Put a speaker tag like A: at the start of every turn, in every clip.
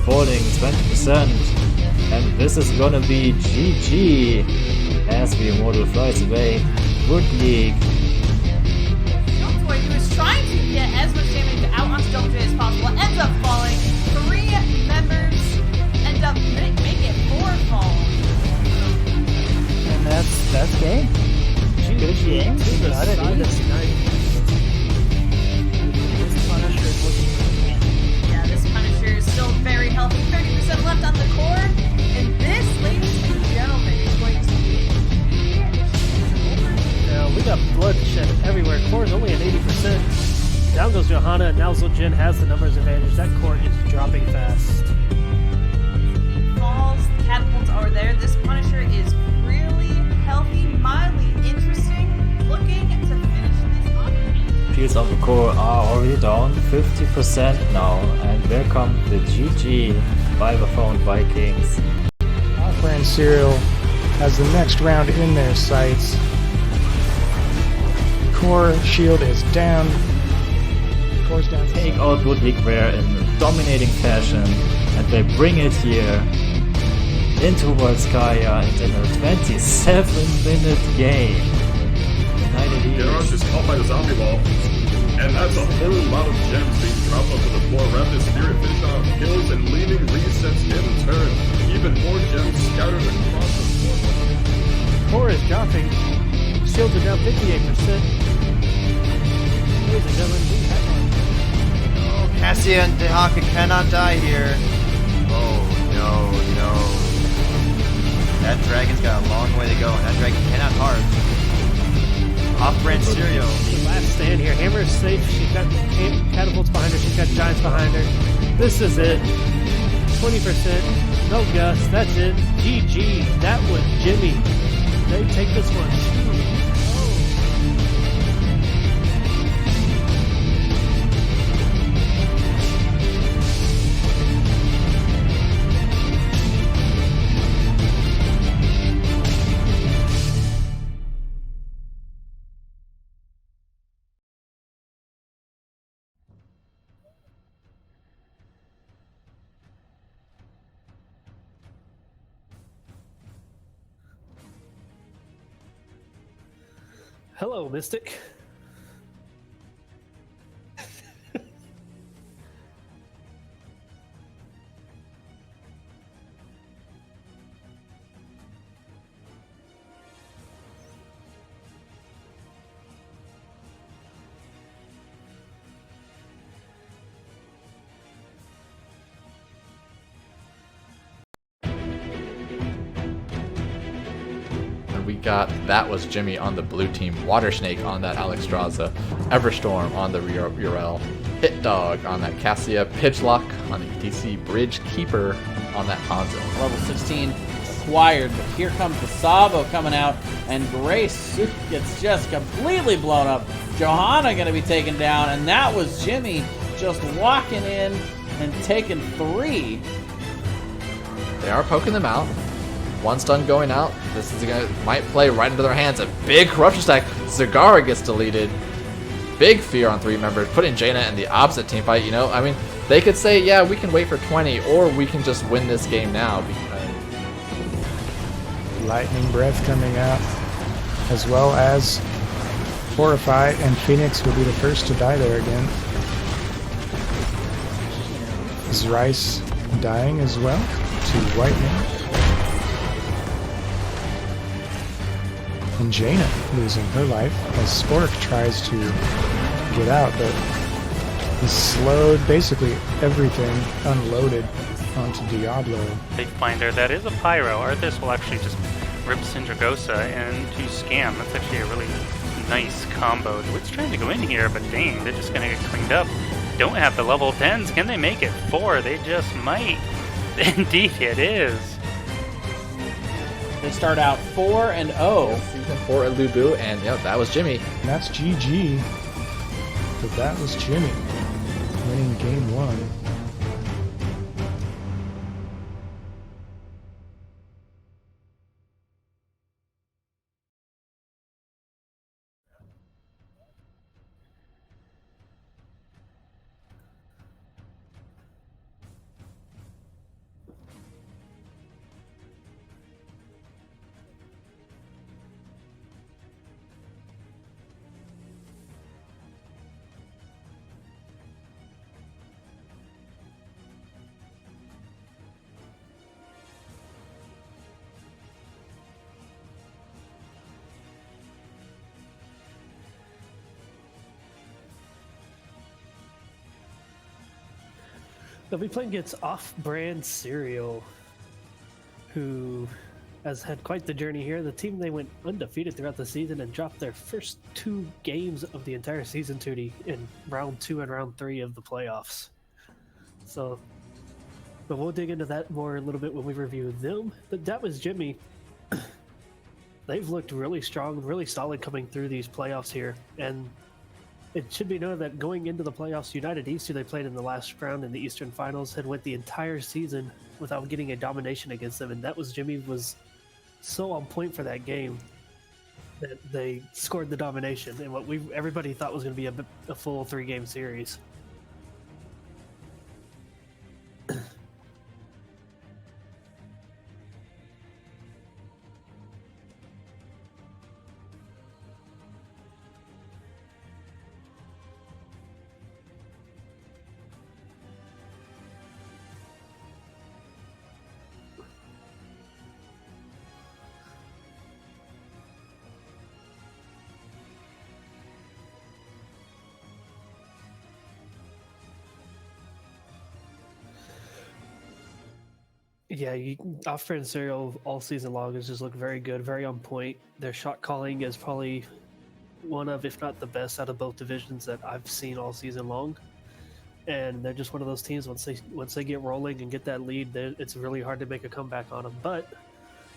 A: falling 20%. And this is gonna be GG as the Immortal flies away. Good league.
B: He was trying to get as much damage out onto Double J as possible. Ends up falling. 3 members end up make it 4 fall.
C: And that's game. Good game. Got it. This Punisher is looking for the win.
B: Yeah, this Punisher is still very healthy. 30% left on the core. And this, ladies and gentlemen, is going to be
D: Now, we got bloodshed everywhere. Core is only at 80%. Down goes Johanna, and now Jin has the numbers advantage. That core is dropping fast.
B: falls. The catapults are there. This Punisher is really healthy, mildly interesting, looking to finish this off.
A: Fields of the core are already down 50% now, and there come the GG by the Found Vikings.
C: Opera and Serial has the next round in their sights. Core shield is down. Core's down.
A: Take out Ludwig there in dominating fashion, and they bring it here into Volskaya and in a 27-minute game.
E: Garage is caught by the zombie ball. And that's a whole lot of gems being dropped onto the floor. Rapid Spirit finished off kills and leaving resets in turn. Even more gems scattered across the floor.
D: Core is dropping. Shields are down 58%. Ladies and gentlemen, we have one.
F: Oh, Cassia and Dehaka cannot die here. Oh, no. That dragon's got a long way to go, and that dragon cannot harp. Off-brand Serial.
D: The last stand here. Hammer is safe. She's got catapults behind her. She's got giants behind her. This is it. 20%. No Gus. That's it. GG. That was Jimmy. They take this one 2-0. Hello, Mystic.
G: We got That Was Jimmy on the blue team, Water Snake on that Alexstrasza, Everstorm on the Urel, Hit Dog on that Cassia, Pitchlock on the ETC, Bridge Keeper on that Hanzo.
H: Level 16 acquired, but here comes the Sabo coming out, and Grace gets just completely blown up. Johanna going to be taken down, and that was Jimmy just walking in and taking 3.
G: They are poking them out. One stun going out. This is might play right into their hands. A big corruption stack. Zagara gets deleted. Big fear on 3 members, putting Jaina in the opposite team fight. You know, I mean, they could say, yeah, we can wait for 20, or we can just win this game now.
C: Lightning Breath coming out, as well as Horrify, and Phoenix will be the first to die there again. Zrice dying as well to Whitening. And Jaina losing her life as Spork tries to get out, but he's slowed basically everything unloaded onto Diablo.
I: Big finder, that is a Pyro. Arthas will actually just rip Syndragosa into Scam. That's actually a really nice combo. Wit's trying to go in here, but dang, they're just going to get cleaned up. Don't have the level 10s. Can they make it 4? They just might. Indeed, it is.
H: They start out 4-0.
G: Season 4 at Lubu, and yep, that was Jimmy.
C: And that's GG. But that was Jimmy winning game 1.
D: They'll be playing against Off-Brand Cereal, who has had quite the journey here. The team, they went undefeated throughout the season and dropped their first 2 games of the entire season, Tootie, in round 2 and round 3 of the playoffs. So, but we'll dig into that more a little bit when we review them. But that was Jimmy. They've looked really strong, really solid coming through these playoffs here. And it should be noted that going into the playoffs, United East, who they played in the last round in the Eastern Finals, had went the entire season without getting a domination against them. And that was Jimmy was so on point for that game that they scored the domination in what everybody thought was going to be a full 3-game series. Yeah, Off-Brand Cereal all season long has just looked very good, very on point. Their shot calling is probably one of, if not the best, out of both divisions that I've seen all season long. And they're just one of those teams, once they get rolling and get that lead, it's really hard to make a comeback on them. But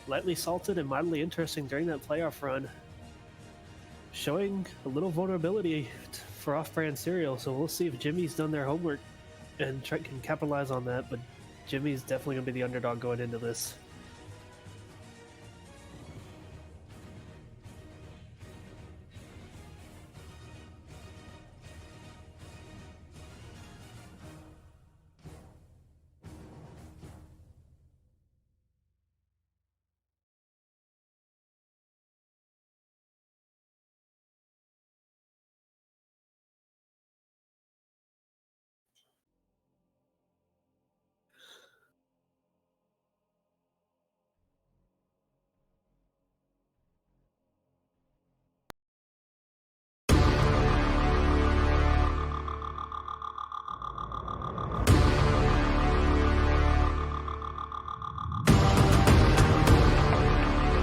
D: lightly salted and mildly interesting during that playoff run, showing a little vulnerability for Off-Brand Cereal. So we'll see if Jimmy's done their homework and can capitalize on that. But Jimmy's definitely going to be the underdog going into this.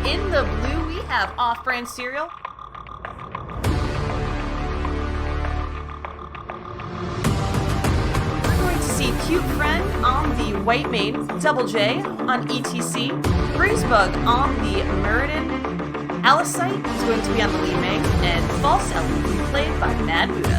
B: In the blue, we have Off-Brand Cereal. We're going to see Cute Friend on the White Maid, Double J on ETC, Breezebug on the Muradin, Alicite is going to be on the lead Meg, and False Ellie will be played by Mad Buddha.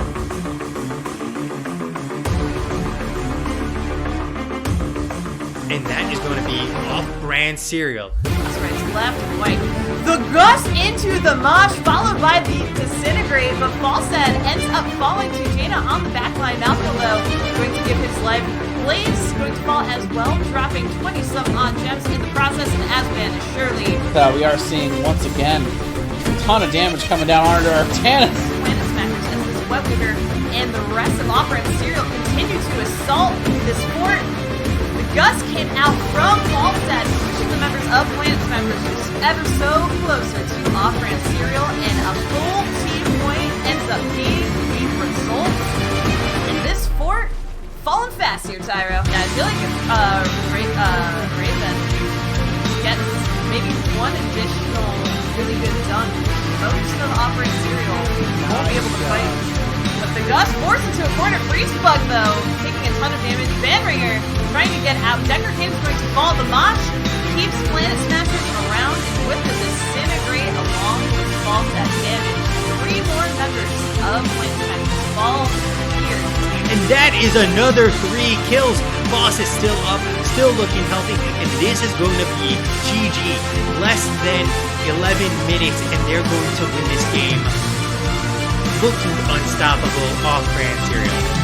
J: And that is going to be Off-Brand Cereal.
B: That's right, it's left and white. The Gus into the mosh, followed by the Disintegrate, but Falsehead ends up falling to Jaina on the backline. Malcolm going to give his life. Blaze going to fall as well, dropping 20-some odd gems in the process, and Asman is surely...
H: We are seeing, once again, a ton of damage coming down onto Artanis.
B: Planet Smackers as this Web Weaver and the rest of Off-Brand Cereal continue to assault this fort. Gus came out from Falstad, pushing the members of Planet Smackers ever so closer to Off-Brand Cereal, and a full team point ends up being the result. And this fort, falling fast here, Tyro. Now, I feel like if Raven gets maybe one additional really good dunk, most of Off-Brand Cereal won't be able to fight. But the Gus forced into a corner. Freezebug, though, taking a ton of damage. Banringer trying to get out. Decker King's going to fall. The Mosh keeps Planet Smashers around, and with the Disintegrate along with that damage, 3 more members of Planet Smashers fall here.
J: And that is another 3 kills. Boss is still up, still looking healthy, and this is going to be GG. Less than 11 minutes, and they're going to win this game. Looking unstoppable Off-Brand Cereal.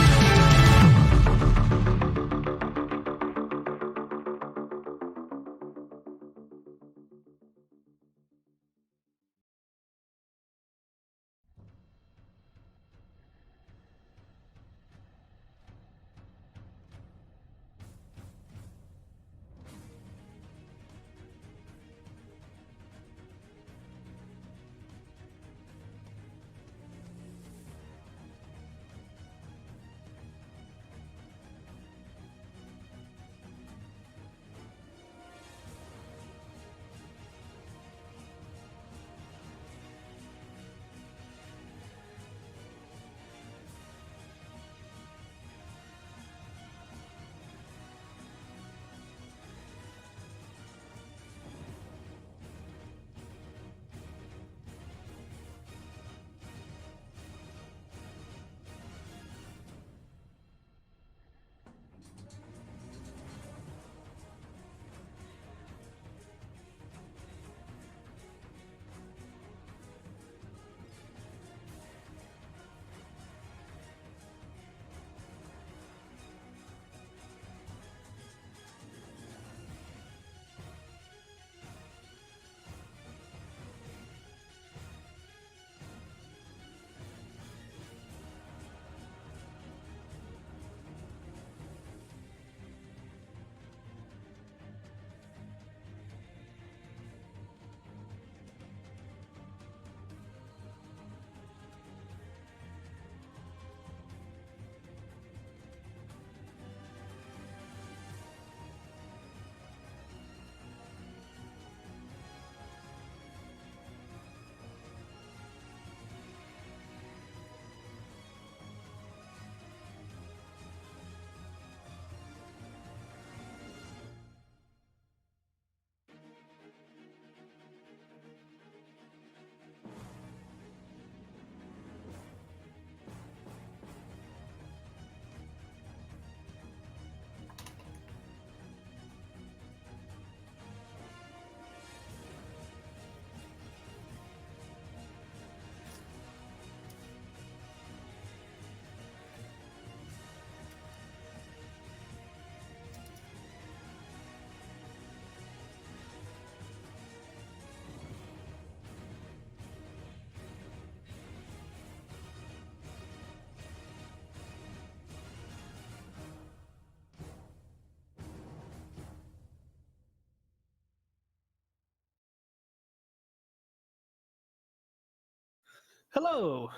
K: Hello.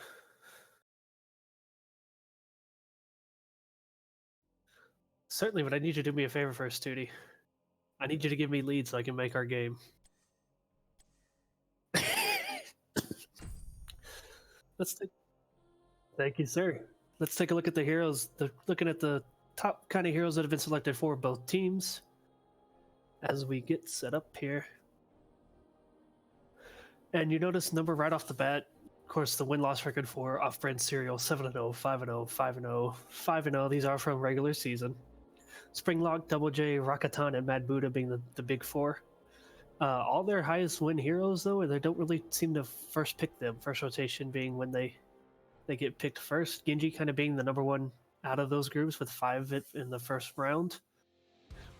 K: Certainly, but I need you to do me a favor first, Tootie. I need you to give me leads so I can make our game. Thank you, sir. Let's take a look at the heroes. Looking at the top kind of heroes that have been selected for both teams as we get set up here. And you notice number right off the bat. Of course, the win-loss record for off-brand cereal 7-0, 5-0, 5-0, 5-0. These are from regular season. Springlock, Double J, Rakatan, and Mad Buddha being the big four. All their highest win heroes, though, they don't really seem to first pick them. First rotation being when they get picked first. Genji kind of being the number one out of those groups with 5 in the first round.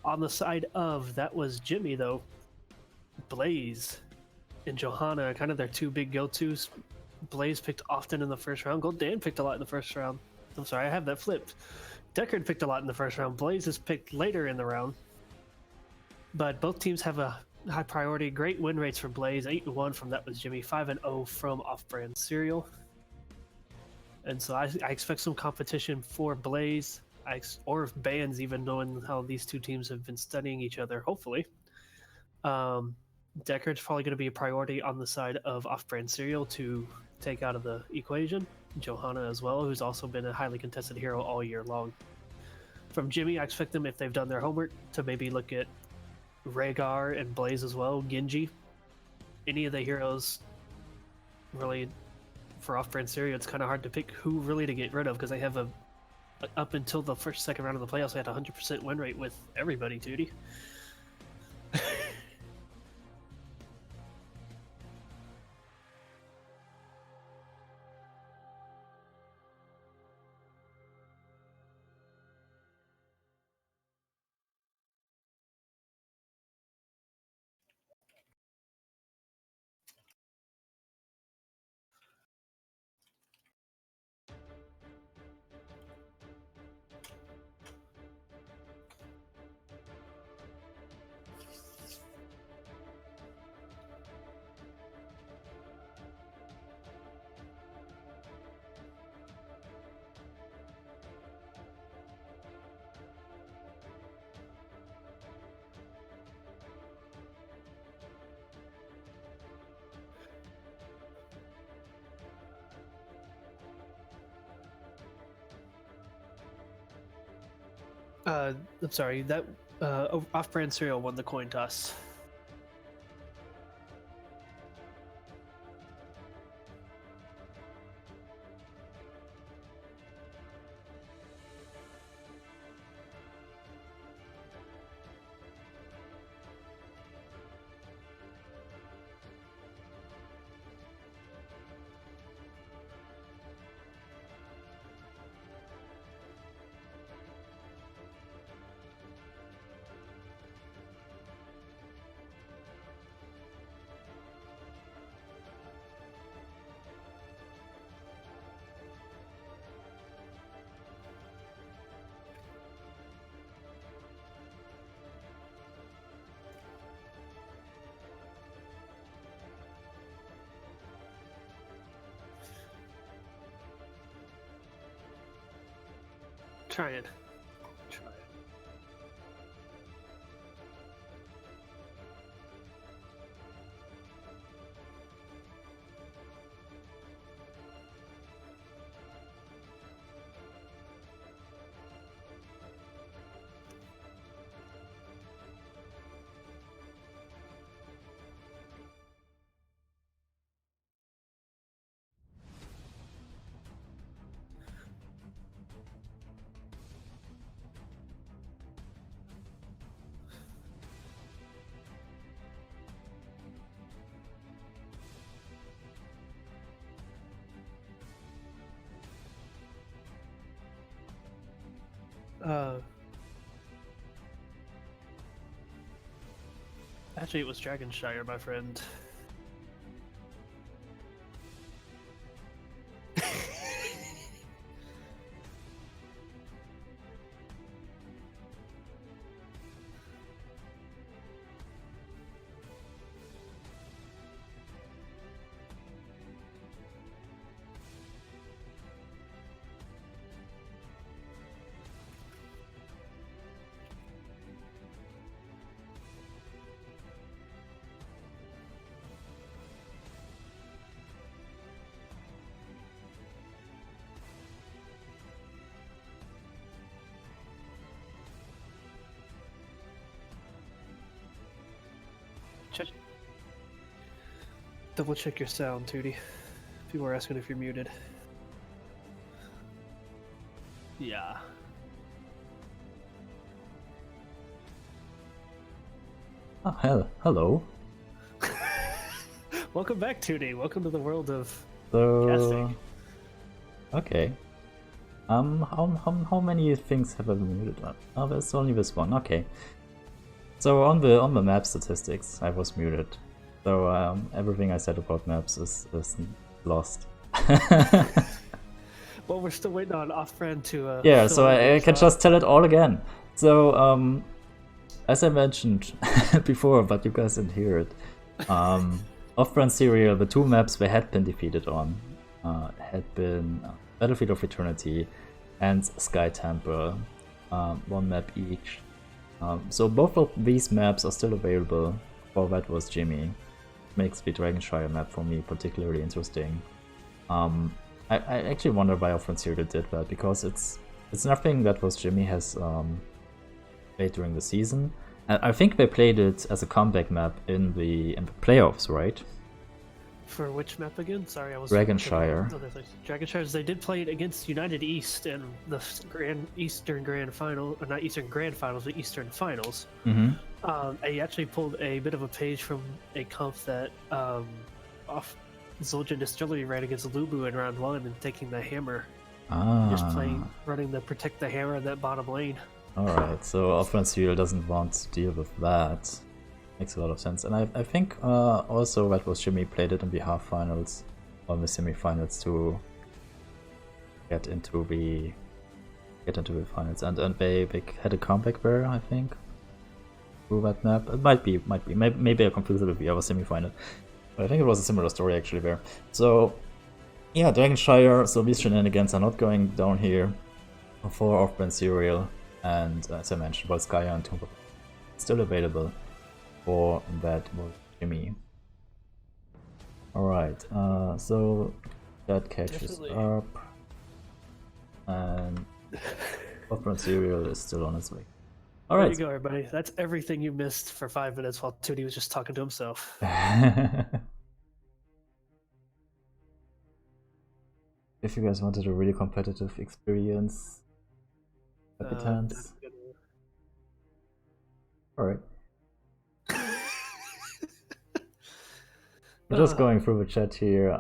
K: On the side of, that was Jimmy, though. Blaze and Johanna, kind of their two big go-tos. Blaze picked often in the first round. Goldan picked a lot in the first round. I'm sorry, I have that flipped. Deckard picked a lot in the first round. Blaze is picked later in the round. But both teams have a high priority. Great win rates for Blaze. 8-1 from that was Jimmy. 5-0 from off-brand cereal. And so I expect some competition for Blaze, or bans, even knowing how these two teams have been studying each other, hopefully. Deckard's probably going to be a priority on the side of off-brand cereal to take out of the equation. Johanna as well, who's also been a highly contested hero all year long. From Jimmy, I expect them, if they've done their homework, to maybe look at Rhaegar and Blaze as well, Genji. Any of the heroes, really, for off-brand cereal, it's kind of hard to pick who really to get rid of, because they have up until the second round of the playoffs, they had a 100% win rate with everybody, Tootie. I'm sorry, that off-brand cereal won the coin toss. Try it. Actually, it was Dragonshire, my friend. Double check your sound, Tootie. People are asking if you're muted. Yeah.
A: Oh, hello.
K: Welcome back, Tootie. Welcome to the world of
A: So,
K: casting.
A: okay. How many things have I been muted on? Oh, there's only this one. Okay. So on the map statistics, I was muted. So everything I said about maps is lost.
K: Well, we're still waiting on off-brand to.
A: Yeah,
K: fill
A: so
K: in
A: I
K: the
A: can
K: shot.
A: just tell it all again. So as I mentioned before, but you guys didn't hear it. Off-brand serial, the two maps they had been defeated on had been Battlefield of Eternity and Sky Temple, one map each. So both of these maps are still available for That Was Jimmy. Makes the Dragonshire map for me particularly interesting. I actually wonder why Off-brand serial did that, because it's nothing That Was Jimmy has played during the season. And I think they played it as a comeback map in the playoffs, right?
K: For which map again? Sorry, I was.
A: Dragonshire.
K: Dragonshire. They did play it against United East in the Eastern Grand Final, or not Eastern Grand Finals, the Eastern Finals.
A: Mm-hmm.
K: I actually pulled a bit of a page from a comp that off Zul'jin Distillery ran against Lubu in round 1 and taking the hammer. Just running the protect the hammer in that bottom lane.
A: Alright, so Off-brand serial doesn't want to deal with that. Makes a lot of sense. And I think also That Was Jimmy played it in the half finals or the semi-finals to get into the finals. And they had a comeback there, I think, through that map. It might be. Maybe I confused it with the other semi-final. But I think it was a similar story actually there. So yeah, Dragonshire, so these shenanigans are not going down here for Off-brand serial. And as I mentioned, Volskaya and Tomb still available for That Was Jimmy. Alright, so that catches up. And Off-brand serial is still on its way. Alright.
K: There you go, everybody. That's everything you missed for 5 minutes while Tootie was just talking to himself.
A: If you guys wanted a really competitive experience, Capitans. Alright. We're just going through the chat here.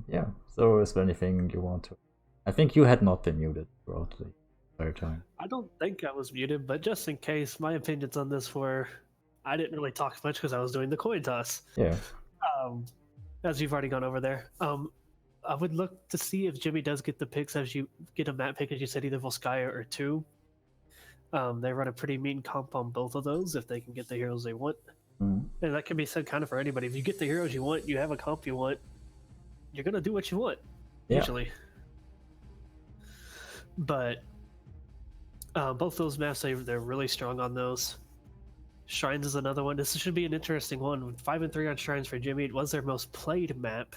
A: Yeah, so is there anything you want to... I think you had not been muted throughout the entire time.
K: I don't think I was muted, but just in case, my opinions on this were... I didn't really talk much because I was doing the coin toss.
A: Yeah.
K: As you've already gone over there. I would look to see if Jimmy does get the picks as you get a map pick, as you said, either Volskaya or 2. They run a pretty mean comp on both of those if they can get the heroes they want.
A: Mm.
K: And that can be said kind of for anybody. If you get the heroes you want, you have a comp you want, you're going to do what you want, usually. But both those maps, they're really strong on those. Shrines is another one. This should be an interesting one. 5-3 on Shrines for Jimmy. It was their most played map.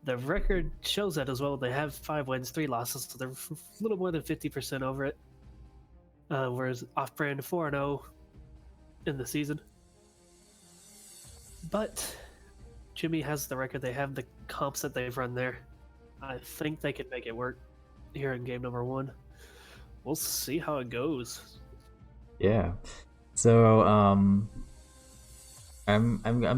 K: The record shows that as well. They have 5 wins, 3 losses, so they're a little more than 50% over it. Whereas Off-brand 4-0 in the season. But Jimmy has the record. They have the comps that they've run there. I think they can make it work here in game number 1. We'll see how it goes.
A: Yeah. So I'm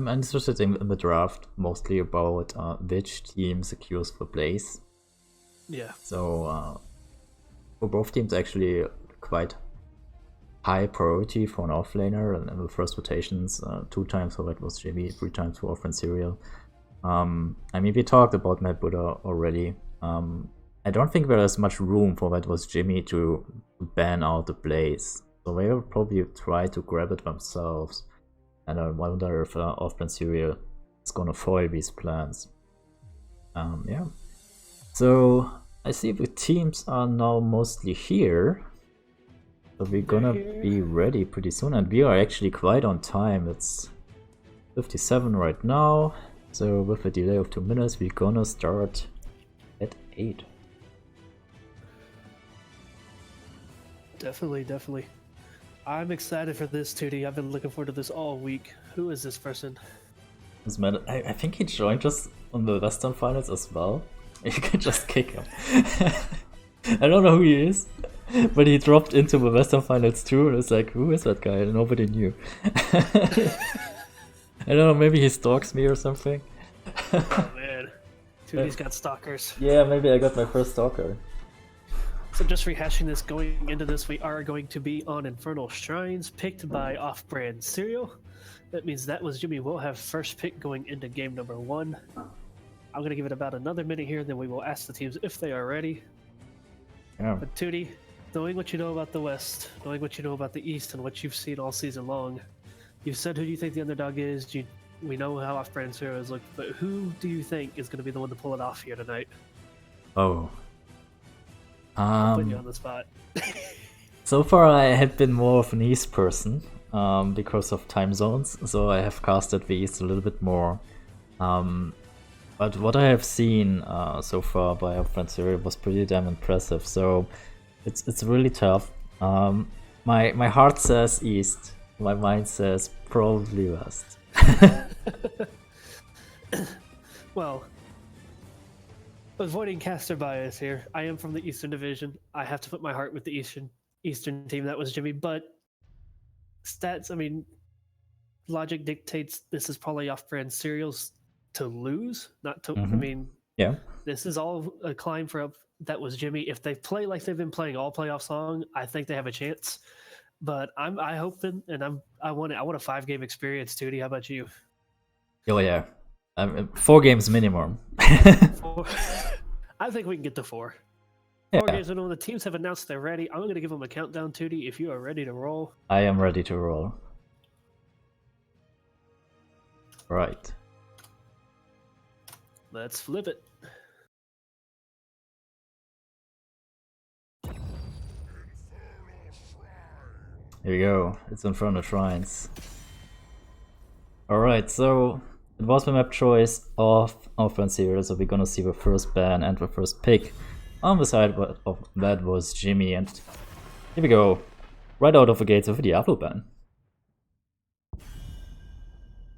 A: interested in the draft mostly about which team secures the place.
K: Yeah.
A: So for both teams actually quite high priority for an offlaner, and the first rotations 2 times for That Was Jimmy, 3 times for Off-brand serial. I mean, we talked about Matt Buddha already. I don't think there is much room for That Was Jimmy to ban out the Blaze, so they will probably try to grab it themselves. And I wonder if Off-brand serial is gonna foil these plans. Yeah. So I see the teams are now mostly here. So we're gonna be ready pretty soon, and we are actually quite on time. It's 57 right now, so with a delay of 2 minutes, we're gonna start at 8.
K: Definitely. I'm excited for this, Tootie. I've been looking forward to this all week. Who is this person?
A: Who's mad? I think he joined us on the Western Finals as well. You can just kick him. I don't know who he is, but he dropped into the Western Finals too, and it's like, who is that guy? And nobody knew. I don't know, maybe he stalks me or something.
K: Oh man, Tootie's got stalkers.
A: Yeah, maybe I got my first stalker.
K: So just rehashing this, going into this, we are going to be on Infernal Shrines, picked by off-brand Cereal. That means that was Jimmy will have first pick going into game number 1. I'm going to give it about another minute here, then we will ask the teams if they are ready.
A: Yeah.
K: But Tootie, knowing what you know about the West, knowing what you know about the East, and what you've seen all season long, you've said who do you think the underdog is. We know how off-brand Cereal has looked, but who do you think is going to be the one to pull it off here tonight?
A: Oh.
K: I'll put you on the spot.
A: So far I have been more of an East person because of time zones, so I have casted the East a little bit more. But what I have seen so far by our friend Siri was pretty damn impressive, so it's really tough. My heart says East, my mind says probably West.
K: Well, avoiding caster bias here, I am from the Eastern Division. I have to put my heart with the Eastern team. That was Jimmy, but stats, I mean, logic dictates this is probably off-brand Cereals to lose, not to. I mean,
A: yeah,
K: this is all a climb for up. That was Jimmy. If they play like they've been playing all playoffs long, I think they have a chance. But I hope and I want a 5-game experience, Tootie. How about you?
A: Oh yeah, 4 games minimum.
K: 4. I think we can get to 4.
A: Yeah.
K: 4 games minimum. The teams have announced they're ready. I'm going to give them a countdown, Tootie. If you are ready to roll,
A: I am ready to roll. Right.
K: Let's flip it.
A: Here we go. It's Infernal Shrines. Alright, so it was the map choice of Offense here, so we're gonna see the first ban and the first pick. On the side of that was Jimmy, and here we go. Right out of the gates with a Diablo ban.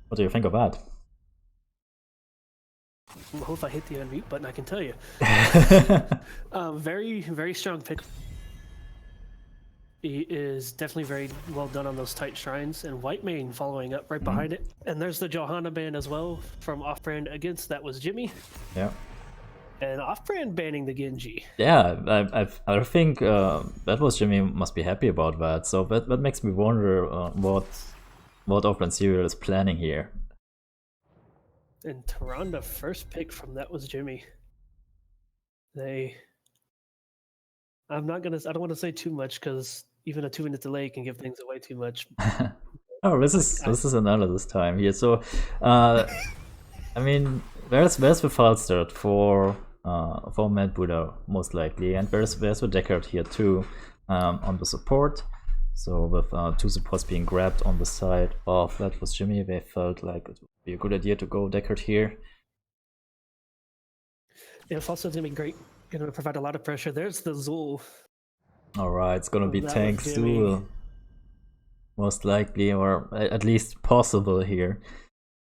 A: What do you think of that?
K: Well, if I hit the unmute button, I can tell you. Very, very strong pick. He is definitely very well done on those tight shrines, and White Mane following up right behind it. And there's the Johanna ban as well from off-brand against. That was Jimmy.
A: Yeah.
K: And off-brand banning the Genji.
A: Yeah, I think that was Jimmy must be happy about that. So that makes me wonder what off-brand Serial is planning here.
K: And Tyrande first pick from that was Jimmy. I don't want to say too much because even a 2-minute delay can give things away too much.
A: Oh, this is analysis time here. So, I mean, where's the file start for Mad Buddha most likely, and where's the Deckard here too on the support. So with 2 supports being grabbed on the side of that was Jimmy, they felt like it would be a good idea to go Deckard here.
K: Yeah, also it's gonna be great. Gonna provide a lot of pressure. There's the Zul.
A: Alright, it's gonna be
K: That
A: tank
K: was Jimmy.
A: Zul. Most likely, or at least possible here.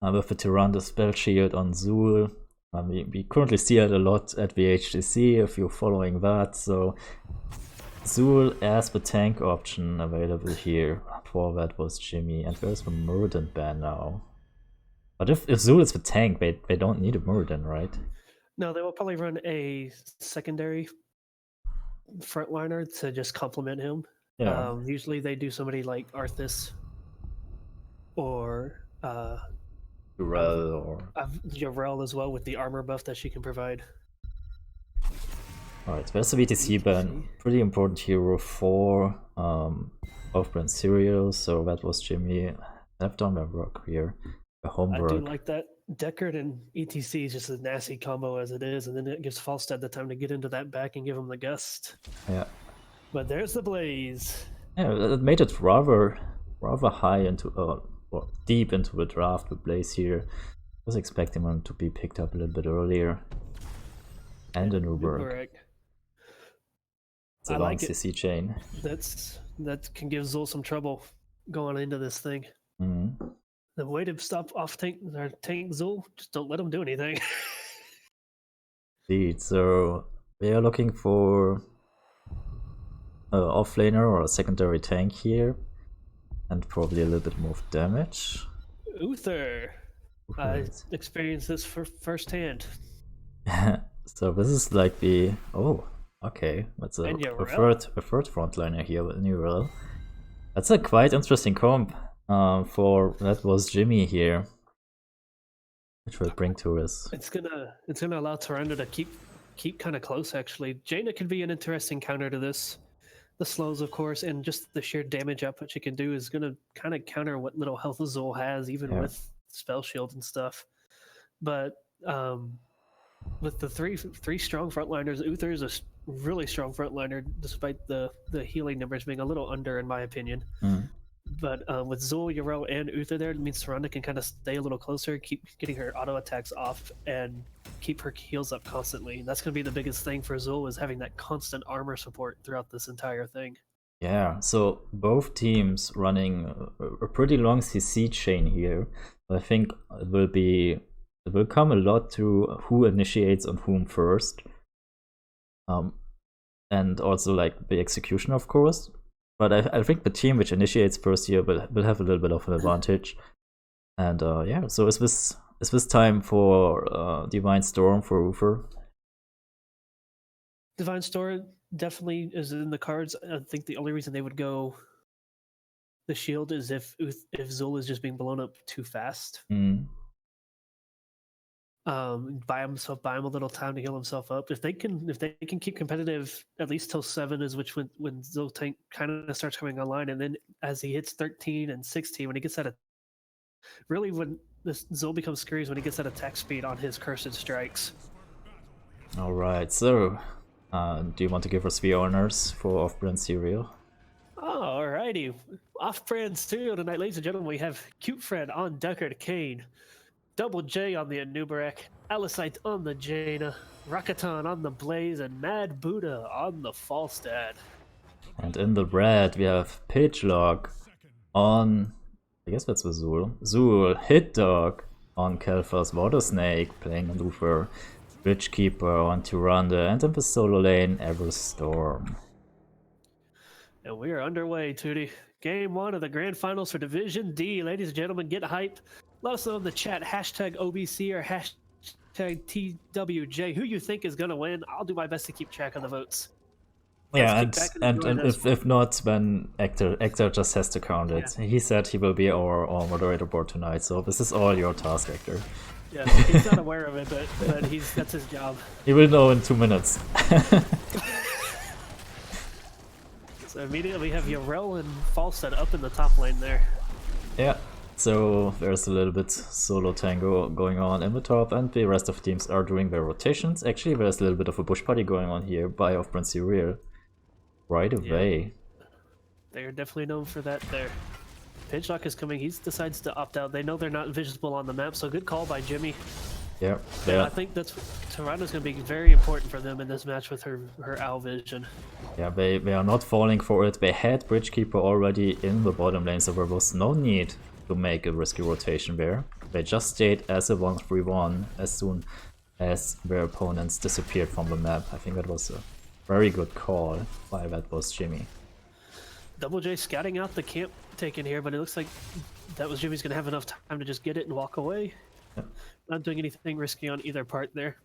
A: With the Tyrande spell shield on Zul. We currently see it a lot at the HTC if you're following that, so Zul as the tank option available here. For that was Jimmy, and there's the Murden ban now. But if Zul is the tank, they don't need a Murden, right?
K: No, they will probably run a secondary frontliner to just complement him.
A: Yeah.
K: Usually they do somebody like Arthas or
A: Durell or
K: Jarell as well with the armor buff that she can provide.
A: Alright, there's the VTC ban. Pretty important hero for off-brand Serial, so that was Jimmy. I've done my work here. The homework.
K: I do like that. Deckard and ETC is just a nasty combo as it is, and then it gives Falstad the time to get into that back and give him the gust.
A: Yeah.
K: But there's the Blaze.
A: Yeah, it made it rather high into or deep into the draft with Blaze here. I was expecting him to be picked up a little bit earlier. And a Newberg. It's a long CC chain.
K: That can give Zul some trouble going into this thing.
A: Mm-hmm.
K: The way to stop off tank or tank Zul, just don't let him do anything.
A: Indeed. So we are looking for an offlaner or a secondary tank here, and probably a little bit more of damage.
K: Uther, I experienced this firsthand.
A: So this is like the okay, that's a third frontliner here with Neural. That's a quite interesting comp for that was Jimmy here, which will bring Tourist.
K: It's gonna allow Tyrande to keep kind of close. Actually, Jaina could be an interesting counter to this. The slows, of course, and just the sheer damage output she can do is gonna kind of counter what little health Zul has, even with spell shield and stuff. But with the three strong frontliners, Uther is a really strong frontliner, despite the healing numbers being a little under, in my opinion. But with Zul, Yrel, and Uther there, it means Tyrande can kind of stay a little closer, keep getting her auto attacks off, and keep her heals up constantly. And that's going to be the biggest thing for Zul, is having that constant armor support throughout this entire thing.
A: Yeah, so both teams running a pretty long CC chain here. I think it will come a lot to who initiates on whom first. And also like the execution, of course. But I think the team which initiates first here will have a little bit of an advantage. And yeah, so is this time for Divine Storm for Uther?
K: Divine Storm definitely is in the cards. I think the only reason they would go the shield is if Zul is just being blown up too fast. Buy him a little time to heal himself up. If they can keep competitive at least till 7 is when Zul tank kind of starts coming online, and then as he hits 13 and 16, when he gets that really when this Zul becomes scary is when he gets that attack speed on his cursed strikes.
A: All right, so do you want to give us the honors for off-brand cereal?
K: Oh, alrighty, off-brand cereal tonight, ladies and gentlemen. We have Cute Fred on Deckard Kane, Double J on the Anubarak, Alicite on the Jaina, Rakatan on the Blaze, and Mad Buddha on the Falstad.
A: And in the red we have Pidgelock on, I guess that's the Zul, Hit Dog on Kel'Thas Water Snake, playing on Uther, Bridgekeeper on Tyrande, and in the solo lane, Everstorm.
K: And we are underway, Tootie. Game 1 of the Grand Finals for Division D. Ladies and gentlemen, get hype. Let us know in the chat, hashtag OBC or hashtag TWJ, who you think is going to win. I'll do my best to keep track of the votes.
A: Yeah, and if not, then Hector just has to count it. Yeah. He said he will be our moderator board tonight, so this is all your task, Hector.
K: Yeah, he's not aware of it, but that's his job.
A: He will know in 2 minutes.
K: So immediately we have Yrel and Falstad up in the top lane there.
A: Yeah, so there's a little bit solo tango going on in the top, and the rest of the teams are doing their rotations. Actually, there's a little bit of a bush party going on here by Off-Brand Cereal right away.
K: Yeah. They're definitely known for that there. Pidgelock is coming. He decides to opt out. They know they're not visible on the map, so good call by Jimmy.
A: Yeah.
K: I think that's Tyrande's going to be very important for them in this match with her owl vision.
A: Yeah, they are not falling for it. They had Bridgekeeper already in the bottom lane, so there was no need to make a risky rotation there. They just stayed as a 1-3-1 as soon as their opponents disappeared from the map. I think that was a very good call by that was Jimmy.
K: Double J scouting out the camp taken here, but it looks like that was Jimmy's going to have enough time to just get it and walk away. Yep. Not doing anything risky on either part there.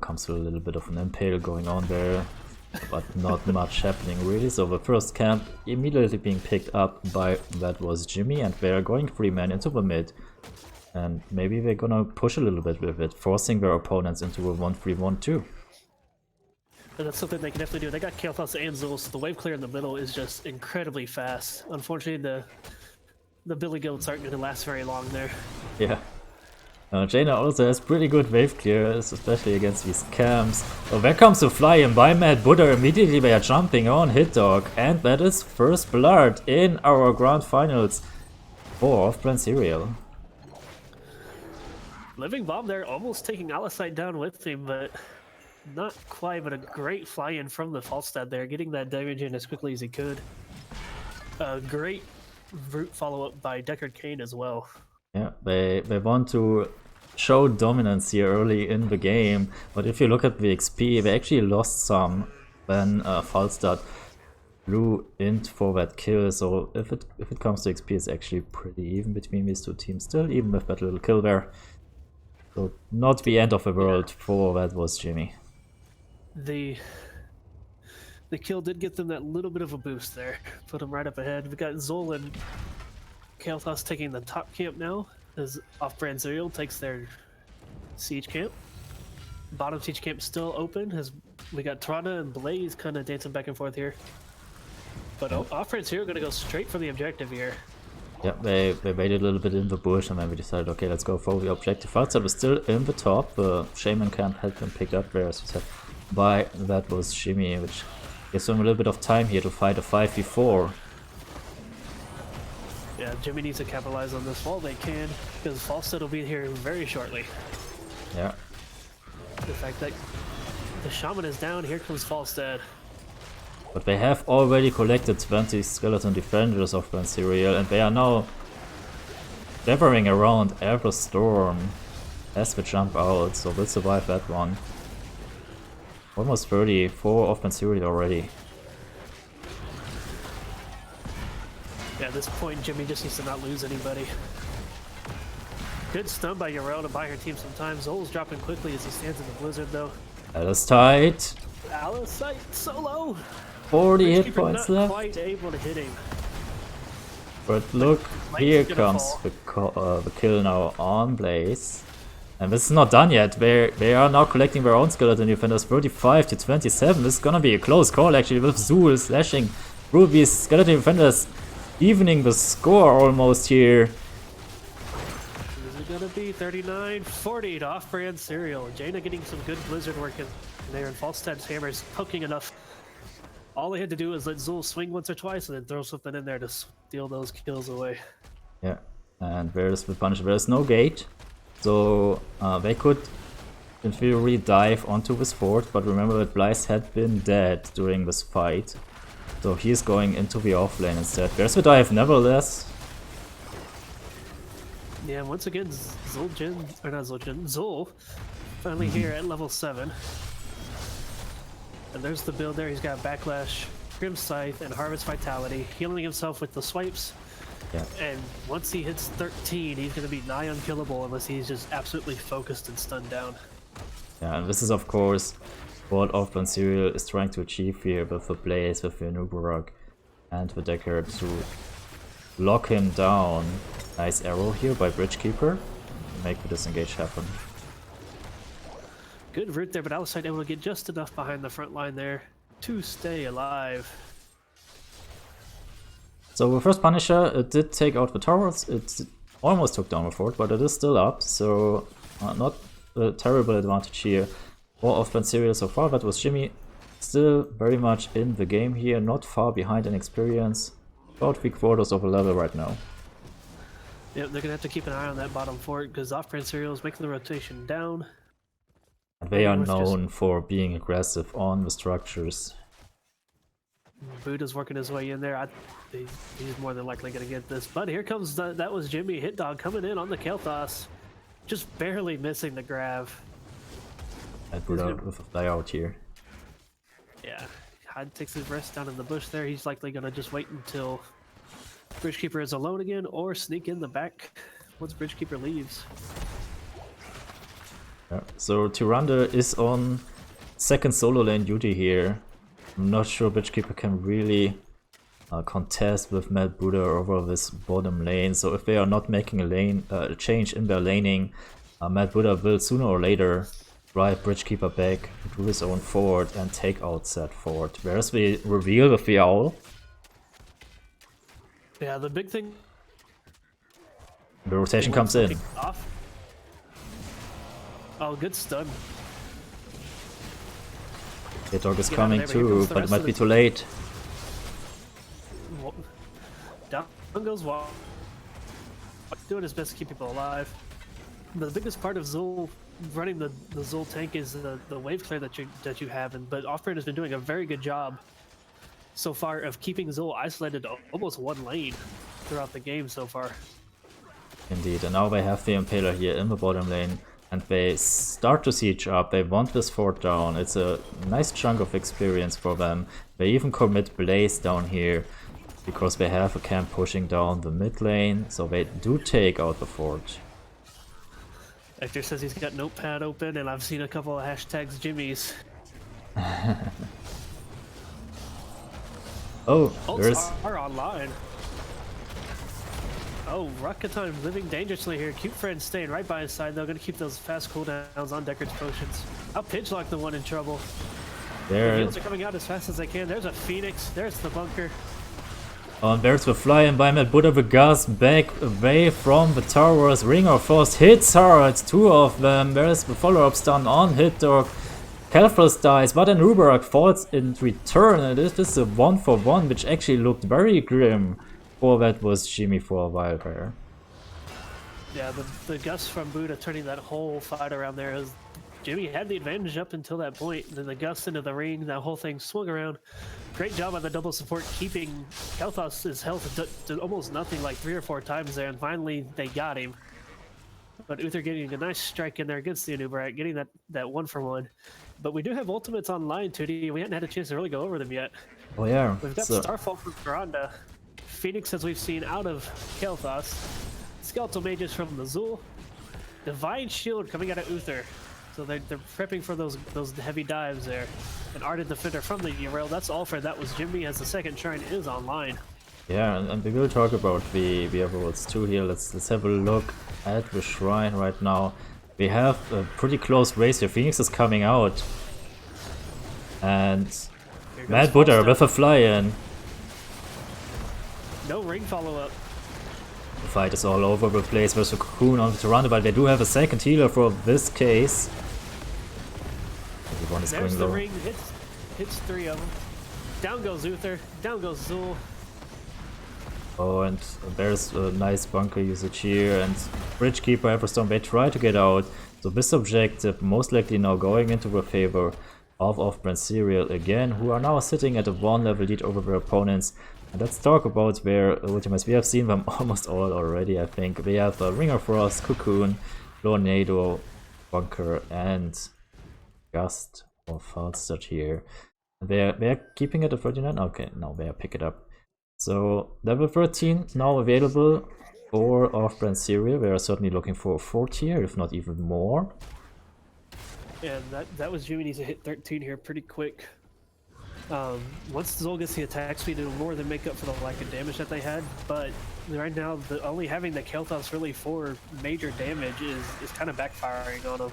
A: Comes with a little bit of an impale going on there, but not much happening really. So the first camp immediately being picked up by that was Jimmy, and they're going 3-man into the mid. And maybe they're gonna push a little bit with it, forcing their opponents into a 1-3-1 too.
K: And that's something they can definitely do. They got Kel'Thas and Zul, so the wave clear in the middle is just incredibly fast. Unfortunately, the Billy Goats aren't going to last very long there.
A: Yeah. Jaina also has pretty good wave clear, especially against these camps. Oh, there comes the fly in by Mad Buddha. Immediately they are jumping on Hit Dog, and that is first blood in our grand finals for Off-Brand Cereal.
K: Living Bomb there, almost taking Alicite down with him, but not quite. But a great fly-in from the Falstad there, getting that damage in as quickly as he could. Great root follow-up by Deckard Cain as well.
A: Yeah, they want to show dominance here early in the game, but if you look at the XP, they actually lost some when Falstad blew in for that kill. So if it comes to XP, it's actually pretty even between these two teams still, even with that little kill there. So not the end of the world for that was Jimmy.
K: The kill did get them that little bit of a boost there. Put them right up ahead. We got Zol and Kael'thas taking the top camp now, as Off-Brand Serial takes their siege camp. Bottom siege camp still open, as we got Trana and Blaze kind of dancing back and forth here. But Off-Brand Serial going to go straight for the objective here.
A: Yeah, they waited a little bit in the bush and then we decided, okay, let's go for the objective. Falstad was still in the top. The Shaman camp had been picked up there, as we said, by that was Jimmy, which gives him a little bit of time here to fight a 5v4.
K: Yeah, Jimmy needs to capitalize on this while they can, because Falstad will be here very shortly.
A: Yeah.
K: The fact that the Shaman is down, here comes Falstad.
A: But they have already collected 20 skeleton defenders of Grand Serial, and they are now hovering around Everstorm as they jump out, so they'll survive that one. Almost 34 of Grand Serial already.
K: Yeah, at this point, Jimmy just needs to not lose anybody. Good stun by Yarel to buy her team some time. Zol's dropping quickly as he stands in the blizzard, though.
A: That is tight.
K: Alice sight solo.
A: 40 hit points
K: not
A: left.
K: quite able to hit him.
A: But look, here
K: gonna
A: comes the kill now on Blaze. And this is not done yet. They are now collecting their own skeleton defenders, 35 to 27. This is gonna be a close call actually, with Zul slashing through these skeleton defenders, evening the score almost here.
K: Is it gonna be 39-40 to Off-Brand Serial? Jaina getting some good blizzard work in there, and Falstad's hammers poking enough. All they had to do is let Zul swing once or twice and then throw something in there to steal those kills away.
A: Yeah, and there's the punish. There's no gate, so they could, in theory, dive onto this fort, but remember that Blaze had been dead during this fight, so he's going into the off lane instead. There's the dive, nevertheless.
K: Yeah, once again, Zul finally here at level 7. And there's the build there. He's got Backlash, Grim Scythe, and Harvest Vitality, healing himself with the swipes.
A: Yeah.
K: And once he hits 13, he's going to be nigh unkillable unless he's just absolutely focused and stunned down.
A: Yeah, and this is of course what Off-Brand Serial is trying to achieve here with the Blaze, with the Nubarak, and the Deckard to lock him down. Nice arrow here by Bridgekeeper to make the disengage happen.
K: Good route there, but Aliside able to get just enough behind the front line there to stay alive.
A: So the first Punisher, it did take out the towers, it almost took down the fort, but it is still up, so not a terrible advantage here for Off-Brand Serial so far. That was Jimmy, still very much in the game here, not far behind in experience, about 3/4 of a level right now.
K: Yep, they're going to have to keep an eye on that bottom fort because Off-Brand Serial is making the rotation down.
A: They are known for being aggressive on the structures.
K: Buddha's working his way in there. He's more than likely going to get this. But here comes that was Jimmy Hit Dog coming in on the Kael'thas. Just barely missing the grab.
A: I put out with a fly out here.
K: Yeah, Hyde takes his rest down in the bush there. He's likely going to just wait until Bridgekeeper is alone again or sneak in the back once Bridgekeeper leaves.
A: Yeah. So Tyrande is on second solo lane duty here. I'm not sure Bridgekeeper can really contest with Mad Buddha over this bottom lane. So if they are not making a lane change in their laning, Mad Buddha will sooner or later drive Bridgekeeper back to his own fort and take out that fort. Where's the reveal with the owl?
K: Yeah, the big thing.
A: The rotation comes in.
K: Off. Oh, good stun.
A: Hit Dog is coming too, but it might be too late.
K: Down goes Wall. Doing his best to keep people alive. The biggest part of Zul running the Zul tank is the wave clear that you have, but Off-Brand has been doing a very good job so far of keeping Zul isolated to almost one lane. throughout the game so far.
A: Indeed, and now they have the Impaler here in the bottom lane, and they start to siege up. They want this fort down. It's a nice chunk of experience for them. They even commit Blaze down here, because they have a camp pushing down the mid lane, so they do take out the fort.
K: Hector says he's got Notepad open, and I've seen a couple of hashtags Jimmy's.
A: Oh, there's...
K: Ults are online. Oh, Rakatan living dangerously here. Cute friend staying right by his side, though. Gonna keep those fast cooldowns on Deckard's potions. I'll pinch lock the one in trouble. The heals are coming out as fast as they can. There's a Phoenix. There's the bunker.
A: Oh, and there's the flying by Mad Buddha, the gas back away from the towers. Ring of Frost hits hard, two of them. There's the follow-up stun on Hit Dog. Kalfros dies, but then Rubarak falls in return, and it is a 1-for-1, which actually looked very grim. Or that was Jimmy for a while there.
K: Yeah, the Gus from Buddha turning that whole fight around there is... Jimmy had the advantage up until that point, then the Gus into the ring, that whole thing swung around. Great job on the double support, keeping Kalthos' health to almost nothing, like 3 or 4 times there, and finally they got him. But Uther getting a nice strike in there against the Anubarak, getting that 1-for-1. But we do have ultimates online, 2D. We hadn't had a chance to really go over them yet.
A: Oh yeah.
K: We've got Starfall from Veranda, Phoenix, as we've seen, out of Kalthos, Skeletal Mages from the Zul, Divine Shield coming out of Uther. So they're prepping for those heavy dives there. An Ardent Defender from the Urail. That's all for that was Jimmy, as the second shrine is online.
A: Yeah, and we will talk about the Overworlds too here. Let's have a look at the shrine right now. We have a pretty close race here. Phoenix is coming out. And Mad Buddha with a fly-in.
K: No ring follow-up.
A: The fight is all over the place. There's a cocoon on the Tyrande, but they do have a second healer for this case. Everyone is
K: There's
A: going
K: the
A: low.
K: ring, hits 3 of them. Down goes Uther, down goes Zul.
A: Oh, and there's a nice bunker usage here, and Bridgekeeper, Everstone, they try to get out. So this objective most likely now going into the favor of Off-Brand Serial again, who are now sitting at a 1-level lead over their opponents. And let's talk about their ultimates. We have seen them almost all already, I think. We have Ring of Frost, Cocoon, Tornado, Bunker, and Gust or Falstad here. They're keeping it at 39? Okay, now they pick it up. So level 13 now available for Off-Brand Serial. We are certainly looking for a 4 tier, if not even more.
K: And that was Jimmy needs to hit 13 here pretty quick. Once Zul gets the attack speed, it'll more than make up for the lack of damage that they had. But right now, only having the Kalthos really for major damage is kind of backfiring on them.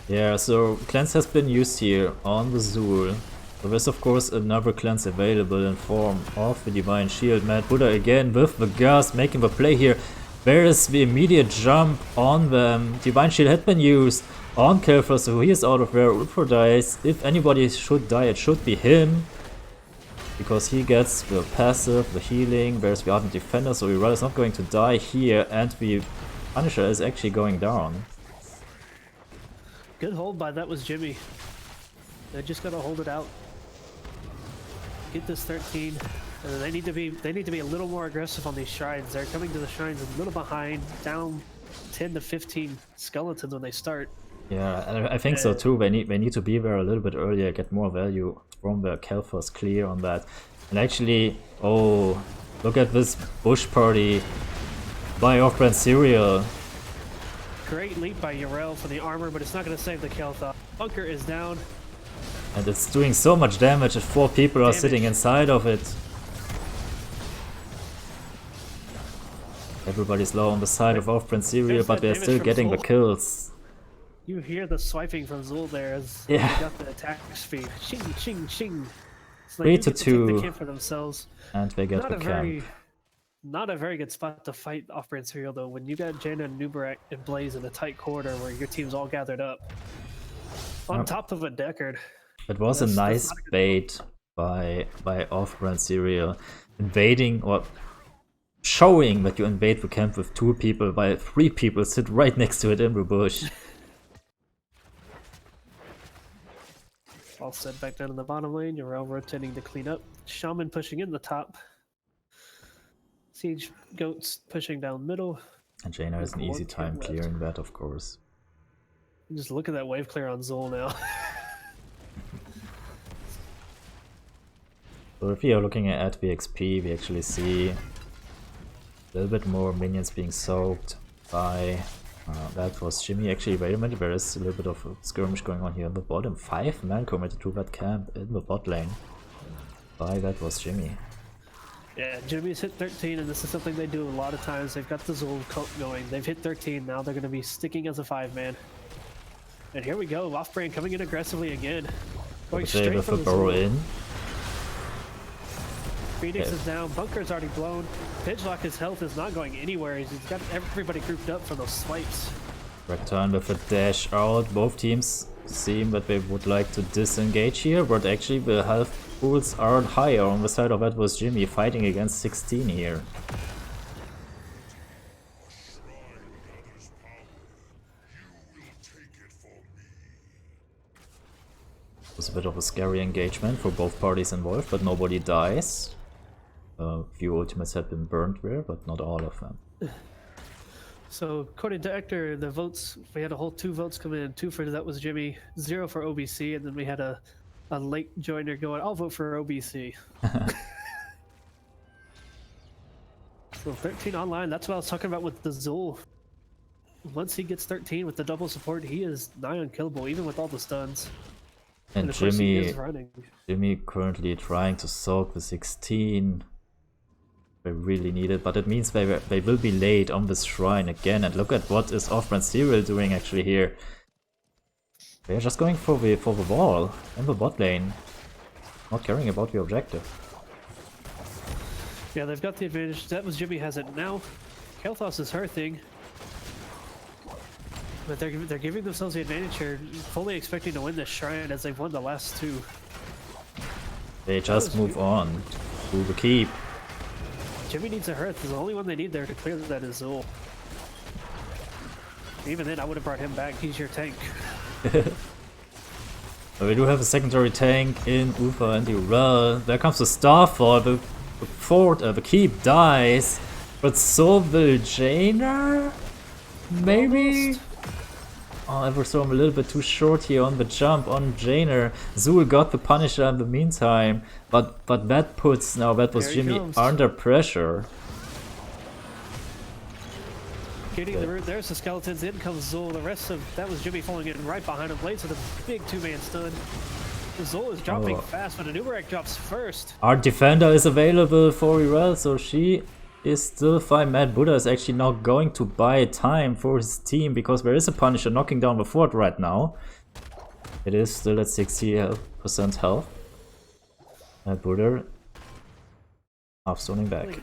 A: Yeah, so cleanse has been used here on the Zul. So there's of course another cleanse available in form of the Divine Shield. Mad Buddha again with the gas making the play here. There is the immediate jump on them. Divine Shield had been used on Kalfros, so he is out of there. Ultra dies. If anybody should die, it should be him. Because he gets the passive, the healing. There's the Ardent Defender, so Uriel is not going to die here. And the Punisher is actually going down.
K: Good hold by that was Jimmy. They just gotta hold it out. Get this 13. They need to be a little more aggressive on these shrines. They're coming to the shrines a little behind, down 10 to 15 skeletons when they start.
A: Yeah, I think so too. They need to be there a little bit earlier, get more value from the Kalthos clear on that. And actually, oh, look at this bush party by Off-Brand Serial.
K: Great leap by Urael for the armor, but it's not going to save the Kalthos. Bunker is down.
A: And it's doing so much damage if 4 people are sitting inside of it. Everybody's low on the side of Off-Brand Serial, but they're still getting the kills.
K: You hear the swiping from Zul there as they got the attack speed. Ching, ching, ching. It's like
A: 3 to 2.
K: Take the camp for themselves.
A: And they get the camp.
K: Not a very good spot to fight Off-Brand Serial though. When you got Jaina and Nubarak and Blaze in a tight corridor where your team's all gathered up. On top of a Deckard.
A: It was a nice bait by Off-Brand Serial. Invading or showing that you invade the camp with 2 people while 3 people sit right next to it in the bush.
K: All set back down in the bottom lane. Urael rotating to clean up. Shaman pushing in the top. Siege goats pushing down middle.
A: And Jaina has an
K: With
A: easy
K: one
A: time
K: kid left.
A: clearing that, of course.
K: Just look at that wave clear on Zul now.
A: So if we are looking at VXP, we actually see a little bit more minions being soaked by... that was Jimmy. Actually, wait a minute, there is a little bit of a skirmish going on here in the bottom. 5 men committed to that camp in the bot lane. Why, that was Jimmy.
K: Yeah, Jimmy's hit 13, and this is something they do a lot of times. They've got the Zul cult going. They've hit 13, now they're going to be sticking as a 5-man. And here we go, Off-Brand coming in aggressively again. Going straight
A: with
K: for
A: a
K: the
A: burrow
K: Zul.
A: in.
K: Phoenix is down, Bunker's already blown. Pidgelock, his health is not going anywhere. He's got everybody grouped up for those swipes.
A: Return with a dash out. Both teams seem that they would like to disengage here, but actually the health pools aren't higher. On the side of that was Jimmy fighting against 16 here. It was a bit of a scary engagement for both parties involved, but nobody dies. A few ultimates have been burned there, but not all of them.
K: So according to Hector, the votes, we had a whole 2 votes come in. 2 for that was Jimmy, 0 for OBC, and then we had a late joiner going, I'll vote for OBC. So 13 online, that's what I was talking about with the Zul. Once he gets 13 with the double support, he is nigh unkillable, even with all the stuns.
A: And
K: of course he
A: Jimmy,
K: is running.
A: Jimmy currently trying to soak the 16. They really need it, but it means they will be late on this shrine again. And look at what is Off-Brand Serial doing actually here. They're just going for the wall in the bot lane, not caring about the objective.
K: Yeah, they've got the advantage. That was Jimmy has it now. Kel'Thas is her thing. But they're giving themselves the advantage here, fully expecting to win this shrine as they've won the last 2.
A: They just move on to the keep.
K: Jimmy needs a Hearth. The only one they need there to clear that is Zul. Even then, I would have brought him back. He's your tank.
A: So we do have a secondary tank in Ufa and Urel. There comes the Starfall. The fort, the keep dies. But so will Jaina? Maybe?
K: Almost.
A: Oh, Everstorm a little bit too short here on the jump on Jaina. Zul got the Punisher in the meantime, but that puts, now that was Jimmy under pressure.
K: Getting the root, there's the skeletons, in comes Zul, the rest of, that was Jimmy falling in right behind him, Blades with a big 2-man stun. Zul is dropping fast, but Anubarak drops first.
A: Our defender is available for Urel, so she is still fine. Mad Buddha is actually now going to buy time for his team because there is a Punisher knocking down the fort right now. It is still at 60% health. Mad Buddha half stoning back.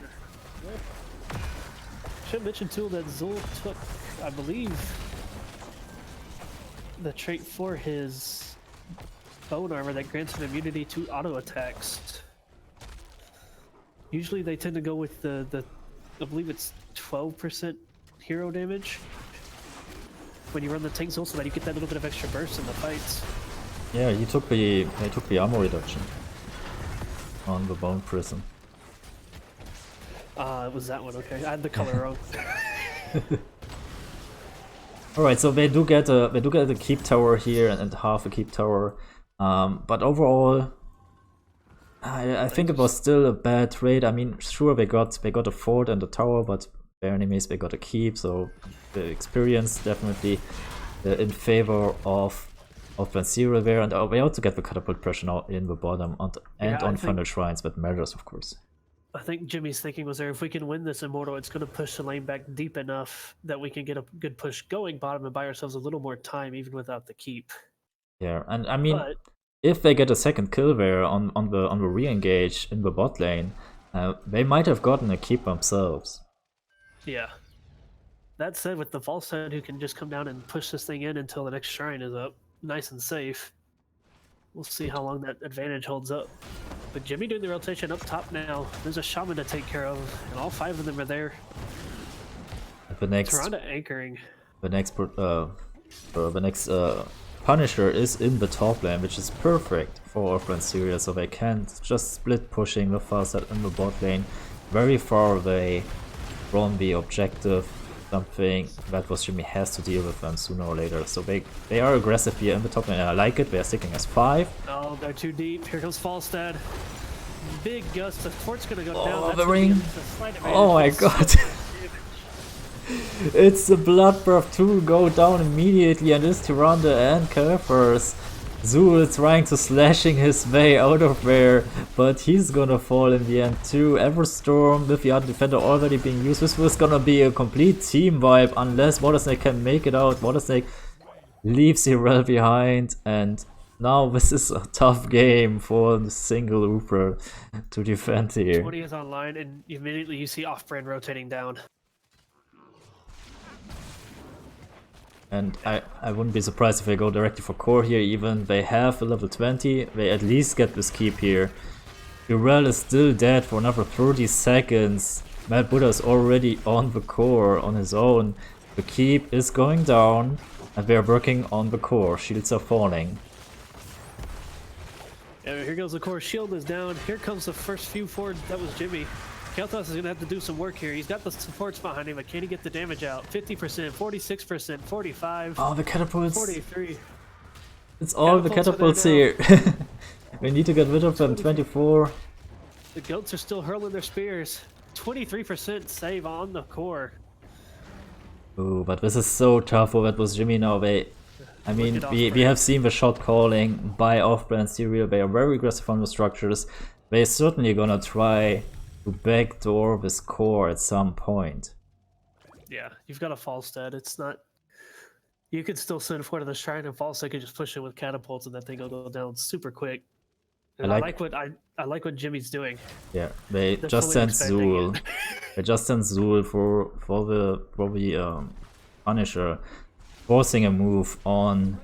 K: Should mention too that Zul took, I believe, the trait for his bone armor that grants him immunity to auto attacks. Usually they tend to go with the I believe it's 12% hero damage when you run the tank Zul, so that you get that little bit of extra burst in the fights.
A: Yeah, he took the armor reduction on the bone prison.
K: It was that one, okay. I had the color wrong.
A: Alright, so they do get a keep tower here and half a keep tower. But overall, I think it was still a bad trade. I mean, sure, they got a fort and a tower, but their enemies they got a keep, so the experience definitely in favor of Van Zero there, and they also get the catapult pressure now in the bottom and on final shrines, that matters, of course.
K: I think Jimmy's thinking was there, if we can win this Immortal, it's going to push the lane back deep enough that we can get a good push going bottom and buy ourselves a little more time even without the keep.
A: Yeah, and I mean, if they get a second kill there on the re-engage in the bot lane, they might have gotten a keep themselves.
K: Yeah. That said, with the false head who can just come down and push this thing in until the next shrine is up, nice and safe. We'll see how long that advantage holds up. But Jimmy doing the rotation up top now. There's a shaman to take care of, and all 5 of them are there.
A: The next
K: Tyrande anchoring.
A: The next Punisher is in the top lane, which is perfect for Off-Brand Serial, so they can just split pushing the fast side in the bot lane. very far away from the objective, something that was Jimmy has to deal with them sooner or later. So they are aggressive here in the top lane, and I like it. They are sticking as 5.
K: Oh, they're too deep. Here comes Falstad. Big gust. The fort's gonna go down.
A: Oh,
K: That's
A: the
K: gonna be
A: ring.
K: a slight advantage,
A: Oh my
K: but
A: god.
K: damage.
A: It's the Bloodbath 2 go down immediately, and it's Tyrande and Kerfers. Zul trying to slashing his way out of there, but he's gonna fall in the end too. Everstorm with the other defender already being used. This was gonna be a complete team wipe unless Watersnake can make it out. Watersnake leaves Zirel behind, and now this is a tough game for the single Uber to defend here.
K: 20 is online, and immediately you see off-brand rotating down.
A: And I wouldn't be surprised if they go directly for core here even. They have a level 20, they at least get this keep here. Zirel is still dead for another 30 seconds. Mad Buddha is already on the core on his own. The keep is going down, and they are working on the core. Shields are falling.
K: Yeah, here goes the core. Shield is down. Here comes the first few forward. That was Jimmy. Kel'Thas is going to have to do some work here. He's got the supports behind him, but can he get the damage out? 50%, 46%, 45,
A: Oh, the catapults.
K: 43.
A: It's all the
K: Catapults
A: catapults
K: are
A: here. We need to get rid of them. 24.
K: The goats are still hurling their spears. 23% save on the core.
A: Ooh, but this is so tough for that was Jimmy now. I mean, we have seen the shot calling by off-brand Serial. They are very aggressive on the structures. They're certainly gonna try to backdoor this core at some point.
K: Yeah, you've got a Falstad. It's not. You could still send forward to the shrine, and Falstad could just push it with catapults, and that thing will go down super quick. And I like what Jimmy's doing.
A: Yeah, they
K: They're
A: just
K: fully
A: sent
K: expecting
A: Zul.
K: it.
A: They just sent Zul for the Punisher, forcing a move on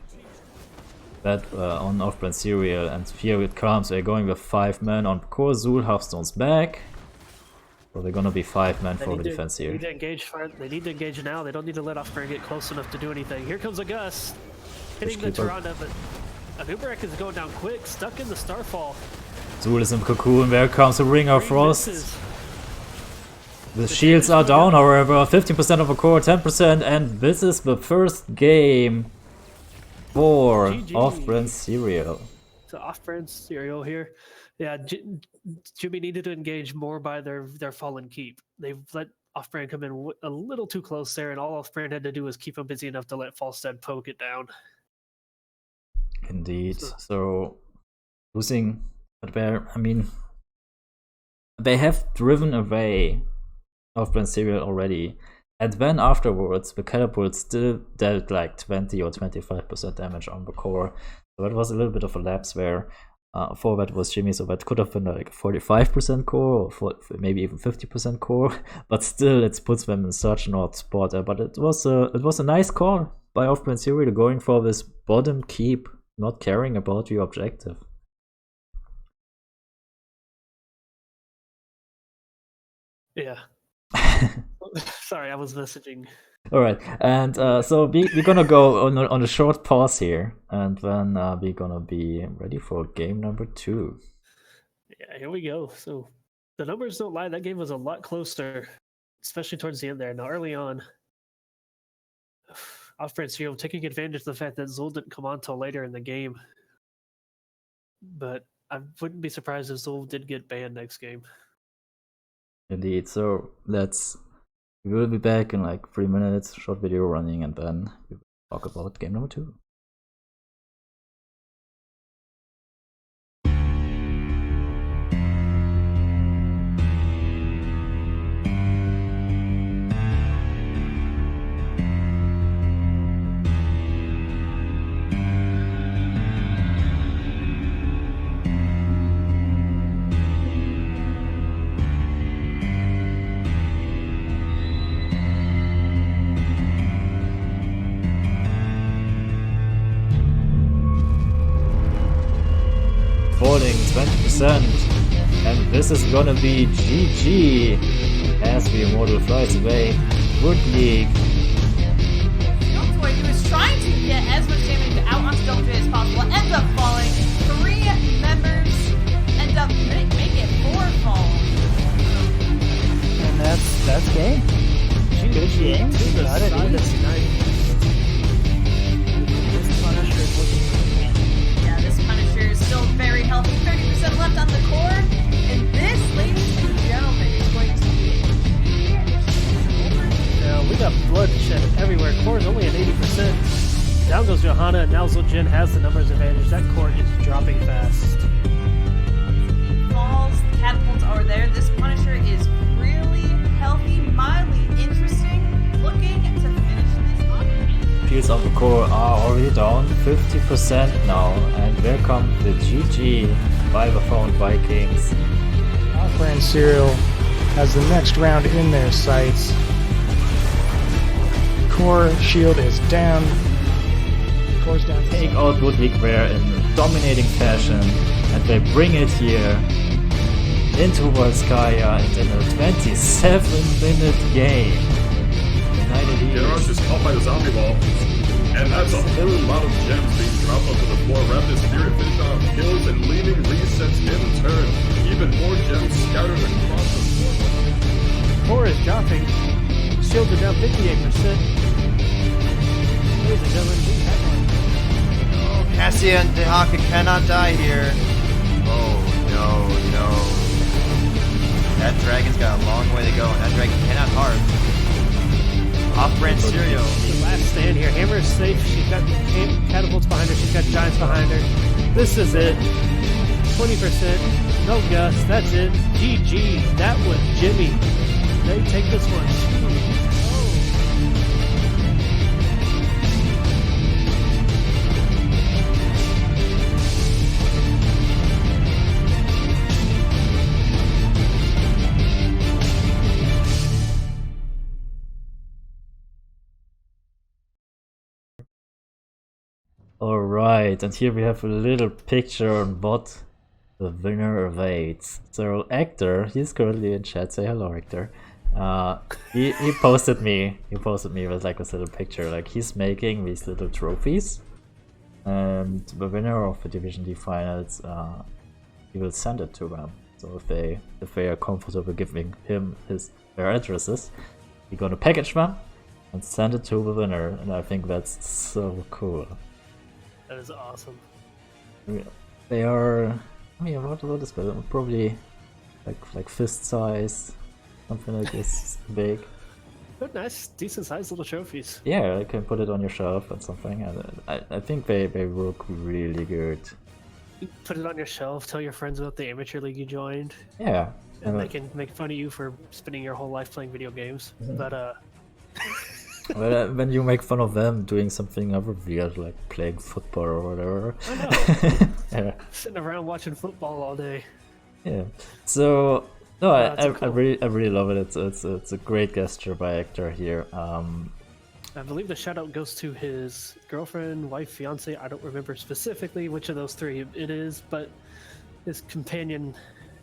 A: that on off-brand Serial, and here it comes. They're going with 5 men on core. Zul Hearthstone's back. So they're gonna be 5 men for the defense here.
K: They need to engage now. They don't need to let off-brand get close enough to do anything. Here comes a Gus, hitting the Tyrande, but Anubarak is going down quick, stuck in the Starfall.
A: Zul is in cocoon. There comes a Ring of Frost.
K: Misses.
A: The shields are down, however. 15% of the core, 10%, and this is the first game for
K: GG.
A: off-brand Serial.
K: So off-brand Serial here. Yeah, Jimmy needed to engage more by their fallen keep. They've let off-brand come in a little too close there, and all off-brand had to do was keep him busy enough to let Falstad poke it down.
A: Indeed. So losing, but they have driven away off-brand Serial already, and then afterwards the catapult still dealt like 20 or 25% damage on the core. So that was a little bit of a lapse there. For that was Jimmy, so that could have been like 45% core, or maybe even 50% core, but still it puts them in such an odd spot. But it was a nice call by off-brand Serial going for this bottom keep, not caring about the objective.
K: Yeah. Sorry, I was messaging.
A: All right, and so we're gonna go on a short pause here, and then we're gonna be ready for game number 2.
K: Yeah, here we go. So the numbers don't lie. That game was a lot closer, especially towards the end there. Now, early on, off-brand Serial taking advantage of the fact that Zul didn't come on till later in the game. But I wouldn't be surprised if Zul did get banned next game.
A: Indeed. So we will be back in like 3 minutes. Short video running, and then we will talk about game number 2. Falling 20%, and this is gonna be GG as the Immortal flies away. Good league.
B: Deltoy, who is trying to get as much damage out onto Deltoy as possible, ends up falling. 3 members end up make it 4 fall.
C: That's game. Good game. Got it.
K: This Punisher is looking
B: Yeah, this Punisher is still very healthy. 30% left on the core. And this, ladies and gentlemen, is going to be
K: Yeah, we got bloodshed everywhere. Core is only at 80%. Down goes Johanna, and now Jin has the numbers advantage. That core is dropping fast.
B: falls. The catapults are there. This Punisher is really healthy, mildly interesting, looking to finish this off.
A: Shields of the core are already down 50% now, and there come the GG Vivaphone Vikings.
C: Off-brand Serial has the next round in their sights. Core shield is down. Core's down.
A: Take out Ludwig Ware in dominating fashion, and they bring it here into Volskaya and in a 27-minute game.
E: Generous is caught by the zombie ball. And that's a whole lot of gems being dropped onto the floor. Rapid Spirit finish off kills and leaving resets in turn. Even more gems scattered across the floor.
K: Core is dropping. Shields are down 58%. Ladies and gentlemen, we have one.
F: Oh, Cassia and Dehaka cannot die here. Oh, no. That dragon's got a long way to go, and that dragon cannot harp. Off-brand Serial.
K: The last stand here. Hammer is safe. She's got catapults behind her. She's got giants behind her. This is it. 20%. No Gus. That's it. GG. That was Jimmy. They take this one.
A: Alright, and here we have a little picture on what the winner awaits. So Hector, he's currently in chat, say hello Hector. He posted me with like this little picture, like he's making these little trophies, and the winner of the Division D finals, he will send it to them. So if they are comfortable giving him their addresses, he's gonna package them and send it to the winner, and I think that's so cool.
K: That is awesome.
A: They are, I mean, what is that? Probably like fist size, something like this big.
K: But nice, decent sized little trophies.
A: Yeah, you can put it on your shelf and something. And I think they work really good.
K: You put it on your shelf, tell your friends about the amateur league you joined.
A: Yeah.
K: And they can make fun of you for spending your whole life playing video games. But
A: Well, when you make fun of them doing something other weird, like playing football or whatever.
K: I know.
A: Yeah.
K: Sitting around watching football all day.
A: Yeah. So no,
K: cool.
A: I really love it. It's a great gesture by Hector here.
K: I believe the shout out goes to his girlfriend, wife, fiance. I don't remember specifically which of those three it is, but his companion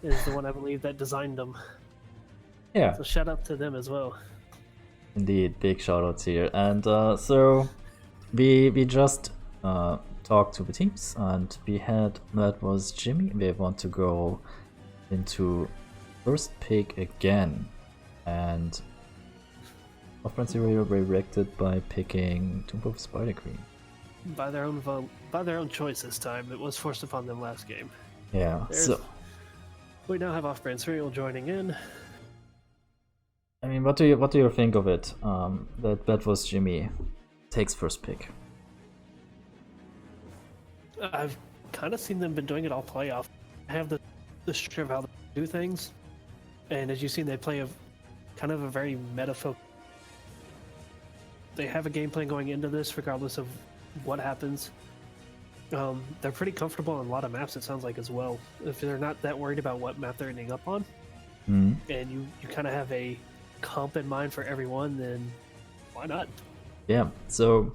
K: is the one I believe that designed them.
A: Yeah.
K: So shout out to them as well.
A: Indeed, big shoutouts here. And so we just talked to the teams, and we had that was Jimmy. They want to go into first pick again, and Off-brand Zero were reacted by picking Tomb of Spider Queen.
K: By their own choice this time. It was forced upon them last game.
A: Yeah. So
K: we now have Off-brand Serial joining in.
A: I mean, what do you think of it? That was Jimmy takes first pick.
K: I've kind of seen them been doing it all playoff. I have the structure of how they do things, and as you've seen, they play a kind of a very meta focus. They have a game plan going into this, regardless of what happens. They're pretty comfortable on a lot of maps, it sounds like, as well. If they're not that worried about what map they're ending up on, and you kind of have a comp in mind for everyone, then why not?
A: Yeah. So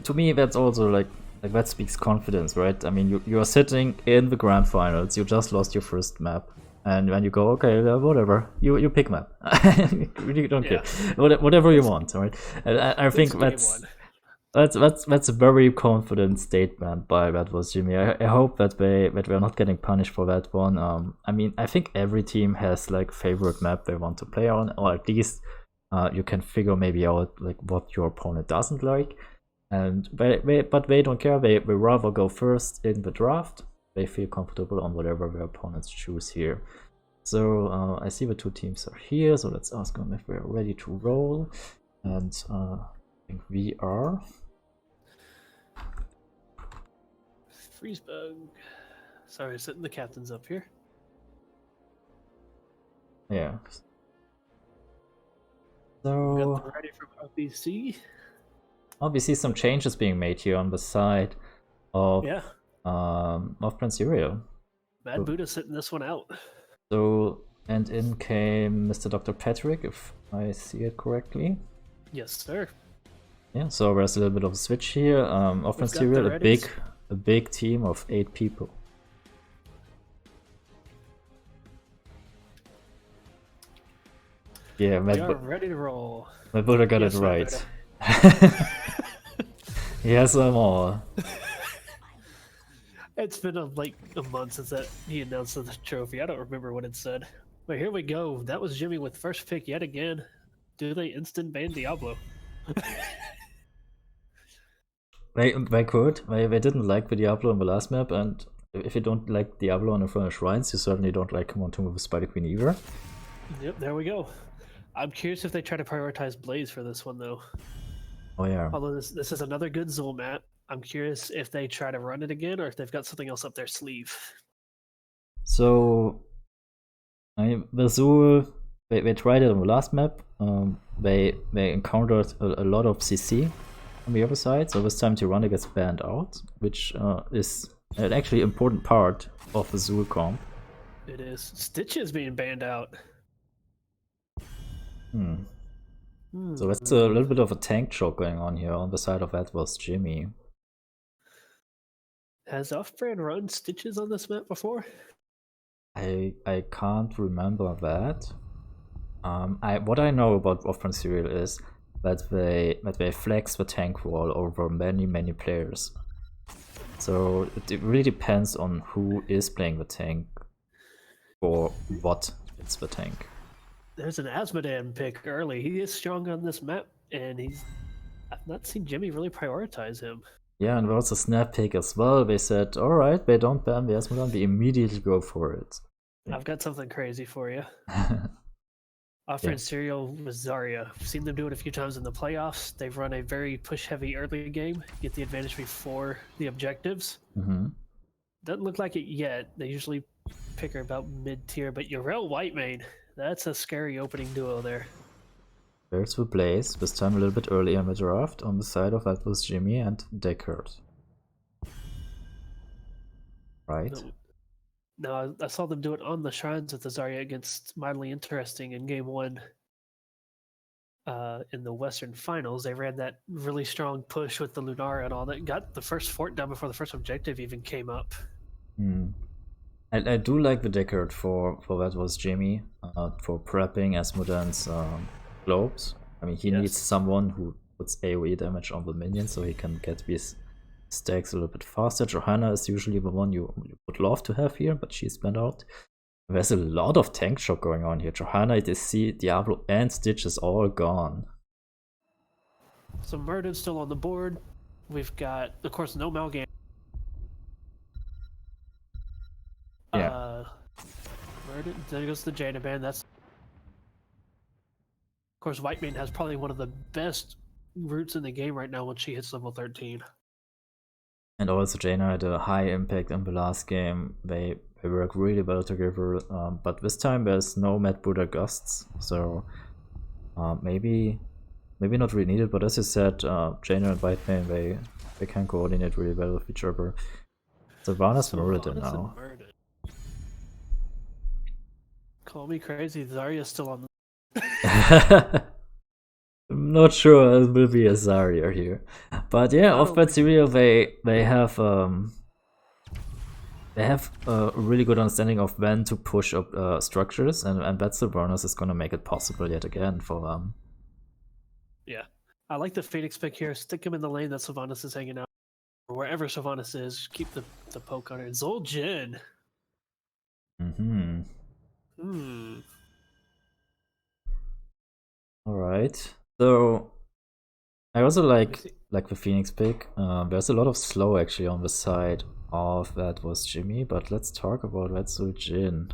A: to me, that's also like that speaks confidence, right? I mean, you are sitting in the grand finals. You just lost your first map, and when you go, okay, whatever, you pick map. You really don't care. Whatever you want, right? I think That's a very confident statement by that was Jimmy. I hope that we're not getting punished for that one. I mean, I think every team has like favorite map they want to play on, or at least you can figure maybe out like what your opponent doesn't like. And but they don't care. They rather go first in the draft. They feel comfortable on whatever their opponents choose here. So I see the two teams are here. So let's ask them if we're ready to roll. And I think we are.
K: Freezebug. Sorry, sitting the captain's up here.
A: Yeah.
K: We
A: So
K: got the ready from RPC.
A: obviously some changes being made here on the side of
K: Yeah.
A: of Prince Uriel.
K: Mad Buddha sitting this one out.
A: So and in came Mr. Dr. Patrick, if I see it correctly.
K: Yes, sir.
A: Yeah, so there's a little bit of a switch here. Of Prince Uriel, a big team of 8 people. Yeah,
K: We are ready to roll.
A: my Buddha got
K: Yes,
A: it
K: my
A: right. Yes, I'm all.
K: It's been like a month since that he announced the trophy. I don't remember what it said. But here we go. That was Jimmy with first pick yet again. Do they instant ban Diablo?
A: They could. They didn't like the Diablo on the last map, and if you don't like Diablo on Infernal Shrines, you certainly don't like him on Tomb of the Spider Queen either.
K: Yep, there we go. I'm curious if they try to prioritize Blaze for this one, though.
A: Oh yeah.
K: Although this is another good Zul map, I'm curious if they try to run it again or if they've got something else up their sleeve.
A: So, the Zul, they tried it on the last map. They encountered a lot of CC on the other side, so this time Tirana gets banned out, which is an actually important part of the Zul comp.
K: It is. Stitch is being banned out.
A: So that's a little bit of a tank choke going on here. On the side of that was Jimmy.
K: Has Off-Brand run Stitches on this map before?
A: I can't remember that. What I know about Off-Brand Serial is that they flex the tank wall over many players. So it really depends on who is playing the tank or what is the tank.
K: There's an Asmodan pick early. He is strong on this map, and I've not seen Jimmy really prioritize him.
A: Yeah, and there was a snap pick as well. They said, alright, they don't ban the Asmodan, they immediately go for it.
K: I've got something crazy for you. Off-Brand Serial with Zarya. I've seen them do it a few times in the playoffs. They've run a very push-heavy early game, get the advantage before the objectives. Doesn't look like it yet. They usually pick her about mid-tier, but Yrel Whitemane, that's a scary opening duo there.
A: There's the Blaze, this time a little bit earlier in the draft. On the side of that was Jimmy and Deckard. Right?
K: No, I saw them do it on the Shrines with the Zarya against Mildly Interesting in Game 1. In the Western Finals, they ran that really strong push with the Lunara and all that. Got the first fort down before the first objective even came up.
A: I do like the Deckard for that was Jimmy, for prepping Asmodan's globes. I mean, he needs someone who puts AoE damage on the minions so he can get these stacks a little bit faster. Johanna is usually the one you would love to have here, but she's banned out. There's a lot of tank shock going on here. Johanna, DC, Diablo, and Stitch is all gone.
K: So Murder's still on the board. We've got, of course, no Malgan.
A: Yeah.
K: Murder, there goes the Jaina ban. That's, of course, Whitemane has probably one of the best routes in the game right now when she hits level 13.
A: And also Jaina had a high impact in the last game. They work really well together, but this time there's no Mad Buddha Gusts, so maybe not really needed, but as you said, Jaina and Whitemane, they can coordinate really well with each other. Sylvanas Muradin now.
K: Call me crazy, Zarya's still on the...
A: I'm not sure it will be a Zarya here. But yeah, Off-Brand Serial, they have a really good understanding of when to push up structures, and that Sylvanas is gonna make it possible yet again for them.
K: Yeah. I like the Phoenix pick here. Stick him in the lane that Sylvanas is hanging out. Or wherever Sylvanas is, keep the poke on her. Zul'jin.
A: Mm-hmm. Alright. So I also like the Phoenix pick. There's a lot of slow actually on the side of that was Jimmy, but let's talk about that Zul'jin.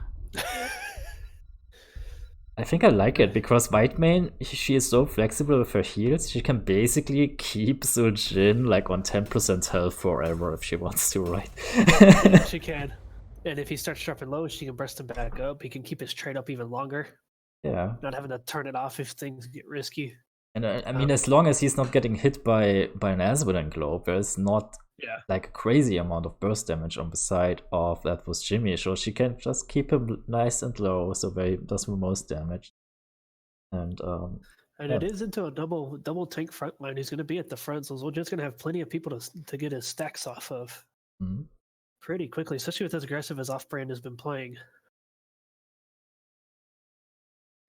A: I think I like it because White Mane, she is so flexible with her heals. She can basically keep Zul'jin like on 10% health forever if she wants to, right?
K: Yeah, she can. And if he starts dropping low, she can burst him back up. He can keep his trade up even longer.
A: Yeah.
K: Not having to turn it off if things get risky.
A: And I mean, as long as he's not getting hit by an Asmodan Globe, there's not like a crazy amount of burst damage on the side of that was Jimmy, so she can just keep him nice and low, so he does the most damage. And
K: it is into a double tank front line. He's going to be at the front, so Zul'jin's going to have plenty of people to get his stacks off of pretty quickly, especially with as aggressive as Off-Brand has been playing.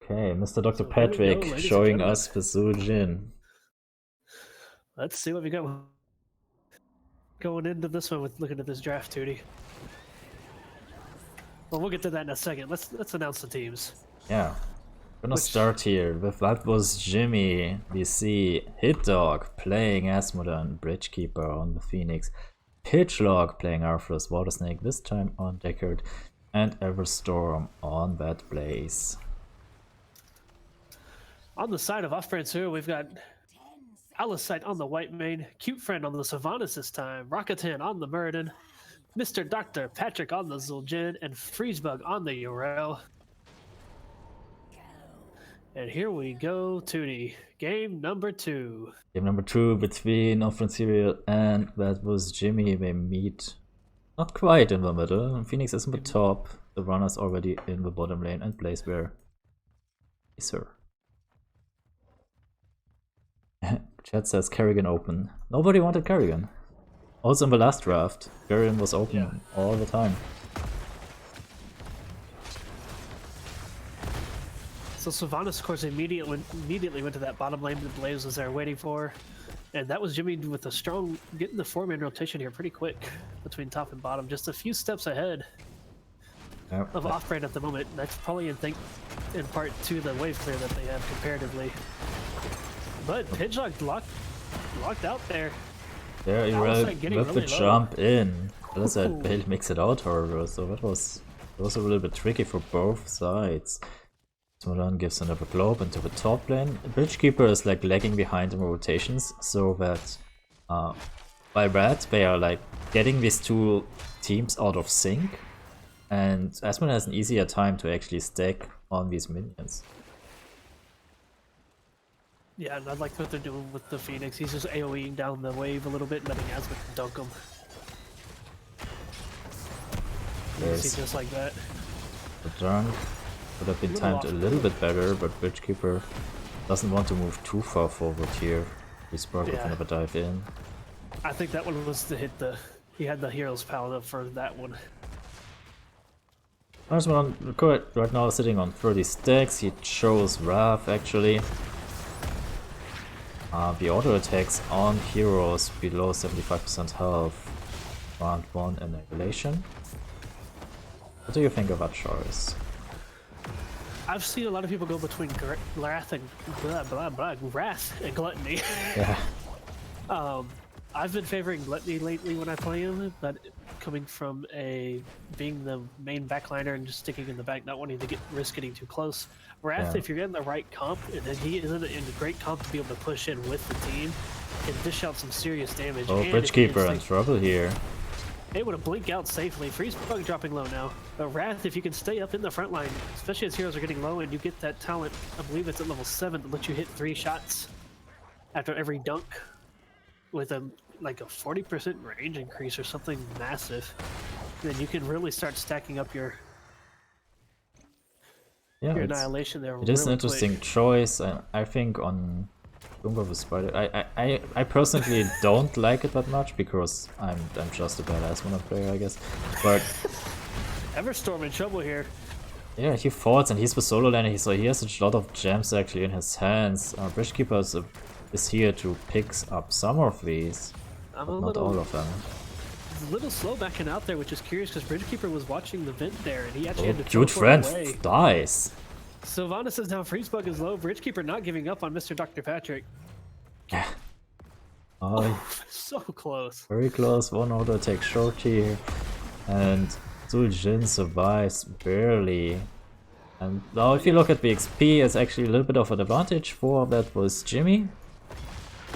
A: Okay, Mr. Dr. Patrick showing us the Zul'jin.
K: Let's see what we got going into this one with looking at this draft, Tootie. Well, we'll get to that in a second. Let's announce the teams.
A: Yeah. Gonna start here with that was Jimmy. We see Hit Dog playing Asmodan, Bridgekeeper on the Phoenix, Pitchlog playing Arthur's Water Snake, this time on Deckard, and Everstorm on that Blaze.
K: On the side of Off-Brand Zero, we've got Alicite on the White Mane, Cute Friend on the Sylvanas this time, Rakatan on the Muradin, Mr. Dr. Patrick on the Zul'jin, and Freezebug on the Yrel. And here we go, Tootie. Game number 2.
A: Game number 2 between Off-Brand Serial and that was Jimmy. They meet not quite in the middle. Phoenix is in the top. The runner's already in the bottom lane, and Blaze where is her. Chat says Kerrigan open. Nobody wanted Kerrigan. Also in the last draft, Kerrigan was open all the time.
K: So Sylvanas, of course, immediately went to that bottom lane that Blaze was there waiting for. And that was Jimmy with a strong, getting the 4-man rotation here pretty quick between top and bottom. Just a few steps ahead of Off-Brand at the moment. That's probably in part to the wave clear that they have comparatively. But Pidgeot locked out there.
A: Yeah, you let the jump in. As I said, Bale makes it out, however, so that was a little bit tricky for both sides. Smolan gives another globe into the top lane. Bridgekeeper is like lagging behind in rotations, so that by red they are like getting these two teams out of sync, and Asmon has an easier time to actually stack on these minions.
K: Yeah, and I like what they're doing with the Phoenix. He's just AoEing down the wave a little bit, letting Asmon dunk him. See, just like that.
A: The dunk would have been timed a little bit better, but Bridgekeeper doesn't want to move too far forward here. He's probably gonna have a dive in.
K: I think that one was to hit the... He had the hero's palette up for that one.
A: Asmon right now sitting on 30 stacks. He chose Wrath actually. The auto attacks on heroes below 75% health. Round 1 Annihilation. What do you think of that choice?
K: I've seen a lot of people go between Wrath and Wrath and Gluttony.
A: Yeah.
K: I've been favoring Gluttony lately when I play him, but coming from being the main backliner and just sticking in the back, not wanting to risk getting too close. Wrath, if you're getting the right comp, and then he isn't in a great comp to be able to push in with the team, can dish out some serious damage.
A: Oh, Bridgekeeper in trouble here.
K: Able to blink out safely. Freezebug dropping low now. But Wrath, if you can stay up in the front line, especially as heroes are getting low, and you get that talent, I believe it's at level 7, that lets you hit 3 shots after every dunk with like a 40% range increase or something massive, then you can really start stacking up your annihilation there.
A: It is an interesting choice. I think on Bungo the Spider, I personally don't like it that much because I'm just a badass Asmon player, I guess. But
K: Everstorm in trouble here.
A: Yeah, he fought and he's the solo laner, so he has a lot of gems actually in his hands. Bridgekeeper is a is here to pick up some of these,
K: I'm
A: but
K: a
A: not
K: little,
A: all of them.
K: a little slow backing out there, which is curious because Bridgekeeper was watching the vent there, and he actually
A: Oh,
K: had to
A: cute
K: teleport
A: friend
K: away.
A: dies.
K: Sylvanas is now freeze bug is low. Bridgekeeper not giving up on Mr. Dr. Patrick.
A: Yeah.
K: So close.
A: Very close. One auto attack short here, and Zuljin survives barely. And now, if you look at the XP, it's actually a little bit of an advantage for that was Jimmy.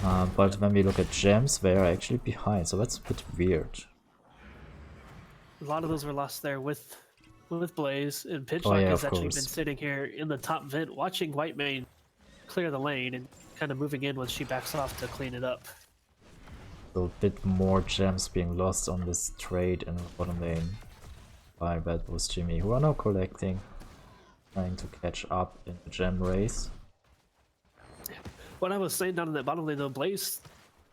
A: But when we look at gems, they are actually behind, so that's a bit weird.
K: A lot of those were lost there with Blaze, and Pitchlock
A: Oh, yeah,
K: has
A: of
K: actually
A: course.
K: been sitting here in the top vent watching Whitemane clear the lane and kind of moving in once she backs off to clean it up.
A: So a bit more gems being lost on this trade in the bottom lane by Bad Boss Jimmy, who are now collecting, trying to catch up in the gem race.
K: What I was saying down in that bottom lane though, Blaze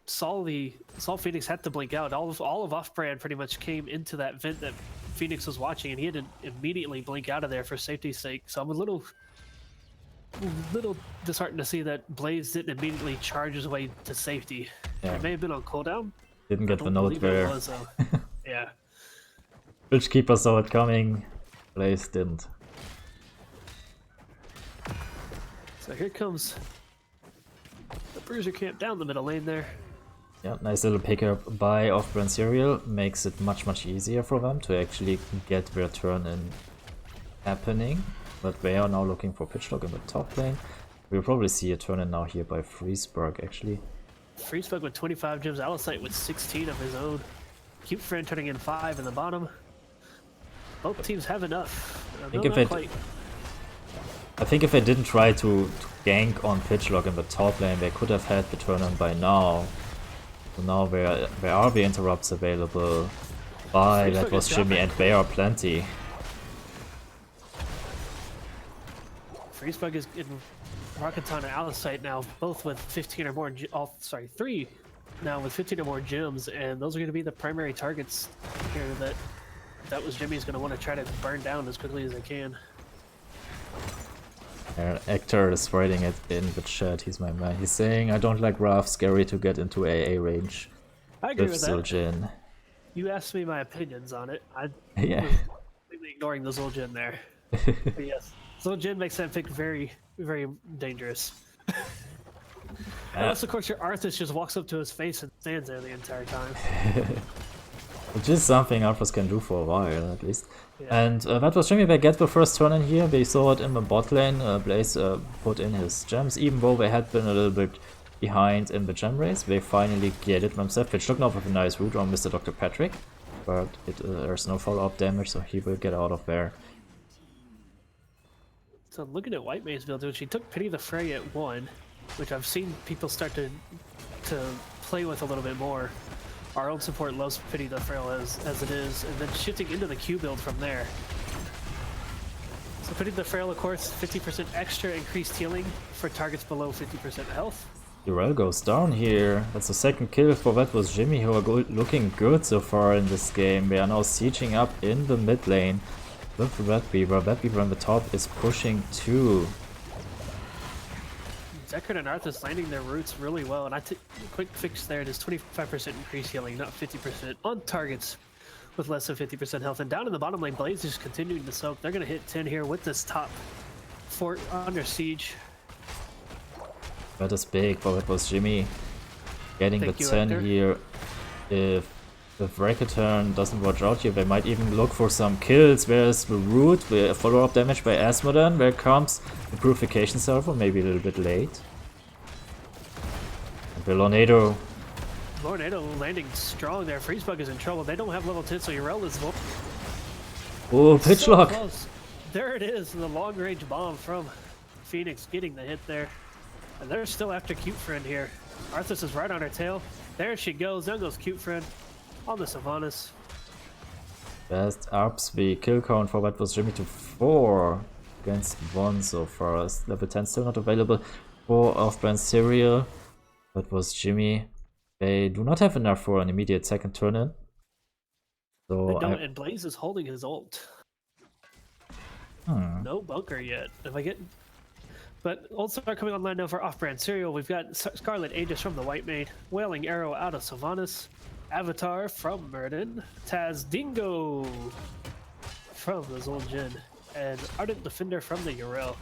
K: saw Phoenix had to blink out. All of off-brand pretty much came into that vent that Phoenix was watching, and he had to immediately blink out of there for safety's sake. So I'm a little disheartened to see that Blaze didn't immediately charge his way to safety.
A: Yeah.
K: It may have been on cooldown.
A: Didn't get
K: I
A: the
K: don't
A: note
K: believe it
A: there.
K: was, though. Yeah.
A: Bridgekeeper saw it coming, Blaze didn't.
K: So here comes the Bruiser camp down the middle lane there.
A: Yeah, nice little pickup by off-brand Serial, makes it much easier for them to actually get their turn in happening. But they are now looking for Pitchlock in the top lane. We'll probably see a turn in now here by Freesburg actually.
K: Freesburg with 25 gems, Alisite with 16 of his own. Cute Friend turning in 5 in the bottom. Both teams have enough.
A: I think if they didn't try to gank on Pitchlock in the top lane, they could have had the turn in by now. So now there are the interrupts available by that was Jimmy, and they are plenty.
K: Freesburg is in Rockaton and Alisite now, both with 15 or more, 3 now with 15 or more gems, and those are going to be the primary targets here that was Jimmy's going to want to try to burn down as quickly as they can.
A: Actor is writing it in the chat, he's my man. He's saying, I don't like Raph, scary to get into AA range.
K: I agree with that.
A: Zuljin.
K: You asked me my opinions on it. I
A: Yeah.
K: was completely ignoring the Zuljin there. But yes, Zuljin makes that pick very, very dangerous. Unless, of course, your Arthas just walks up to his face and stands there the entire time.
A: Which is something Arthas can do for a while, at least.
K: Yeah.
A: And that was Jimmy. They get the first turn in here. They saw it in the bot lane. Blaze put in his gems, even though they had been a little bit behind in the gem race. They finally get it themselves. Which looked off with a nice root on Mr. Dr. Patrick, but there's no follow-up damage, so he will get out of there.
K: So looking at Whitemane's build, she took Pity the Fray at 1, which I've seen people start to play with a little bit more. Our own support loves Pity the Frail as it is, and then shifting into the Q build from there. So Pity the Frail, of course, 50% extra increased healing for targets below 50% health.
A: Durell goes down here. That's the second kill for that was Jimmy, who are looking good so far in this game. They are now sieging up in the mid lane. Look for that Beaver. That Beaver on the top is pushing too.
K: Zekard and Arthas landing their roots really well, and quick fix there. It is 25% increased healing, not 50%, on targets with less than 50% health. And down in the bottom lane, Blaze is continuing to soak. They're going to hit 10 here with this top fort under siege.
A: That is big, but it was Jimmy getting the 10
K: Hector.
A: here. If Rakaturn doesn't watch out here, they might even look for some kills. Where's the root? The follow-up damage by Asmodan. There comes the Purification Salvo, maybe a little bit late. And the Lornado.
K: Lornado landing strong there. Freezebug is in trouble. They don't have level 10, so Urel is
A: Oh, Pitchlock!
K: so close. There it is, the long-range bomb from Phoenix getting the hit there. And they're still after Cute Friend here. Arthas is right on her tail. There she goes. Down goes Cute Friend on the Sylvanas.
A: Best ups the kill count for that was Jimmy to 4 against 1 so far. Level 10 still not available for off-brand Serial. That was Jimmy. They do not have enough for an immediate second turn in. So
K: And Blaze is holding his ult. No bunker yet. But old star coming online now for off-brand cereal. We've got Scarlet Aegis from the White Maid, Wailing Arrow out of Sylvanas, Avatar from Murden, Taz Dingo from the Zul'jin, and Ardent Defender from the Yrel.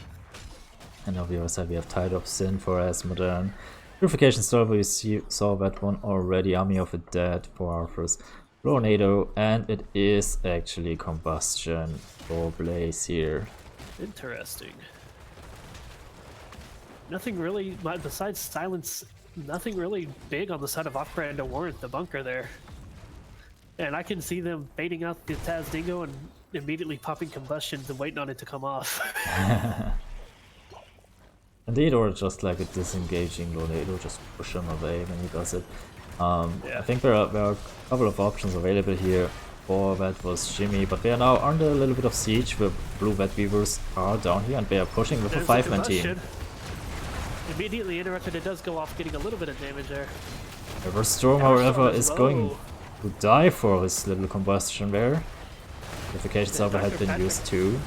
A: And on the other side we have Tide of Sin for Asmodern. Purification Star, we saw that one already. Army of the Dead for Arthur's. Tornado, and it is actually Combustion for Blaze here.
K: Interesting. Nothing really, besides Silence, nothing really big on the side of off-brand to warrant the bunker there. And I can see them baiting out the Taz Dingo and immediately popping Combustions and waiting on it to come off.
A: Indeed, or just like a disengaging Tornado, just push him away when he does it. I think there are a couple of options available here. For that was Jimmy, but they are now under a little bit of siege. The Blue Bat Weavers are down here and they are pushing with a 5-man team.
K: Immediately interrupted, it does go off, getting a little bit of damage there.
A: Everstorm, however, is going to die for his little combustion there. Purification Salver had been used too.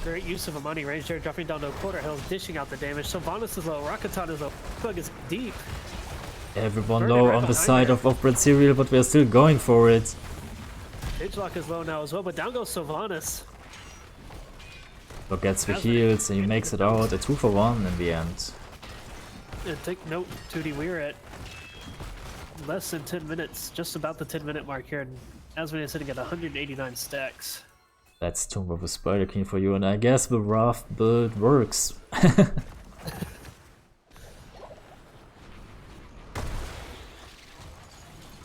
K: Great use of a money range there, dropping down to a quarter health, dishing out the damage. Sylvanas is low, Rakatan is low, Bug is deep.
A: Everyone low on the side of off-brand cereal, but we're still going for it.
K: Agelock is low now as well, but down goes Sylvanas.
A: But gets the heals and he makes it out, a 2-for-1 in the end.
K: And take note, 2D, we're at less than 10 minutes, just about the 10-minute mark here, and Asmodern is sitting at 189 stacks.
A: That's Tomb of a Spider King for you, and I guess the Raft build works.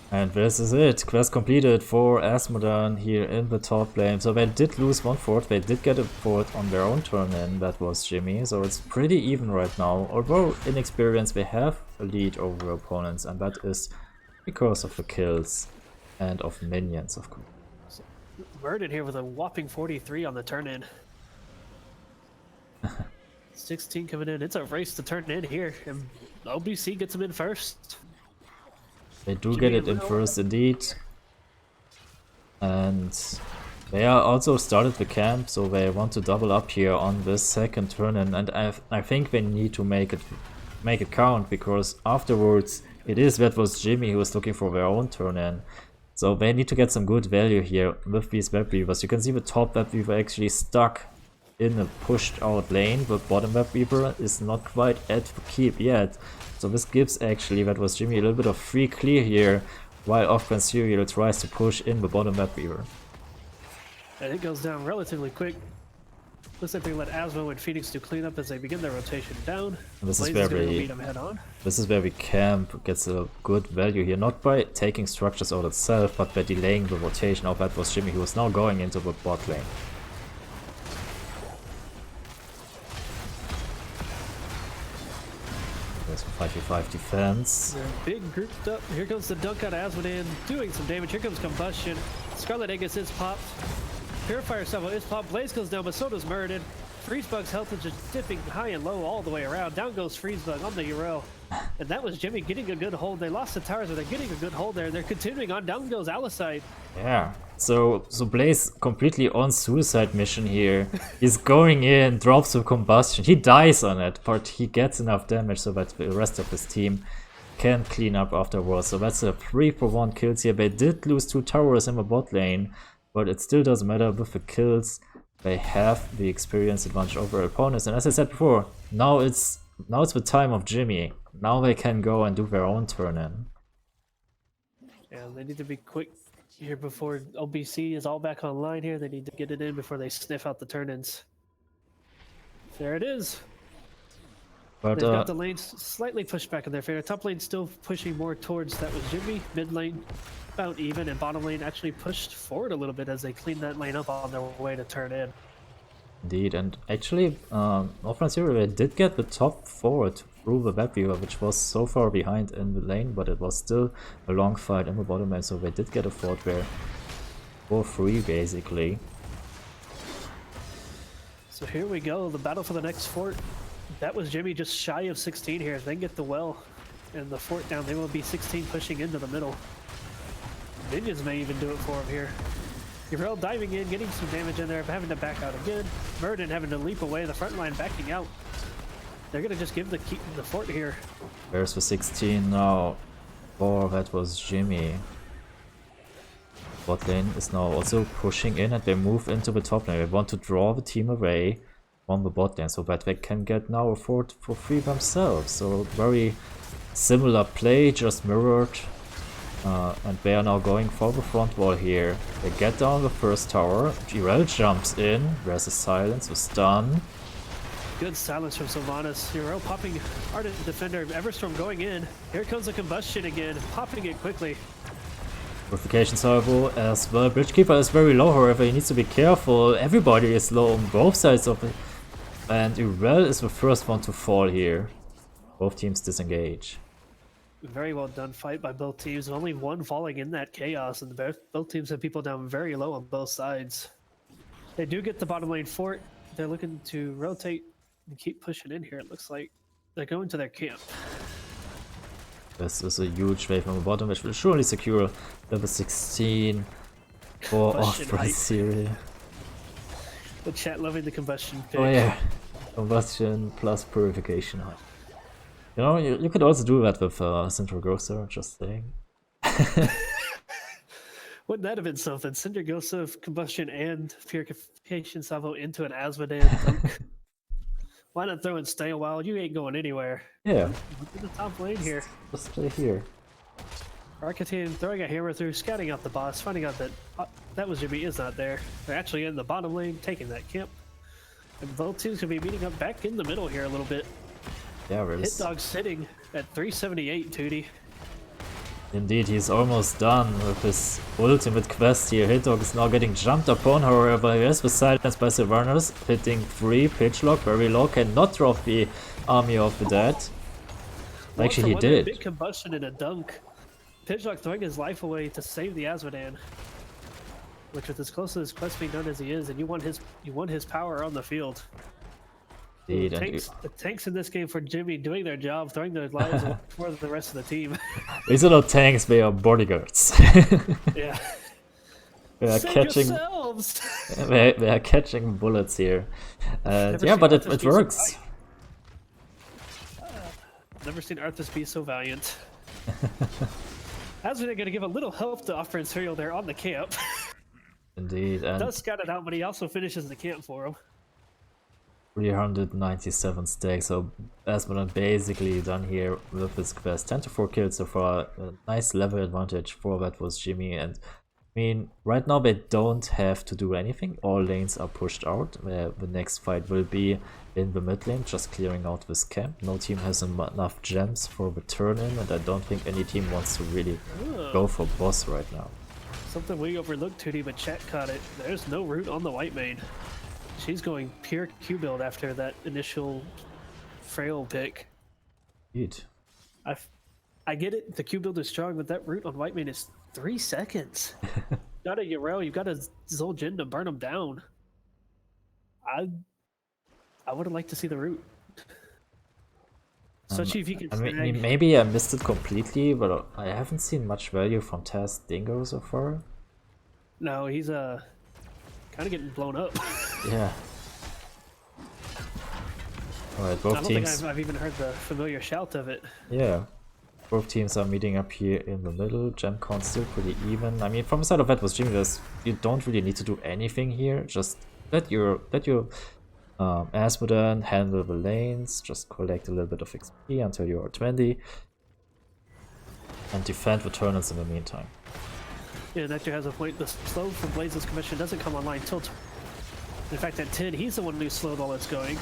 A: And this is it, quest completed for Asmodern here in the top lane. So they did lose one fort, they did get a fort on their own turn in, that was Jimmy, so it's pretty even right now. Although inexperienced, they have a lead over opponents, and that is because of the kills and of minions, of course.
K: Murden here with a whopping 43 on the turn in. 16 coming in, it's a race to turn in here, and OBC gets him in first.
A: They do get it in first indeed. And they are also started the camp, so they want to double up here on this second turn in, and I think they need to make it count, because afterwards it is that was Jimmy who was looking for their own turn in. So they need to get some good value here with these Web Weavers. You can see the top Web Weaver actually stuck in a pushed out lane, but bottom Web Weaver is not quite at the keep yet. So this gives actually, that was Jimmy, a little bit of free clear here, while off-brand cereal tries to push in the bottom Web Weaver.
K: And it goes down relatively quick. Looks like they let Asmo and Phoenix do cleanup as they begin their rotation down.
A: And this
K: Blaze
A: is where
K: is gonna
A: we
K: beat him head on.
A: This is where we camp gets a good value here, not by taking structures out itself, but by delaying the rotation. Oh, that was Jimmy who is now going into the bot lane. There's a 5v5 defense.
K: They're big grouped up. Here comes the dunk out of Asmodan, doing some damage. Here comes Combustion. Scarlet Aegis is popped. Purifier Salvo is popped. Blaze goes down, but so does Murden. Freezebug's health is just dipping high and low all the way around. Down goes Freezebug on the Yrel. And that was Jimmy getting a good hold. They lost the towers, but they're getting a good hold there. They're continuing on. Down goes Alicite.
A: Yeah, so Blaze completely on suicide mission here. He's going in, drops the combustion. He dies on it, but he gets enough damage so that the rest of his team can clean up afterwards. So that's a 3-for-1 kills here. They did lose 2 towers in the bot lane, but it still doesn't matter with the kills. They have the experience advantage over opponents. And as I said before, now it's the time of Jimmy. Now they can go and do their own turn in.
K: Yeah, they need to be quick here before OBC is all back online here. They need to get it in before they sniff out the turn-ins. There it is.
A: But
K: they've got the lanes slightly pushed back in their favor. Top lane still pushing more towards that was Jimmy. Mid lane about even, and bottom lane actually pushed forward a little bit as they cleaned that lane up on their way to turn in.
A: Indeed, and actually, off-brand cereal did get the top forward through the Web Weaver, which was so far behind in the lane, but it was still a long fight in the bottom lane, so they did get a fort there for free, basically.
K: So here we go, the battle for the next fort. That was Jimmy just shy of 16 here. If they can get the well and the fort down, they will be 16 pushing into the middle. Minions may even do it for him here. Yrel diving in, getting some damage in there, having to back out again. Murden having to leap away, the front line backing out. They're gonna just give the fort here.
A: Where's the 16 now? Oh, that was Jimmy. Bot lane is now also pushing in and they move into the top lane. They want to draw the team away from the bot lane so that they can get now a fort for free themselves. So very similar play, just mirrored. And they are now going for the front wall here. They get down the first tower. Jirel jumps in. There's a silence, a stun.
K: Good silence from Sylvanas. Hero popping Ardent Defender. Everstorm going in. Here comes the combustion again. Popping it quickly.
A: Purification salvo as well. Bridgekeeper is very low, however, he needs to be careful. Everybody is low on both sides of it. And Jirel is the first one to fall here. Both teams disengage.
K: Very well done fight by both teams. Only one falling in that chaos, and both teams have people down very low on both sides. They do get the bottom lane fort. They're looking to rotate and keep pushing in here. It looks like they're going to their camp.
A: This is a huge wave on the bottom, which will surely secure level 16 for off-brand Syria.
K: The chat loving the combustion pick.
A: Oh yeah, combustion plus purification. You know, you could also do that with Sindragosa, just saying.
K: Wouldn't that have been something? Sindragosa, combustion, and purification salvo into an Asmodean dunk. Why not throw in Stay a While? You ain't going anywhere.
A: Yeah.
K: Look at the top lane here.
A: Just play here.
K: Arcatian throwing a hammer through, scouting out the boss, finding out that that was Jimmy is not there. They're actually in the bottom lane, taking that camp. And both teams can be meeting up back in the middle here a little bit.
A: Yeah, there
K: Hit
A: is.
K: Dog sitting at 378, Tootie.
A: Indeed, he's almost done with his ultimate quest here. Hit Dog is now getting jumped upon, however, he has the silence by Sylvanas, hitting 3, pitch lock, very low, cannot drop the army of the dead. Actually, he did.
K: Big combustion in a dunk. Pitchlock throwing his life away to save the Asmodan. Which, with as close to his quest being done as he is, and you want his power on the field.
A: Indeed,
K: The tanks in this game for Jimmy doing their job, throwing their lives for the rest of the team.
A: These are not tanks, they are bodyguards.
K: Yeah.
A: They are
K: Save
A: catching.
K: yourselves!
A: They are catching bullets here, and yeah, but it works.
K: Never seen Arthas be so valiant. As we're gonna give a little help to off-brand Serial there on the camp.
A: Indeed, and
K: Does scout it out, but he also finishes the camp for him.
A: 397 stacks, so Asmodan basically done here with his quest. 10 to 4 kills so far, a nice level advantage for that was Jimmy, and I mean, right now they don't have to do anything, all lanes are pushed out. The next fight will be in the mid lane, just clearing out this camp. No team has enough gems for the turn in, and I don't think any team wants to really go for boss right now.
K: Something we overlooked, Tootie, but chat caught it. There's no root on the white main. She's going pure Q build after that initial frail pick.
A: Indeed.
K: I get it, the Q build is strong, but that root on white main is 3 seconds. You got a Yrel, you got a Zul'jin to burn them down. I would have liked to see the root. Especially if you can
A: mean, maybe I missed it completely, but I haven't seen much value from Taz Dingo so far.
K: No, he's kind of getting blown up.
A: Yeah. Alright, both
K: I don't
A: teams.
K: think I've even heard the familiar shout of it.
A: Yeah. Both teams are meeting up here in the middle. Gem count still pretty even. I mean, from the side of that was Jimmy, you don't really need to do anything here. Just let your Asmodan handle the lanes. Just collect a little bit of XP until you are 20. And defend the turns in the meantime.
K: Yeah, Nectar has a point. The slow from Blaze's commission doesn't come online till... In fact, at 10, he's the one who slowed while it's going.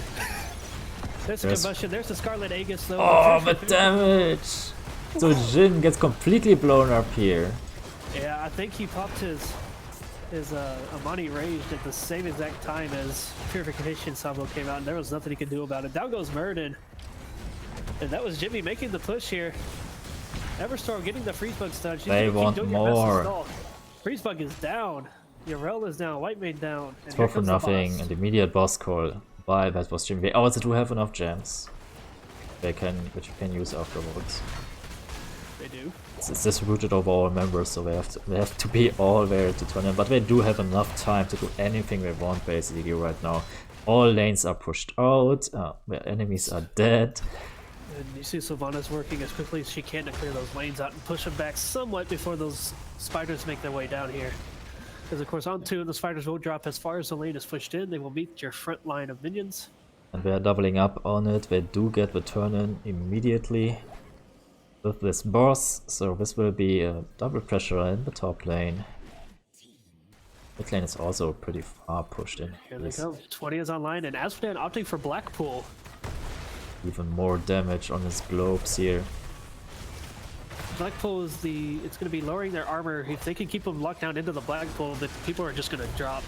K: There's the combustion. There's the Scarlet Aegis, though.
A: Oh, the damage! So Jin gets completely blown up here.
K: Yeah, I think he popped his Amani Raged at the same exact time as Purification Salvo came out, and there was nothing he could do about it. Down goes Murden. And that was Jimmy making the push here. Everstorm getting the freeze bug stun. She's
A: They want more.
K: Freeze bug is down. Yrel is down. White main down.
A: It's 4 for nothing. An immediate boss call. Bye, that was Jimmy. They also do have enough gems. Which you can use afterwards.
K: They do.
A: It's distributed over all members, so they have to be all there to turn in. But they do have enough time to do anything they want basically right now. All lanes are pushed out, where enemies are dead.
K: And you see Sylvanas working as quickly as she can to clear those lanes out and push them back somewhat before those spiders make their way down here. Because of course on 2, the spiders will drop as far as the lane is pushed in. They will meet your front line of minions.
A: And they're doubling up on it. They do get the turn in immediately with this boss. So this will be a double pressure in the top lane. Mid lane is also pretty far pushed in.
K: Here they come. 20 is online, and Asmodean opting for Blackpool.
A: Even more damage on his globes here.
K: Blackpool is it's going to be lowering their armor. If they can keep them locked down into the Blackpool, the people are just going to drop.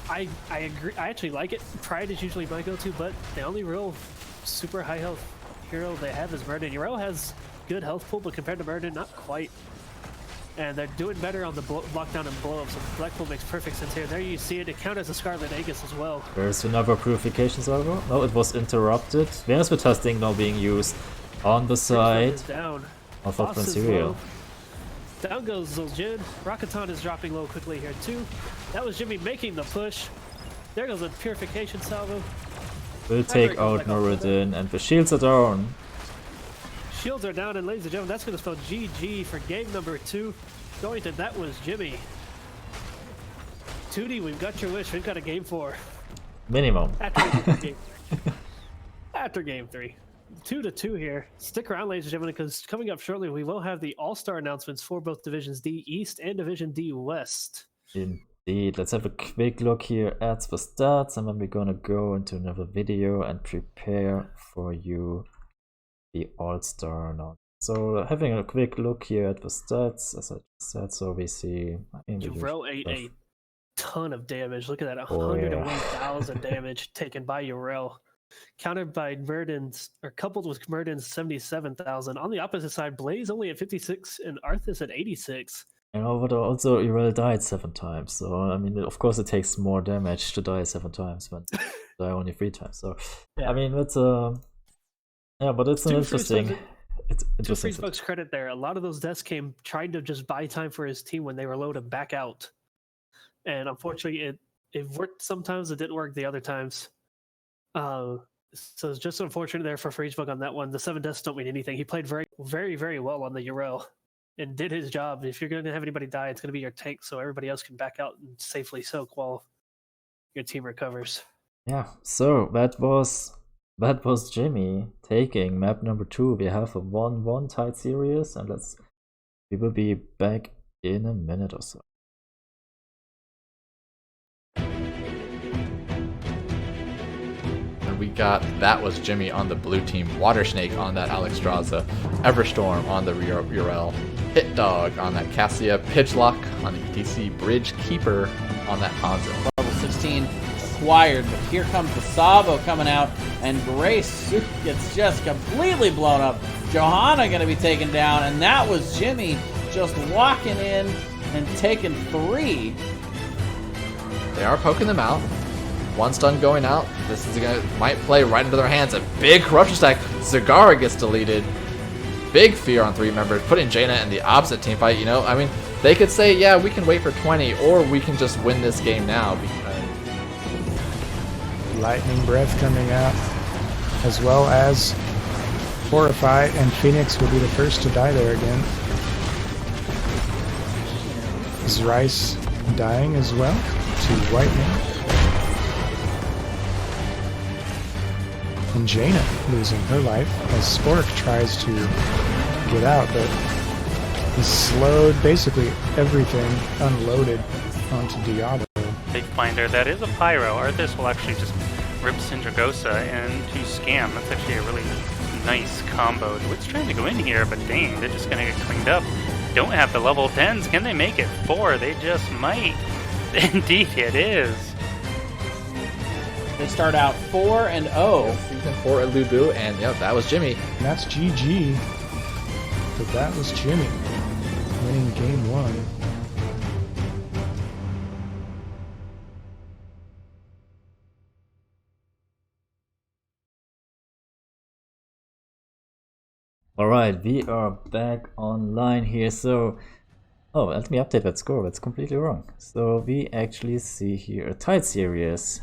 K: I agree. I actually like it. Pride is usually my go-to, but the only real super high health hero they have is Murden. Uriel has good health pool, but compared to Murden, not quite. And they're doing better on the lockdown and blow-up, so Blackpool makes perfect sense here. There you see it. It counts as a Scarlet Aegis as well.
A: There's another purification server. No, it was interrupted. There's the testing now being used on the side of Offense Serial.
K: Down goes Zul'jin. Rakatan is dropping low quickly here too. That was Jimmy making the push. There goes a purification salvo.
A: Will take out Muradin, and the shields are down.
K: Shields are down, and ladies and gentlemen, that's going to spell GG for game number 2. Going to that was Jimmy. 2D, we've got your wish. We've got a game 4.
A: Minimum.
K: After game 3. 2-2 here. Stick around, ladies and gentlemen, because coming up shortly, we will have the All-Star announcements for both Divisions D East and Division D West.
A: Indeed. Let's have a quick look here at the stats, and then we're gonna go into another video and prepare for you the All-Star announcement. So having a quick look here at the stats, as I said, so we see...
K: Uriel ate a ton of damage. Look at that, 101,000 damage taken by Uriel. Countered by Murden's, or coupled with Murden's 77,000. On the opposite side, Blaze only at 56 and Arthas at 86.
A: And also Uriel died 7 times, so I mean, of course it takes more damage to die 7 times than to die only 3 times. So yeah. I mean, it's yeah, but it's an interesting.
K: To Freeze Buck's credit there, a lot of those deaths came trying to just buy time for his team when they were low to back out, and unfortunately, it worked sometimes. It didn't work the other times. So it's just unfortunate there for Freezebug on that one. The 7 deaths don't mean anything. He played very, very, very well on the Uriel and did his job. If you're going to have anybody die, it's going to be your tank, so everybody else can back out and safely soak while your team recovers.
A: Yeah, so that was Jimmy taking map number 2. We have a 1-1 tied series, and we will be back in a minute or so.
G: We got that was Jimmy on the blue team, Water Snake on that Alexstrasza, Everstorm on the Uriel, Hit Dog on that Cassia, Pitchlock on the ETC, Bridge Keeper on that Hanzo.
H: Level 16 acquired, but here comes the Sabo coming out, and Grace gets just completely blown up. Johanna going to be taken down, and that was Jimmy just walking in and taking 3.
G: They are poking them out. 1 stun going out. This is might play right into their hands. A big corruption stack. Zagara gets deleted. Big fear on 3 members, putting Jaina in the opposite team fight. You know, I mean, they could say, yeah, we can wait for 20, or we can just win this game now. Because
C: Lightning Breath coming out, as well as Fortify, and Phoenix will be the first to die there again. Is Rice dying as well to Whitening? And Jaina losing her life as Spork tries to get out, but he's slowed basically everything unloaded onto Diablo.
I: Big finder, that is a Pyro. Arthas will actually just rip Syndragosa into Scam. That's actually a really nice combo. Wit's trying to go in here, but dang, they're just going to get cleaned up. Don't have the level 10s. Can they make it 4? They just might. Indeed, it is.
H: They start out 4-0.
G: Season 4 at Lubu, and yep, that was Jimmy.
C: And that's GG. But that was Jimmy winning game 1.
A: Alright, we are back online here, so... Oh, let me update that score, that's completely wrong. So we actually see here a tied series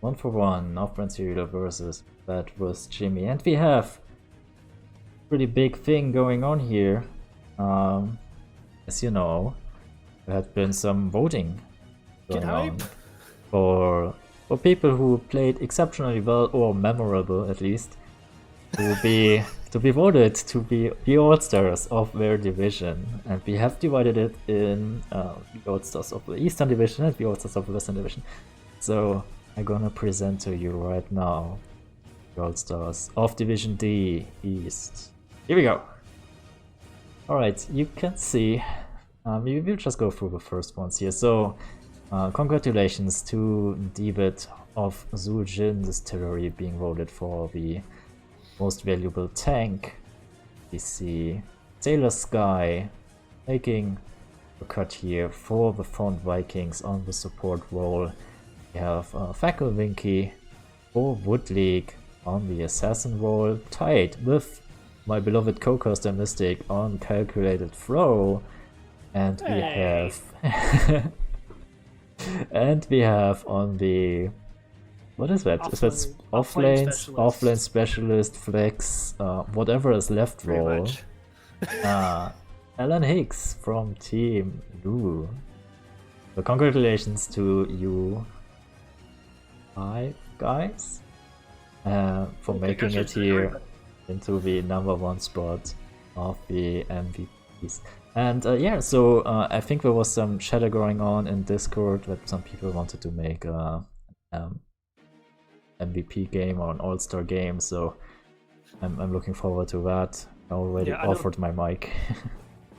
A: 1-for-1 off-brand Serial versus Bad vs Jimmy, and we have pretty big thing going on here. As you know, there had been some voting
K: Get
A: going on
K: hype.
A: for people who played exceptionally well, or memorable at least, to be voted to be the All-Stars of their division. And we have divided it in the All-Stars of the Eastern Division and the All-Stars of the Western Division. So I'm gonna present to you right now the All-Stars of Division D East. Here we go. Alright, you can see, we'll just go through the first ones here. So, congratulations to David of Zuljin Distillery being voted for the most valuable tank. We see Sailor Sky making a cut here for the Front Vikings on the support role. We have Fackle Winky for Wood League on the assassin role, tied with my beloved co-caster Mystic on Calculated Throw. And we have and we have on the, what is that? Is that offlane specialist flex, whatever is left role? Alan Hicks from Team Lou. So congratulations to you 5 guys for making it here into the #1 spot of the MVPs. And yeah, so I think there was some chatter going on in Discord that some people wanted to make a MVP game or an All-Star game, so I'm looking forward to that. I already offered my mic.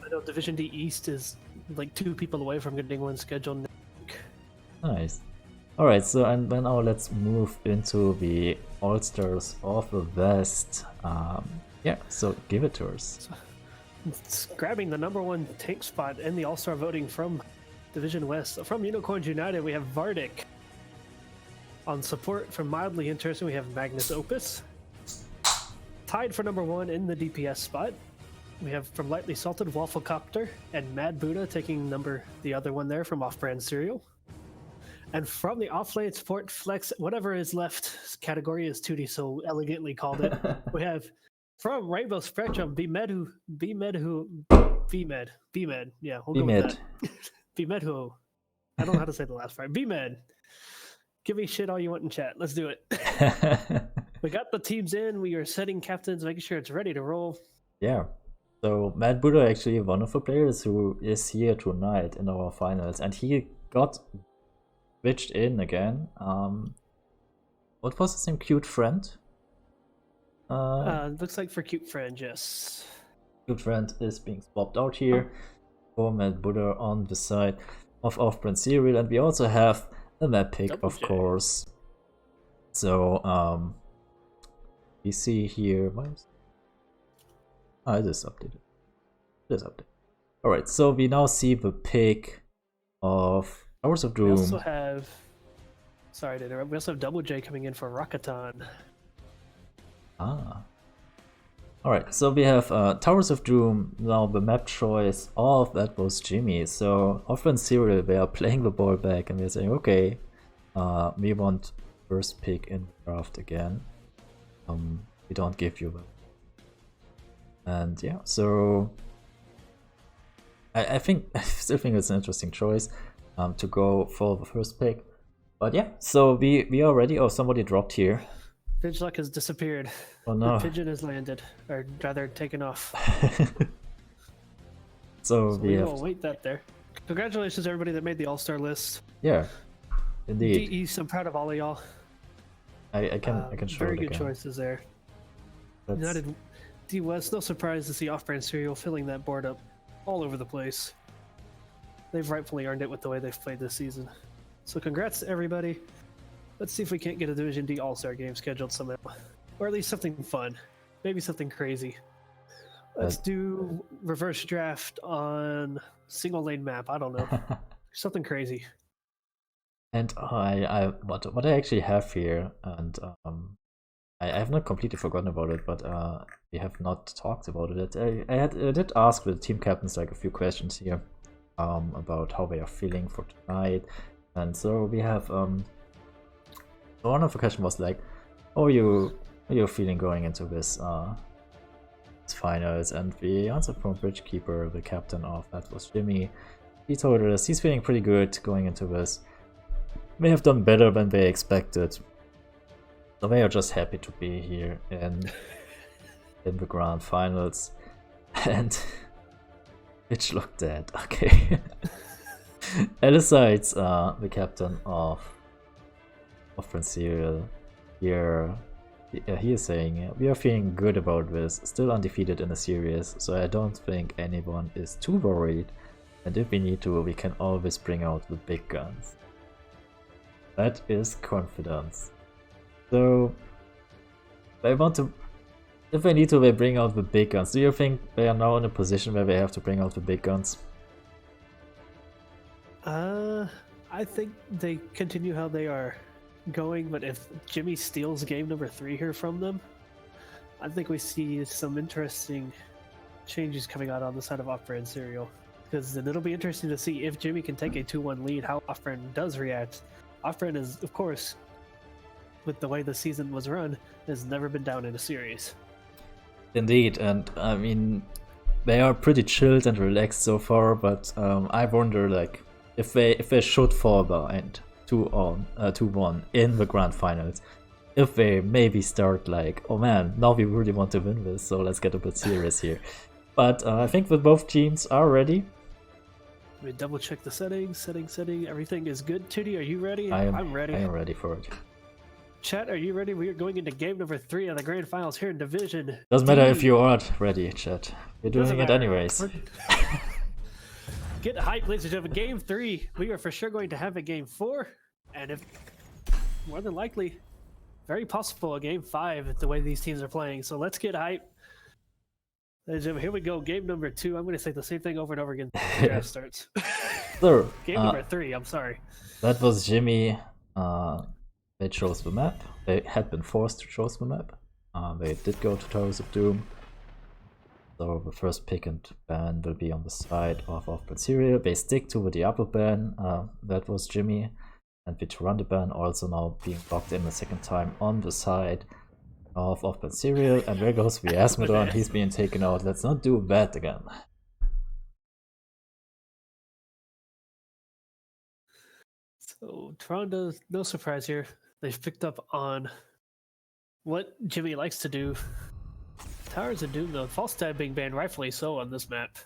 K: I know Division D East is like 2 people away from getting one scheduled.
A: Nice. Alright, so and then now let's move into the All-Stars of the West. Yeah, so give it to us.
K: It's grabbing the #1 tank spot in the All-Star voting from Division West. From Unicorns United, we have Vardic. On support, from Mildly Interesting, we have Magnus Opus. Tied for #1 in the DPS spot, we have from Lightly Salted, Wafflecopter, and Mad Buddha taking the other one there from Off-Brand Cereal. And from the off-lane support flex, whatever is left category, as 2D so elegantly called it, we have from Rainbow Spectrum, B-Med, yeah, we'll go with that. B-Med who, I don't know how to say the last part. B-Med, give me shit all you want in chat, let's do it. We got the teams in, we are setting captains, making sure it's ready to roll.
A: Yeah, so Mad Buddha actually one of the players who is here tonight in our finals, and he got switched in again. What was his name? Cute Friend?
K: Looks like for Cute Friend, yes.
A: Cute Friend is being swapped out here for Mad Buddha on the side of Off-Brand Serial, and we also have a map pick, of course. So, we see here. It is updated. It is updated. Alright, so we now see the pick of Towers of Doom.
K: We also have, sorry to interrupt, we also have Double J coming in for Rakatan.
A: Alright, so we have Towers of Doom, now the map choice of that was Jimmy. So Off-Brand Serial, they are playing the ball back and they're saying, okay, we want first pick in draft again. We don't give you that. And yeah, so I still think it's an interesting choice to go for the first pick. But yeah, so we are ready. Oh, somebody dropped here.
K: Pidgeluck has disappeared.
A: Oh no.
K: The pigeon has landed, or rather taken off.
A: so
K: we will wait that there. Congratulations to everybody that made the All-Star list.
A: Yeah, indeed.
K: D-East, I'm proud of all of y'all.
A: I can show
K: very
A: it
K: good
A: again.
K: choices there. United D-West, no surprise to see Off-Brand Serial filling that board up all over the place. They've rightfully earned it with the way they've played this season. So congrats to everybody. Let's see if we can't get a Division D All-Star game scheduled somehow. Or at least something fun. Maybe something crazy. Let's do reverse draft on single lane map. I don't know. Something crazy.
A: And what I actually have here, and I have not completely forgotten about it, but we have not talked about it. I did ask the team captains like a few questions here about how they are feeling for tonight. And so we have one of the questions was like, how are you feeling going into this finals? And the answer from Bridgekeeper, the captain of that, was Jimmy. He told us he's feeling pretty good going into this. They have done better than they expected. So they are just happy to be here in the grand finals. And Mitch looked dead. Okay. Elisides, the captain of Prince Serial, here he is saying, we are feeling good about this, still undefeated in the series, so I don't think anyone is too worried, and if we need to, we can always bring out the big guns. That is confidence. So they want to, if they need to, they bring out the big guns. Do you think they are now in a position where they have to bring out the big guns?
K: I think they continue how they are going, but if Jimmy steals game number 3 here from them, I think we see some interesting changes coming out on the side of Off-Brand Serial. Because then it'll be interesting to see if Jimmy can take a 2-1 lead, how Off-Brand does react. Off-Brand is, of course, with the way the season was run, has never been down in a series.
A: Indeed, and I mean, they are pretty chilled and relaxed so far, but I wonder, like, if they should fall behind 2-1 in the grand finals, if they maybe start like, oh man, now we really want to win this, so let's get a bit serious here. But I think that both teams are ready.
K: We double check the settings, everything is good. Tootie, are you ready?
A: I'm
K: ready.
A: I am ready for it.
K: Chat, are you ready? We are going into game number 3 of the grand finals here in Division.
A: Doesn't matter if you aren't ready, chat. You're doing it anyways.
K: Get hype, ladies and gentlemen. Game 3. We are for sure going to have a game 4. And if more than likely, very possible a game 5 the way these teams are playing. So let's get hype. Ladies and gentlemen, here we go. Game number 2. I'm going to say the same thing over and over again. The draft starts.
A: So,
K: game number 3. I'm sorry.
A: That was Jimmy. They chose the map. They had been forced to choose the map. They did go to Towers of Doom. So the first pick and ban will be on the side of Off-Brand Serial. They stick to the Diablo ban. That was Jimmy. And the Tyrande ban also now being locked in the second time on the side of Off-Brand Serial. And there goes the Asmodon. He's being taken out. Let's not do that again.
K: So Tyrande, no surprise here. They've picked up on what Jimmy likes to do. Towers of Doom, though, false stab being banned, rightfully so, on this map.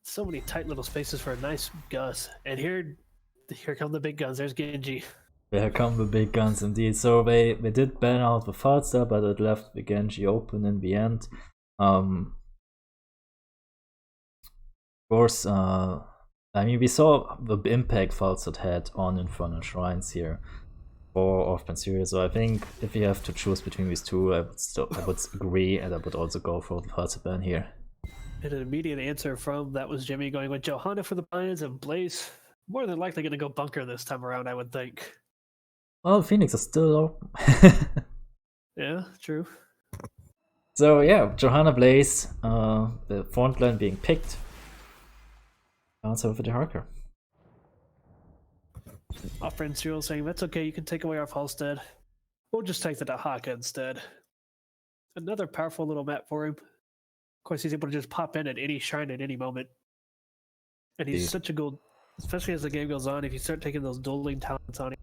K: So many tight little spaces for a nice Gus. And here come the big guns. There's Genji.
A: Here come the big guns indeed. So they did ban out the false stab, but it left the Genji open in the end. Of course, I mean, we saw the impact false stab had on Infernal Shrines here for Off-Brand Serial, so I think if you have to choose between these two, I would agree, and I would also go for the false ban here.
K: And an immediate answer from that was Jimmy going with Johanna for the Lions, and Blaze more than likely going to go bunker this time around, I would think.
A: Well, Phoenix is still open.
K: Yeah, true.
A: So yeah, Johanna, Blaze, the front line being picked. Answer for the Harker.
K: Off-Brand Serial saying, that's okay, you can take away our Falstead. We'll just take the Dahaka instead. Another powerful little map for him. Of course, he's able to just pop in at any shrine at any moment. And he's such a good, especially as the game goes on, if you start taking those dueling talents on him,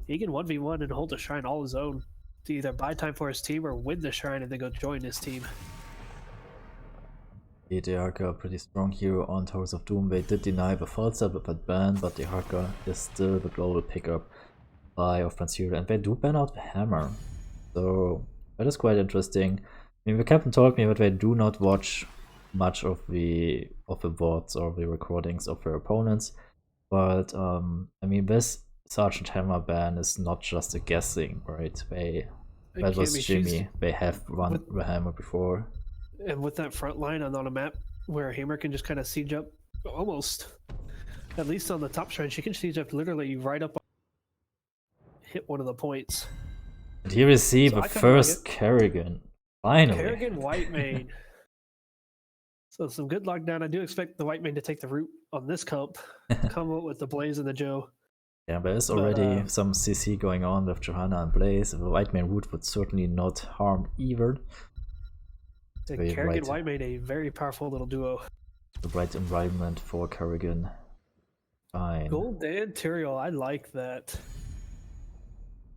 K: he can 1v1 and hold the shrine all his own to either buy time for his team or win the shrine and then go join his team.
A: The Harker, pretty strong hero on Towers of Doom. They did deny the false stab but ban, but the Harker is still the global pickup by Off-Brand Serial, and they do ban out the hammer. So that is quite interesting. I mean, the captain told me that they do not watch much of the VODs or the recordings of their opponents, but I mean, this Sergeant Hammer ban is not just a guessing, right? That was Jimmy. They have run the hammer before.
K: And with that front line on a map where Hammer can just kind of siege up almost, at least on the top shrine, she can siege up literally right up, hit one of the points.
A: And here we see the first Kerrigan. Finally.
K: Kerrigan Whitemane. So some good lockdown. I do expect the Whitemane to take the route on this comp. Come up with the Blaze and the Joe.
A: Yeah, but there's already some CC going on with Johanna and Blaze. The White Man root would certainly not harm either.
K: Kerrigan White made a very powerful little duo.
A: The right environment for Kerrigan. Fine.
K: Gold and Tyrael, I like that.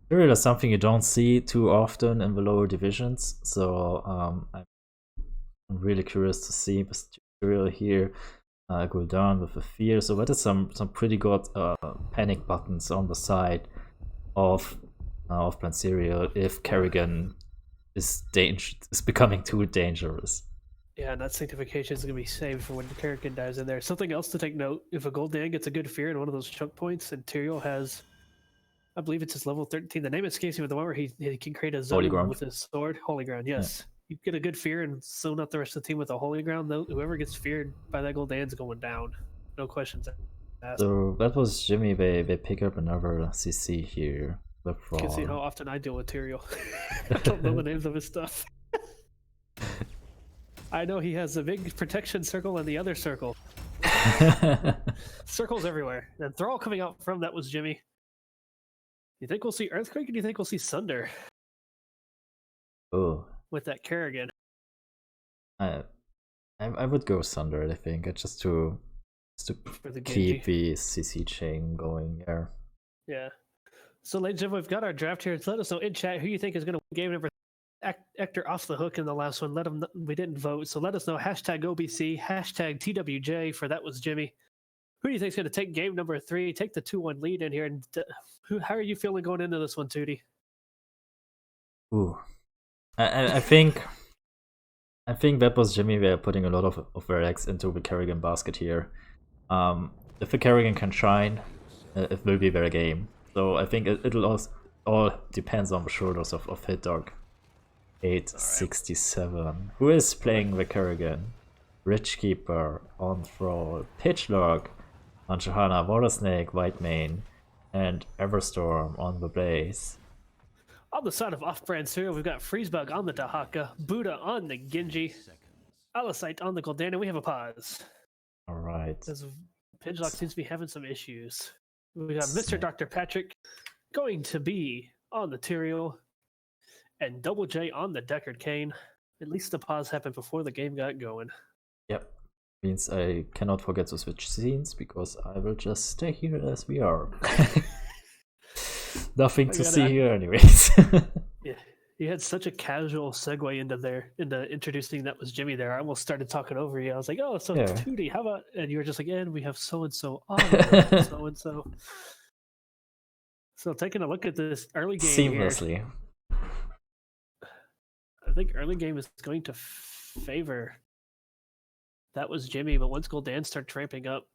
A: Tyrael is something you don't see too often in the lower divisions, so I'm really curious to see Tyrael here go down with the fear. So that is some pretty good panic buttons on the side of Plancereal if Kerrigan is becoming too dangerous.
K: Yeah, and that sanctification is going to be saved for when the Kerrigan dies in there. Something else to take note: if a Gul'dan gets a good fear in one of those choke points, and Tyrael has, I believe it's his level 13. The name escapes me, but the one where he can create a zone with his sword, Holy Ground. Yes. Yeah. You get a good fear and zone out the rest of the team with a Holy Ground. Whoever gets feared by that Gul'dan's going down. No questions asked.
A: So that was Jimmy. They pick up another CC here.
K: You can see how often I deal with Tyrael. I don't know the names of his stuff. I know he has a big protection circle and the other circle. Circles everywhere. And Thrall coming out from that was Jimmy. You think we'll see Earthquake or do you think we'll see Sunder?
A: Oh.
K: With that Kerrigan.
A: I would go Sunder, I think, just to keep the CC chain going there.
K: Yeah. So, ladies and gentlemen, we've got our draft here. Let us know in chat who you think is going to win game number. Ector off the hook in the last one. We didn't vote, so let us know. Hashtag OBC, hashtag TWJ for that was Jimmy. Who do you think is going to take game number 3? Take the 2-1 lead in here. And how are you feeling going into this one, Tootie?
A: Ooh, I think that was Jimmy. They're putting a lot of their eggs into the Kerrigan basket here. If the Kerrigan can shine, it will be their game. So I think it'll all depends on the shoulders of Hit Dog. 867. Who is playing the Kerrigan? Richkeeper on Thrall, Pitchlock on Johanna, Watersnake, Whitemane, and Everstorm on the Blaze.
K: On the side of off-brand cereal, we've got Freezebug on the Dahaka, Buddha on the Genji, Alicite on the Gul'dan, and we have a pause.
A: Alright.
K: Pitchlock seems to be having some issues. We got Mr. Dr. Patrick going to be on the Tyrael, and Double J on the Deckard Cain. At least the pause happened before the game got going.
A: Yep. Means I cannot forget to switch scenes because I will just stay here as we are. Nothing to see here anyways.
K: Yeah. You had such a casual segue into introducing that was Jimmy there. I almost started talking over you. I was like, oh, so yeah. Tootie, how about, and you were just like, and we have so-and-so on so-and-so. So taking a look at this early game
A: seamlessly
K: here, I think early game is going to favor that was Jimmy, but once Gul'dan starts ramping up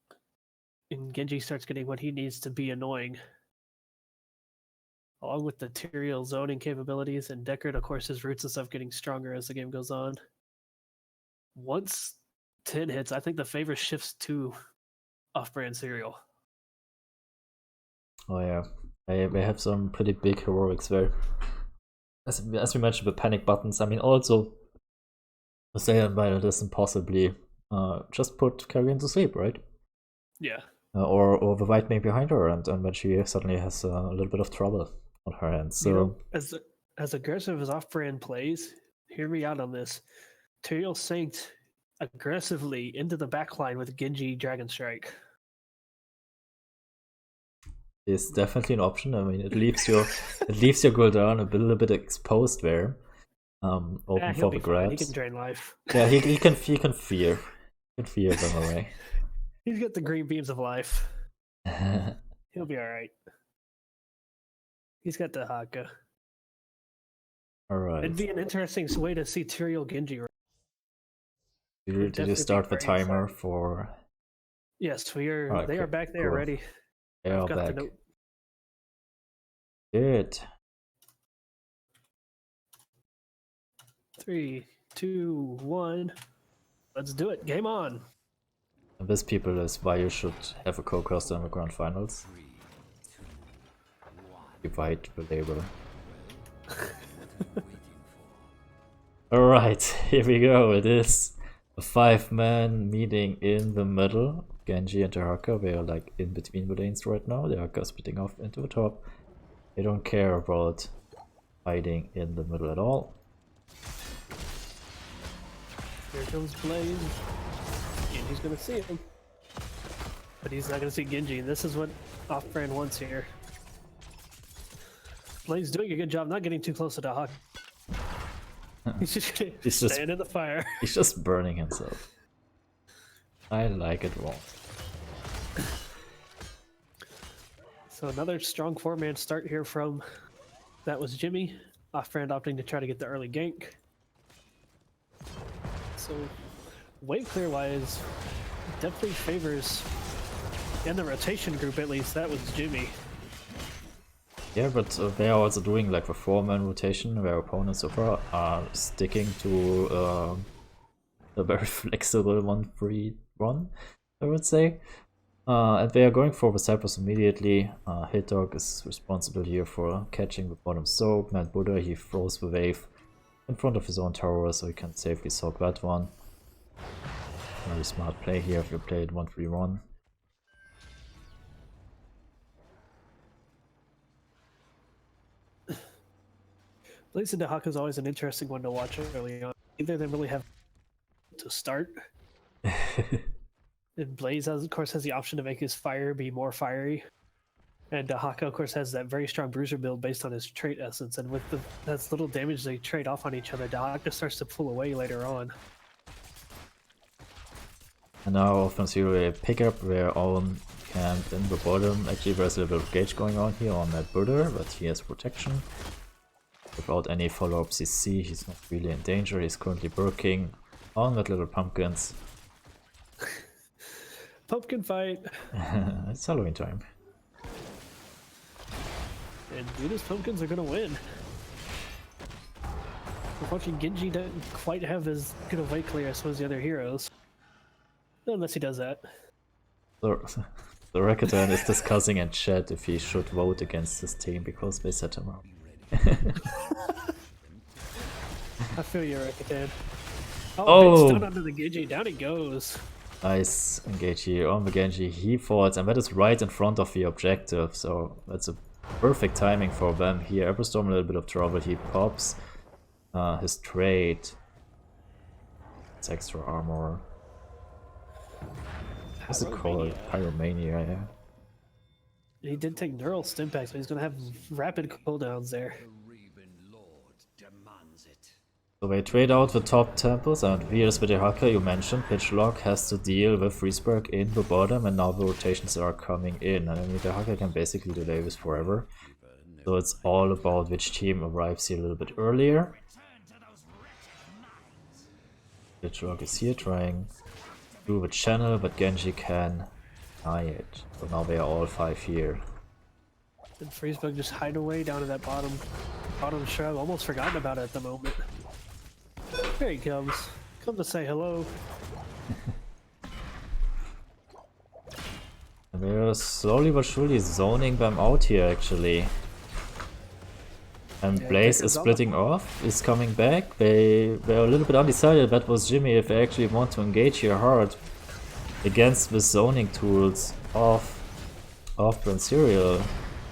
K: and Genji starts getting what he needs to be annoying, along with the Tyrael zoning capabilities, and Deckard, of course, his roots and stuff getting stronger as the game goes on. Once 10 hits, I think the favor shifts to off-brand cereal.
A: Oh yeah, they have some pretty big heroics there. As we mentioned, the panic buttons. I mean, also, say that doesn't possibly just put Kerrigan to sleep, right?
K: Yeah.
A: Or the White Mane behind her, and when she suddenly has a little bit of trouble on her hands. So,
K: you know, as aggressive as off-brand plays, hear me out on this. Tyrael synced aggressively into the backline with Genji Dragon Strike.
A: Is definitely an option. I mean, it leaves your Gul'dan a little bit exposed there, open for the grabs.
K: He can drain life.
A: Yeah, he can fear them away.
K: He's got the green beams of life. He'll be all right. He's got the Haka.
A: All right.
K: It'd be an interesting way to see Tyrael Genji.
A: Did you start the timer for?
K: Yes, we are. Right, they are back there ready.
A: They are back. Good.
K: 3, 2, 1. Let's do it. Game on.
A: And this, people, is why you should have a co-caster in the grand finals. Divide the labor. Alright, here we go. It is a 5-man meeting in the middle. Genji and Dehaka, they are like in between the lanes right now. Dehaka splitting off into the top. They don't care about fighting in the middle at all.
K: Here comes Blaze. Genji's gonna see him. But he's not gonna see Genji. This is what off-brand wants here. Blaze doing a good job not getting too close to Dehaka. He's just stand in the fire.
A: He's just burning himself. I like it raw.
K: So another strong 4-man start here from, that was Jimmy. Off-brand opting to try to get the early gank. So wave clear wise, definitely favors, in the rotation group at least, that was Jimmy.
A: Yeah, but they are also doing like the 4-man rotation. Their opponents so far are sticking to a very flexible 1-3-1, I would say. And they are going for the Cypress immediately. Hit Dog is responsible here for catching the bottom soak. Mad Buddha, he throws the wave in front of his own tower so he can safely soak that one. Very smart play here if you play it 1-3-1.
K: Blaze and Dehaka is always an interesting one to watch early on. Neither of them really have to start. And Blaze, of course, has the option to make his fire be more fiery. And Dehaka, of course, has that very strong bruiser build based on his trait essence. And with that little damage they trade off on each other, Dehaka starts to pull away later on.
A: And now offensively pick up their own camp in the bottom. Actually, there's a little bit of gauge going on here on that Builder, but he has protection. Without any follow-up CC, he's not really in danger. He's currently working on that little pumpkins.
K: Pumpkin fight!
A: It's Halloween time.
K: And Buddha's pumpkins are gonna win. Unfortunately, Genji doesn't quite have as good a weight clear as some of the other heroes. Unless he does that.
A: So Rakuten is discussing in chat if he should vote against his team because they set him up.
K: I feel you, Rakuten.
A: Oh!
K: Big stun under the Genji, down he goes.
A: Nice Genji on the Genji, he falls, and that is right in front of the objective, so that's a perfect timing for them here. Everstorm a little bit of trouble, he pops his trait. It's extra armor. What's it called? Pyromania, yeah.
K: He did take neural stimpaks, but he's gonna have rapid cooldowns there.
A: So they trade out the top temples, and here's with the Dehaka you mentioned. Pitchlock has to deal with Freesburg in the bottom, and now the rotations are coming in. And I mean, the Dehaka can basically delay this forever. So it's all about which team arrives here a little bit earlier. Pitchlock is here trying to do the channel, but Genji can deny it. So now they are all 5 here.
K: And Freesburg just hide away down to that bottom shrub, almost forgotten about it at the moment. Here he comes. Come to say hello.
A: And they're slowly but surely zoning them out here actually. And
K: Yeah,
A: Blaze is splitting off, is coming back. They're a little bit undecided, that was Jimmy, if they actually want to engage here hard against the zoning tools of Brand Serial,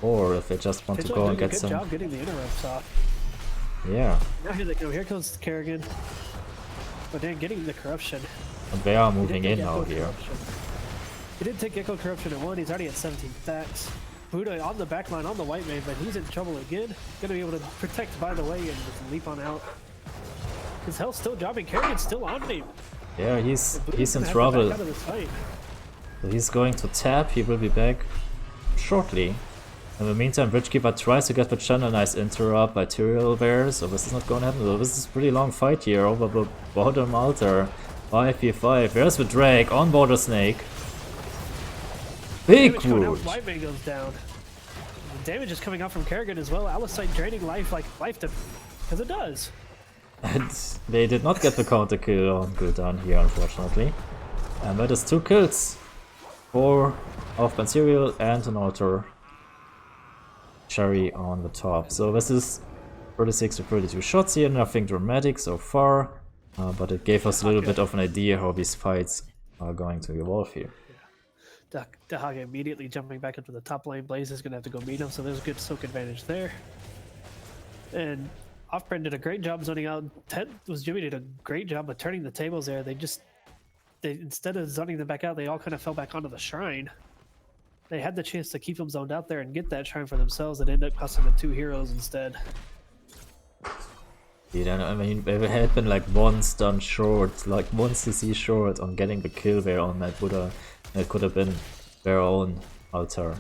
A: or if they just want to go and get some...
K: Good job getting the interrupts off.
A: Yeah.
K: Now here they go, here comes Kerrigan. But then getting the corruption.
A: And they are moving in now here.
K: He did take Echo Corruption at 1, he's already at 17 stacks. Buddha on the back line on the white main, but he's in trouble again. Gonna be able to protect by the way and just leap on out. His health's still dropping, Kerrigan's still on him.
A: Yeah, he's in trouble. So he's going to tap, he will be back shortly. In the meantime, Bridgekeeper tries to get the channel, nice interrupt by Tyrael there, so this is not going to happen. So this is a pretty long fight here over the bottom altar. 5v5, there's the drag on Border Snake. Big wound!
K: White main goes down. The damage is coming out from Kerrigan as well. Alicite draining life to... because it does.
A: And they did not get the counter kill on Gul'dan here, unfortunately. And that is 2 kills for Brand Serial and an altar Cherry on the top. So this is 36 to 32 shots here, nothing dramatic so far. But it gave us a little bit of an idea how these fights are going to evolve here.
K: Dahaka immediately jumping back into the top lane. Blaze is going to have to go meet him, so there's a good soak advantage there. And Offbrand did a great job zoning out. Jimmy did a great job of turning the tables there. They instead of zoning them back out, they all kind of fell back onto the shrine. They had the chance to keep them zoned out there and get that shrine for themselves, and ended up costing them 2 heroes instead.
A: Yeah, I mean, they had been like one stun short, like one CC short on getting the kill there on that Buddha. It could have been their own altar.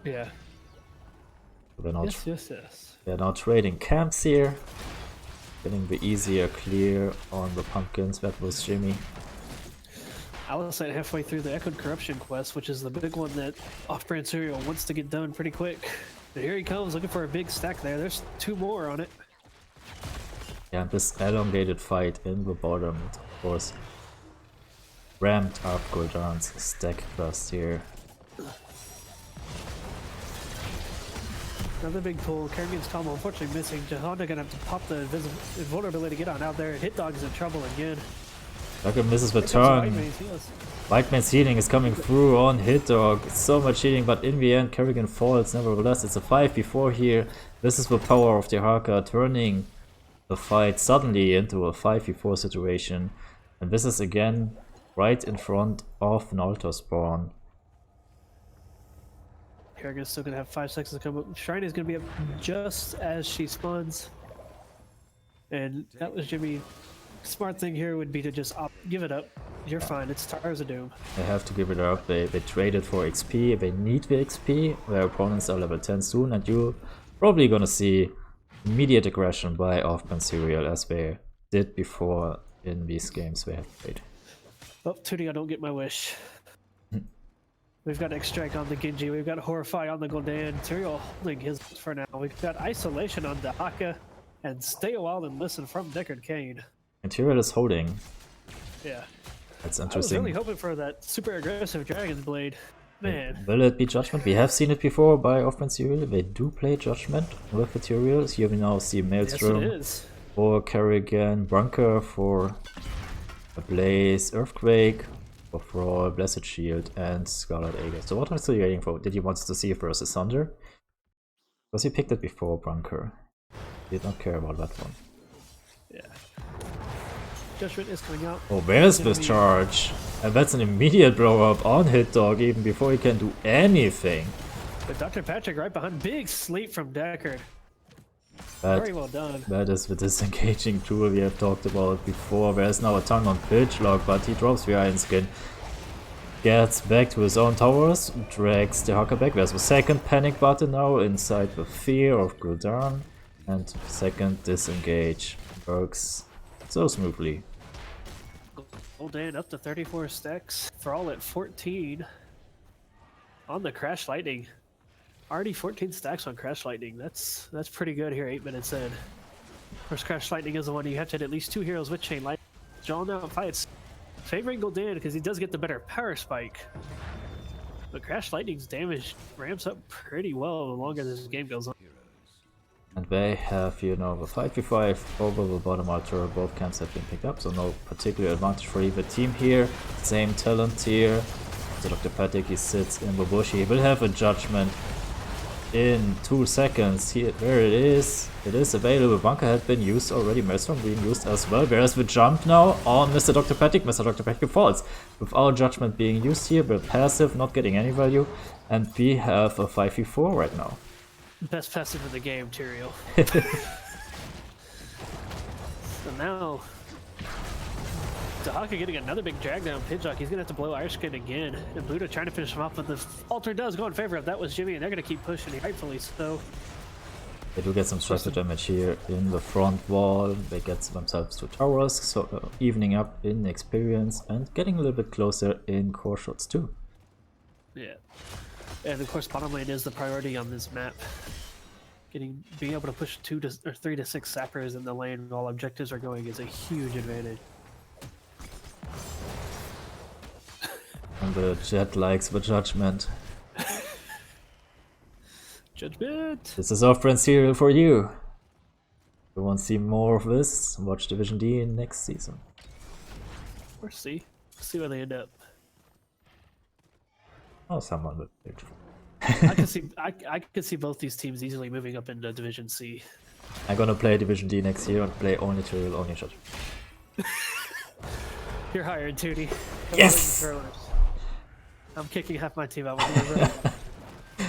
K: Yeah.
A: They're not,
K: Yes.
A: they're now trading camps here. Getting the easier clear on the pumpkins. That was Jimmy.
K: Alisite halfway through the Echoed Corruption quest, which is the big one that Offbrand Serial wants to get done pretty quick. And here he comes looking for a big stack there. There's 2 more on it.
A: Yeah, this elongated fight in the bottom, of course, ramped up Gul'dan's stack burst here.
K: Another big pull. Kerrigan's combo unfortunately missing. Johanna gonna have to pop the invulnerability to get on out there. Hit Dog is in trouble again.
A: Dagger misses the turn. White Man's healing is coming through on Hit Dog. So much healing, but in the end Kerrigan falls nevertheless. It's a 5v4 here. This is the power of the Haka turning the fight suddenly into a 5v4 situation. And this is again right in front of an altar spawn.
K: Kerrigan's still gonna have 5 seconds to come up. Shrine is gonna be up just as she spawns. And that was Jimmy. Smart thing here would be to just give it up. You're fine, it's Towers of Doom.
A: They have to give it up. They traded for XP. They need the XP. Their opponents are level 10 soon, and you're probably gonna see immediate aggression by Offbrand Serial as they did before in these games they have played.
K: Oh, Tooting, I don't get my wish. We've got Extract on the Genji, we've got Horrify on the Gul'dan, Serial holding his for now. We've got Isolation on Dahaka, and Stay a While and Listen from Deckard Cain.
A: Material is holding.
K: Yeah.
A: That's
K: I was
A: interesting.
K: really hoping for that super aggressive Dragon's Blade. Man.
A: Will it be Judgment? We have seen it before by Offbrand Serial. They do play Judgment with materials. Here we now see Maelstrom for Kerrigan, Bunker for a Blaze, Earthquake, for Thrall, Blessed Shield, and Scarlet Aegis. So what are you waiting for? Did you want to see versus Thunder? Because you picked it before, Bunker. Did not care about that one.
K: Yeah. Judgment is coming out.
A: Oh, there's this charge! And that's an immediate blow up on Hit Dog even before he can do anything.
K: But Dr. Patrick right behind. Big sleep from Deckard. Very well done.
A: That is the disengaging tool we have talked about before. There's now a tongue on pitch lock, but he drops the Iron Skin. Gets back to his own towers, drags the Haka back. There's the second panic button now inside the fear of Gul'dan. And second disengage works so smoothly.
K: Gul'dan up to 34 stacks. Thrall at 14 on the Crash Lightning. Already 14 stacks on Crash Lightning. That's pretty good here 8 minutes in. Of course, Crash Lightning is the one you have to hit at least 2 heroes with Chain Lightning. Drawn out fights. Favoring Gul'dan because he does get the better power spike. But Crash Lightning's damage ramps up pretty well the longer this game goes on.
A: And they have, you know, the 5v5 over the bottom altar. Both camps have been picked up, so no particular advantage for either team here. Same talent here. So Dr. Patrick, he sits in the bush. He will have a judgment in 2 seconds. Here, there it is. It is available. Bunker had been used already. Maelstrom being used as well. There's the jump now on Mr. Dr. Patrick. Mr. Dr. Patrick falls. Without judgment being used here, but passive, not getting any value. And we have a 5v4 right now.
K: Best passive in the game, Tyrael. So now, Dahaka getting another big drag down Pidgeot. He's gonna have to blow Iron again. And Buddha trying to finish him off, but the altar does go in favor of that was Jimmy, and they're gonna keep pushing, rightfully so.
A: They do get some structure damage here in the front wall. They get themselves 2 towers, so evening up in experience and getting a little bit closer in core shots too.
K: Yeah. And of course, bottom lane is the priority on this map. Being able to push 3 to 6 sappers in the lane while objectives are going is a huge advantage.
A: And the Jet likes the judgment.
K: Judgment!
A: This is Offbrand Serial for you. you want to see more of this, watch Division D next season.
K: Or see where they end up.
A: Oh, someone would do it.
K: I could see both these teams easily moving up into Division C.
A: I'm gonna play Division D next year and play only Tyrael, only Judge.
K: You're hired, Tootie.
A: Yes!
K: I'm kicking half my team out with you.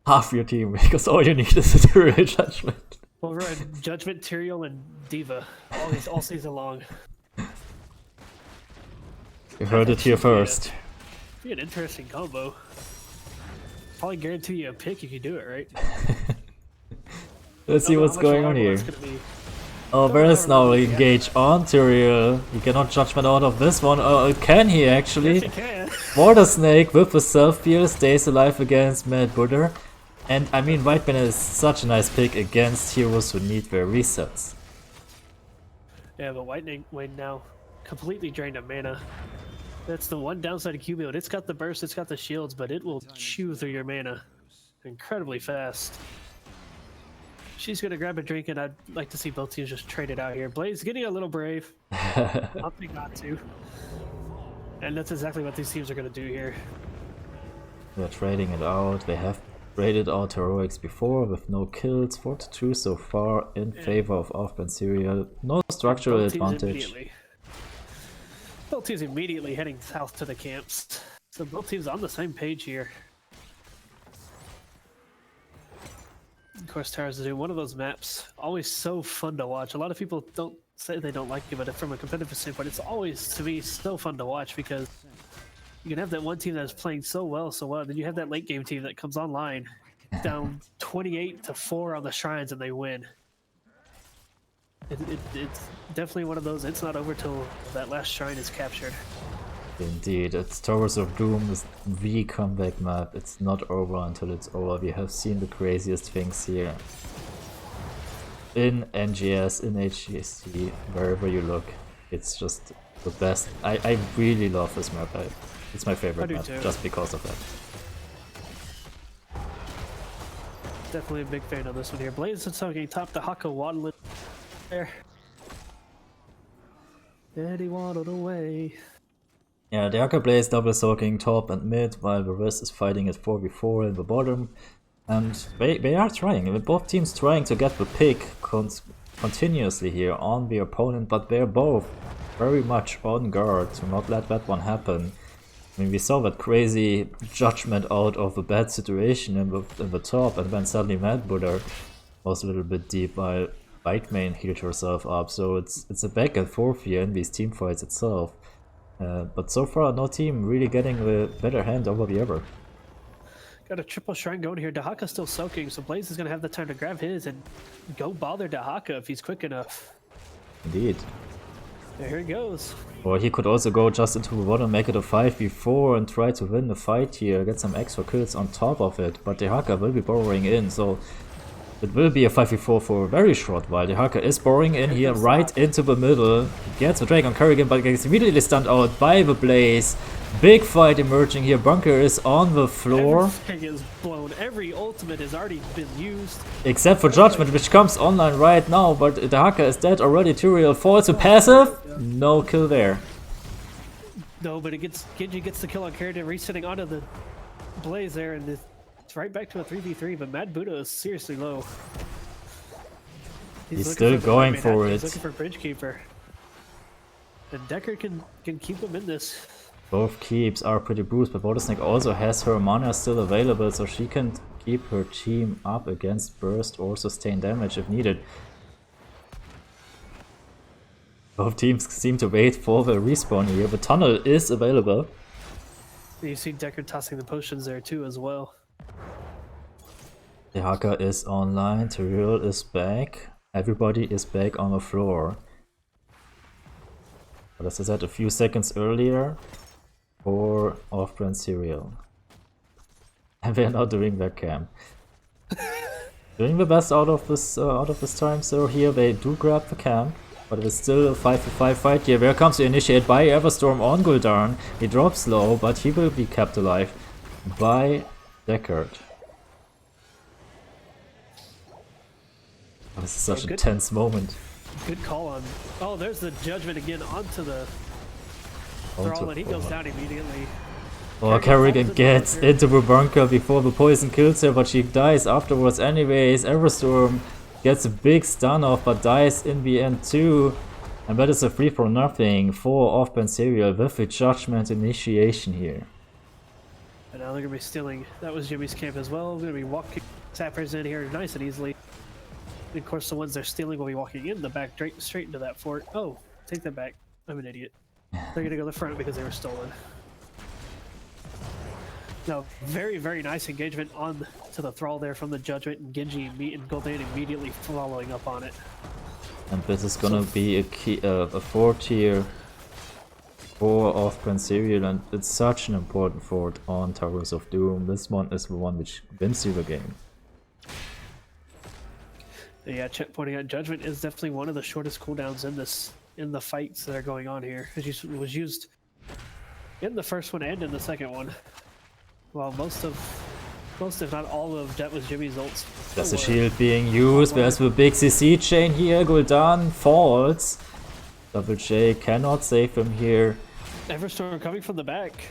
A: Half your team, because all you need is a Tyrael Judgment.
K: We'll run Judgment, Tyrael, and Diva all season long.
A: You heard it here first.
K: Be an interesting combo. Probably guarantee you a pick if you do it right.
A: Let's see what's going on here. Oh, Varus now engage on Tyrael. He cannot Judgment out of this one. Oh, can he actually?
K: Yes, he can.
A: Water Snake with a self-heal stays alive against Mad Buddha. And I mean, Whiteman is such a nice pick against heroes who need their resets.
K: Yeah, but White now completely drained of mana. That's the one downside of Q-Build. It's got the burst, it's got the shields, but it will chew through your mana incredibly fast. She's gonna grab a drink, and I'd like to see both teams just trade it out here. Blaze getting a little brave. Opting not to. And that's exactly what these teams are gonna do here.
A: They're trading it out. They have traded out heroics before with no kills. 4-2 so far in favor of Offbrand Serial. No structural advantage.
K: Both teams immediately heading south to the camps. So both teams on the same page here. Of course, Towers is one of those maps. Always so fun to watch. A lot of people don't say they don't like it, but from a competitive standpoint, it's always, to me, so fun to watch because you can have that one team that's playing so well, then you have that late game team that comes online down 28-4 on the shrines and they win. It's definitely one of those, it's not over till that last shrine is captured.
A: Indeed, it's Towers of Doom is the comeback map. It's not over until it's over. We have seen the craziest things here. In NGS, in HGC, wherever you look, it's just the best. I really love this map. It's my favorite map, just because of that.
K: Definitely a big fan of this one here. Blaze is talking top to Hako waddling there. And he waddled away.
A: Yeah, the Haka plays double soaking top and mid, while the rest is fighting at 4v4 in the bottom. And they are trying, both teams trying to get the pick continuously here on the opponent, but they're both very much on guard to not let that one happen. I mean, we saw that crazy judgment out of a bad situation in the top, and then suddenly Mad Buddha was a little bit deep while Whitemane healed herself up, so it's a back and forth here in these team fights itself. But so far, no team really getting the better hand over the other.
K: Got a triple shrine going here. Dahaka's still soaking, so Blaze is going to have the time to grab his and go bother Dahaka if he's quick enough.
A: Indeed.
K: Here he goes.
A: Or he could also go just into the bottom, make it a 5v4 and try to win the fight here, get some extra kills on top of it. But Dahaka will be borrowing in, so it will be a 5v4 for a very short while. Dahaka is borrowing in here right into the middle. Gets the Dragon Kerrigan, but gets immediately stunned out by the Blaze. Big fight emerging here. Bunker is on the floor.
K: Everything is blown. Every ultimate has already been used.
A: Except for Judgment, which comes online right now, but Dahaka is dead already. Tyrael falls to passive. No kill there.
K: No, but Genji gets the kill on Kerrigan, resetting onto the Blaze there, and it's right back to a 3v3, but Mad Buddha is seriously low.
A: He's still going for it.
K: He's looking for Bridgekeeper. And Decker can keep him in this.
A: Both keeps are pretty bruised, but Water Snake also has her mana still available, so she can keep her team up against burst or sustain damage if needed. Both teams seem to wait for the respawn here. The tunnel is available.
K: You see Decker tossing the potions there too as well.
A: Dahaka is online, Tyrael is back, everybody is back on the floor. But as I said a few seconds earlier, for Offbrand Serial. And they're not doing their camp. Doing the best out of this time, so here they do grab the camp, but it is still a 5v5 fight here. There comes the initiate by Everstorm on Gul'dan. He drops low, but he will be kept alive by Deckard. This is such a
K: good-
A: tense moment.
K: Good call on. Oh, there's the judgment again onto the thrall, and he goes down immediately.
A: Oh, Kerrigan gets into the bunker before the poison kills her, but she dies afterwards anyways. Everstorm gets a big stun off, but dies in the end too. And that is a 3 for nothing for off-brand Serial with a judgment initiation here.
K: And now they're gonna be stealing. That was Jimmy's camp as well. We're gonna be walking sappers in here nice and easily. And of course, the ones they're stealing will be walking in the back, straight into that fort. Oh, take that back. I'm an idiot. They're gonna go the front because they were stolen. No, very, very nice engagement on to the thrall there from the judgment, and Genji and Gul'dan immediately following up on it.
A: And this is gonna be a 4 tier for off-brand Serial, and it's such an important fort on Towers of Doom. This one is the one which wins you the game.
K: Yeah, pointing out Judgment is definitely one of the shortest cooldowns in the fights that are going on here. It was used in the first one and in the second one. Well, most if not all of that was Jimmy's ults.
A: There's a shield being used. There's the big CC chain here. Gul'dan falls. Double J cannot save him here.
K: Everstorm coming from the back.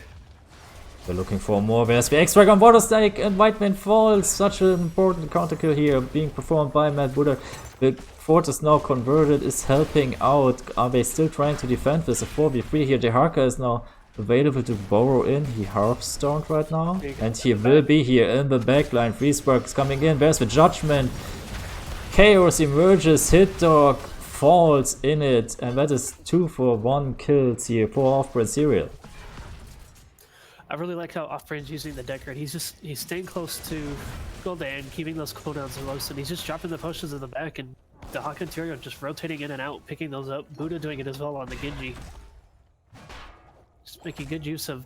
A: We're looking for more. There's the extract on Water Snake, and Whiteman falls. Such an important counter kill here being performed by Mad Buddha. The fort is now converted, is helping out. Are they still trying to defend this? A 4v3 here. Deharka is now available to borrow in. He Hearthstoned right now, and he will be here in the backline. Freespark is coming in. There's the judgment. Chaos emerges. Hit Dog falls in it, and that is 2 for 1 kills here for off-brand Serial.
K: I really like how Off-brand's using the Deckard. He's staying close to Gul'dan, keeping those cooldowns low, and he's just dropping the potions in the back, and the Hawk and Tyrael just rotating in and out, picking those up. Buddha doing it as well on the Genji. Just making good use of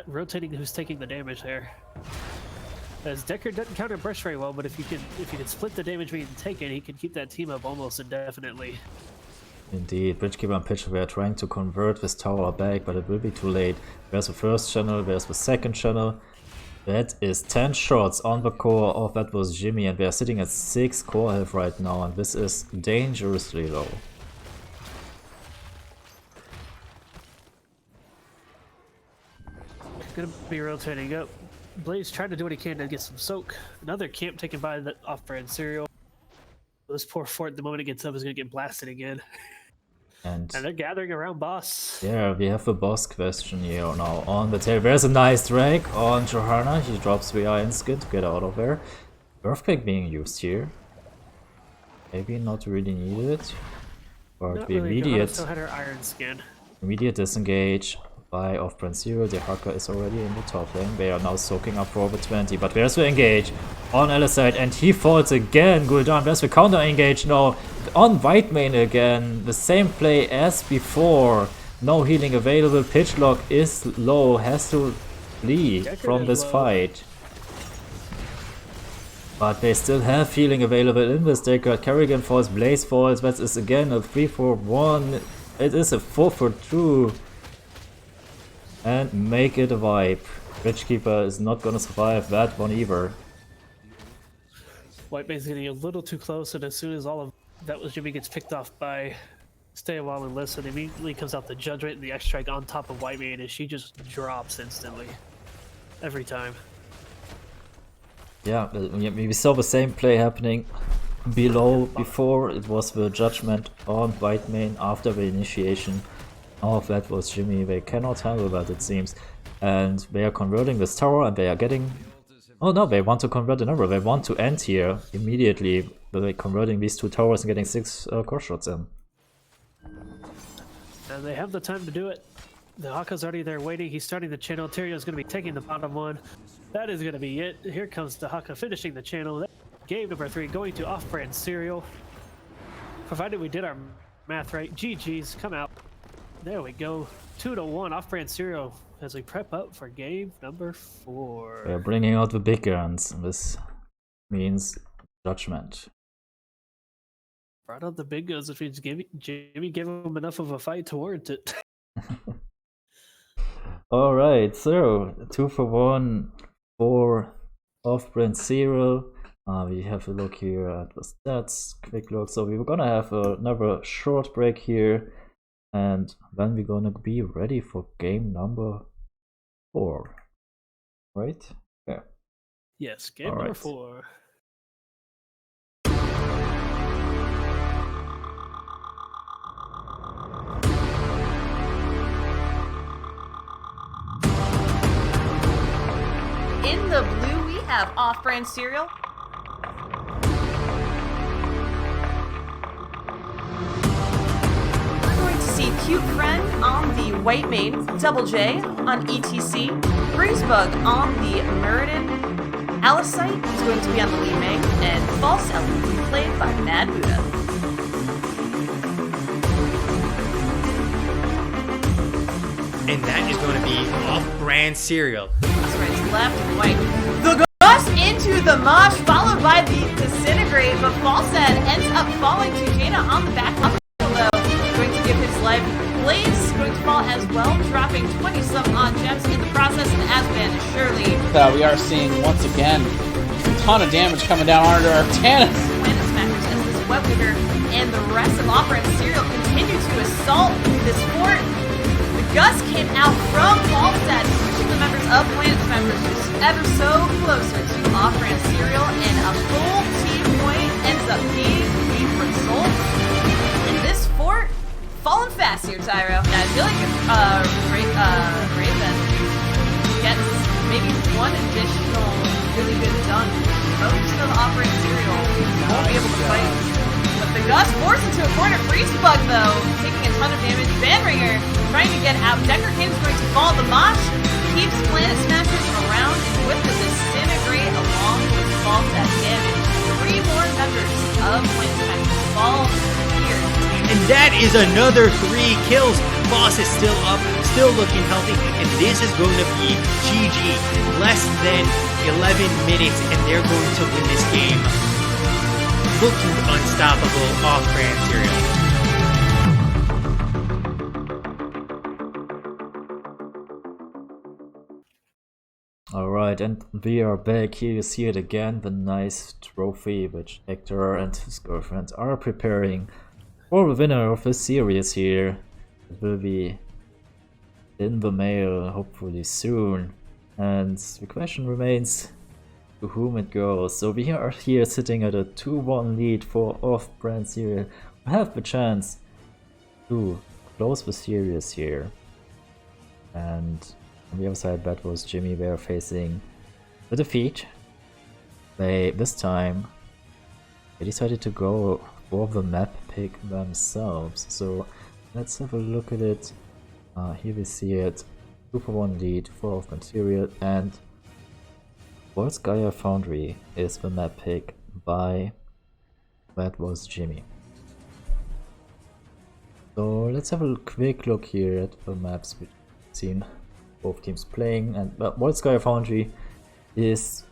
K: rotating who's taking the damage there. As Deckard doesn't counter burst very well, but if you can split the damage being taken, he can keep that team up almost indefinitely.
A: Indeed, Bridgekeeper and Pitcher were trying to convert this tower back, but it will be too late. There's the first channel, there's the second channel. That is 10 shots on the core of that was Jimmy, and we are sitting at 6 core health right now, and this is dangerously low.
K: Gonna be rotating up. Blaze trying to do what he can to get some soak. Another camp taken by the off-brand Serial. This poor fort, the moment it gets up, is gonna get blasted again. And they're gathering around boss.
A: Yeah, we have a boss question here now on the table. There's a nice drag on Johanna. He drops the iron skin to get out of there. Earthquake being used here. Maybe not really needed. But
K: Not
A: the
K: really. Johanna
A: immediate
K: still had her iron skin.
A: disengage by off-brand Zero. The Hacker is already in the top lane. They are now soaking up for over 20. But there's the engage on Elisite, and he falls again. Gul'dan, there's the counter engage now on Whitemane again. The same play as before. No healing available. Pitchlock is low, has to flee from this fight. But they still have healing available in this Deckard. Kerrigan falls, Blaze falls. That is again a 3-4-1. It is a 4-4-2. And make it a wipe. Bridgekeeper is not gonna survive that one either.
K: Whitemane's getting a little too close, and as soon as all of that was Jimmy gets picked off by Stay a While and Listen, immediately comes out the Judgment and the X-Strike on top of Whitemane, and she just drops instantly. Every time.
A: Yeah, we saw the same play happening below before. It was the judgment on Whitemane after the initiation. Oh, that was Jimmy. They cannot handle that, it seems. And they are converting this tower, and they are getting... Oh no, they want to convert another. They want to end here immediately by converting these 2 towers and getting 6 core shots in.
K: And they have the time to do it. The Haka's already there waiting. He's starting the channel. Tyrion's going to be taking the bottom one. That is going to be it. Here comes the Haka finishing the channel. Game number 3 going to off-brand Serial. Provided we did our math right. GG's, come out. There we go. 2-1 off-brand Serial as we prep up for game number 4.
A: They're bringing out the big guns. This means judgment.
K: Brought out the big guns, which means Jimmy gave him enough of a fight to warrant it.
A: Alright, so 2-for-1 for off-brand Serial. We have a look here at the stats, quick look. So we were gonna have another short break here, and then we're gonna be ready for game number 4, right? Yeah.
K: Yes, game number
A: Alright.
K: 4.
B: In the blue, we have off-brand cereal. We're going to see Cute Friend on the white main, Double J on ETC, Breezebug on the Muradin, Alicite is going to be on the lead main, and False Element will be played by Mad Buddha.
J: And that is going to be off-brand cereal.
B: That's right, it's left and white. The Gus into the mosh, followed by the Disintegrate, but Falstad ends up falling to Jaina on the back of the field, though. Going to give his life. Blaze going to fall as well, dropping 20-some odd gems in the process, and Asban is surely...
H: We are seeing, once again, a ton of damage coming down onto Artanis.
B: Planet Smackers as this Webweaver and the rest of Opera and Serial continue to assault this fort. Gus came out from Falstad, pushing the members of Planet Members just ever so closer to off-brand Serial, and a full team point ends up being the result. And this fort, falling fast here, Tyro. And I feel like Raven gets maybe one additional really good dunk, most of off-brand Serial won't be able to fight. But the Gus forced into a corner. Breezebug, though, taking a ton of damage. Banringer trying to get out. Decker King's going to fall. The Mosh keeps Planet Smashers around, and with the Disintegrate along with False that damage, 3 more members of Planet Smashers fall here.
J: And that is another 3 kills. Boss is still up, still looking healthy, and this is going to be GG. Less than 11 minutes, and they're going to win this game. Looking unstoppable off-brand cereal.
A: Alright, and we are back. Here you see it again, the nice trophy which Hector and his girlfriend are preparing for the winner of this series here. It will be in the mail hopefully soon. And the question remains to whom it goes. So we are here sitting at a 2-1 lead for off-brand cereal. We have the chance to close the series here. And on the other side, that was Jimmy. They are facing the defeat. This time they decided to go for the map pick themselves. So let's have a look at it. Here we see it. 2-1 lead for off-brand cereal, and Volskaya Foundry is the map pick by that was Jimmy. So let's have a quick look here at the maps we've seen both teams playing, and Volskaya Foundry is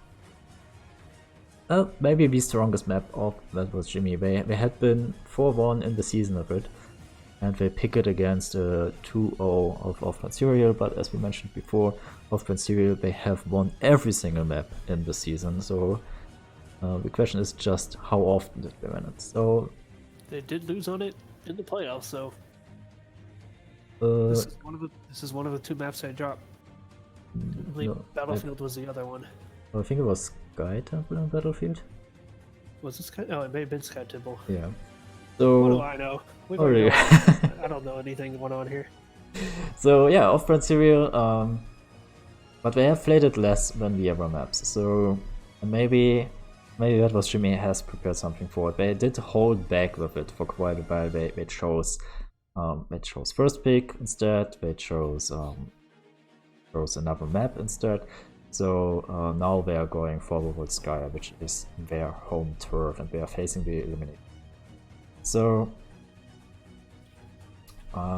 A: maybe the strongest map of that was Jimmy. They had been 4-1 in the season of it, and they pick it against a 2-0 of off-brand cereal, but as we mentioned before, off-brand cereal, they have won every single map in the season, so the question is just how often did they win it. So
K: They did lose on it in the playoffs, so this is one of the 2 maps I dropped. I believe Battlefield was the other one.
A: I think it was Sky Temple and Battlefield.
K: Was this Sky? Oh, it may have been Sky Temple.
A: Yeah. So
K: What do I know?
A: Oh, really?
K: I don't know anything going on here.
A: So yeah, off-brand cereal, but they have played it less than the other maps. So maybe that was Jimmy has prepared something for it. They did hold back with it for quite a while. They chose first pick instead. They chose another map instead. So now they are going forward with Sky, which is their home turf, and they are facing the elimination. So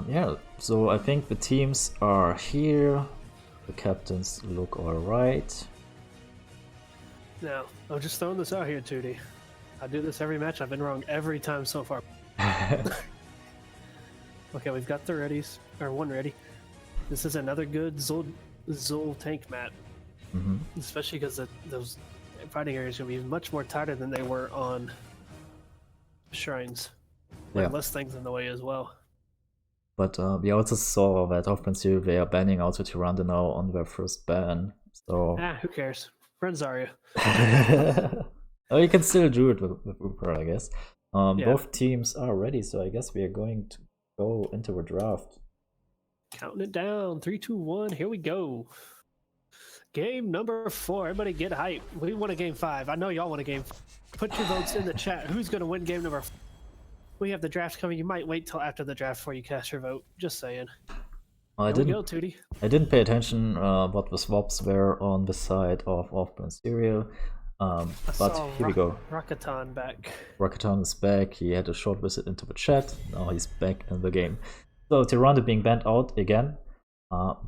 A: yeah, so I think the teams are here. The captains look alright.
K: Now, I'm just throwing this out here, Tootie. I do this every match. I've been wrong every time so far. Okay, we've got the readies, or one ready. This is another good Zul tank map. Especially because those fighting areas are going to be much more tighter than they were on shrines.
A: Yeah.
K: Less things in the way as well.
A: But we also saw that off-brand cereal, they are banning also Tyrande now on their first ban. So
K: Who cares? Friends are you?
A: oh, you can still do it with Uber, I guess.
K: Yeah.
A: Both teams are ready, so I guess we are going to go into a draft.
K: Counting it down. 3, 2, 1. Here we go. Game number 4. Everybody get hype. We want a game 5. I know y'all want a game 5. Put your votes in the chat. Who's going to win game number 4? We have the draft coming. You might wait till after the draft before you cast your vote. Just saying.
A: I
K: Here we go, Tootie.
A: didn't pay attention what the swaps were on the side of off-brand cereal. But here we go.
K: Rakatan back.
A: Rakatan is back. He had a short visit into the chat. Now he's back in the game. So Tyrande being banned out again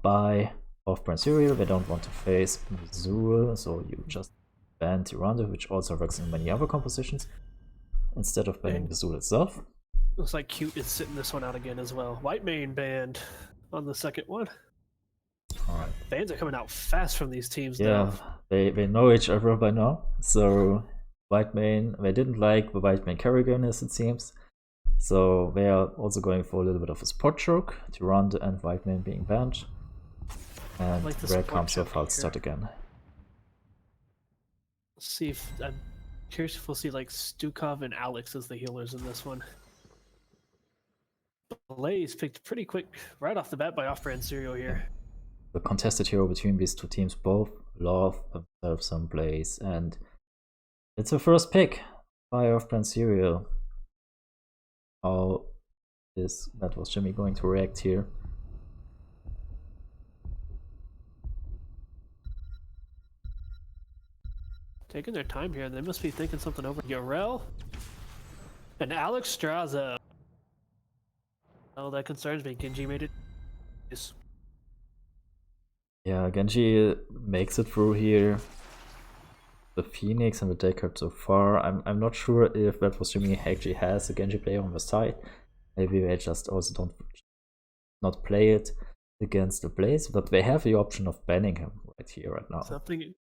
A: by off-brand cereal. They don't want to face Missouri, so you just ban Tyrande, which also works in many other compositions, instead of banning Missouri itself.
K: Looks like Cute is sitting this one out again as well. White main banned on the second one.
A: Alright.
K: Bans are coming out fast from these teams
A: Yeah,
K: now.
A: they know each other by now. So white main, they didn't like the white main Kerrigan, as it seems. So they are also going for a little bit of a spot choke. Tyrande and white main being banned. And
K: Like the
A: there
K: support
A: comes a
K: choke
A: false
K: here.
A: start again.
K: Let's see if I'm curious if we'll see like Stukov and Alex as the healers in this one. Blaze picked pretty quick right off the bat by off-brand cereal here.
A: The contested hero between these two teams both love themselves some Blaze, and it's the first pick by off-brand cereal. How is that was Jimmy going to react here?
K: Taking their time here. They must be thinking something over. Yorel and Alex Straza. Oh, that concerns me. Genji made it. Yes.
A: Yeah, Genji makes it through here. The Phoenix and the Deckard so far. I'm not sure if that was Jimmy actually has a Genji player on the side. Maybe they just also not play it against the Blaze, but they have the option of banning him right here, right now.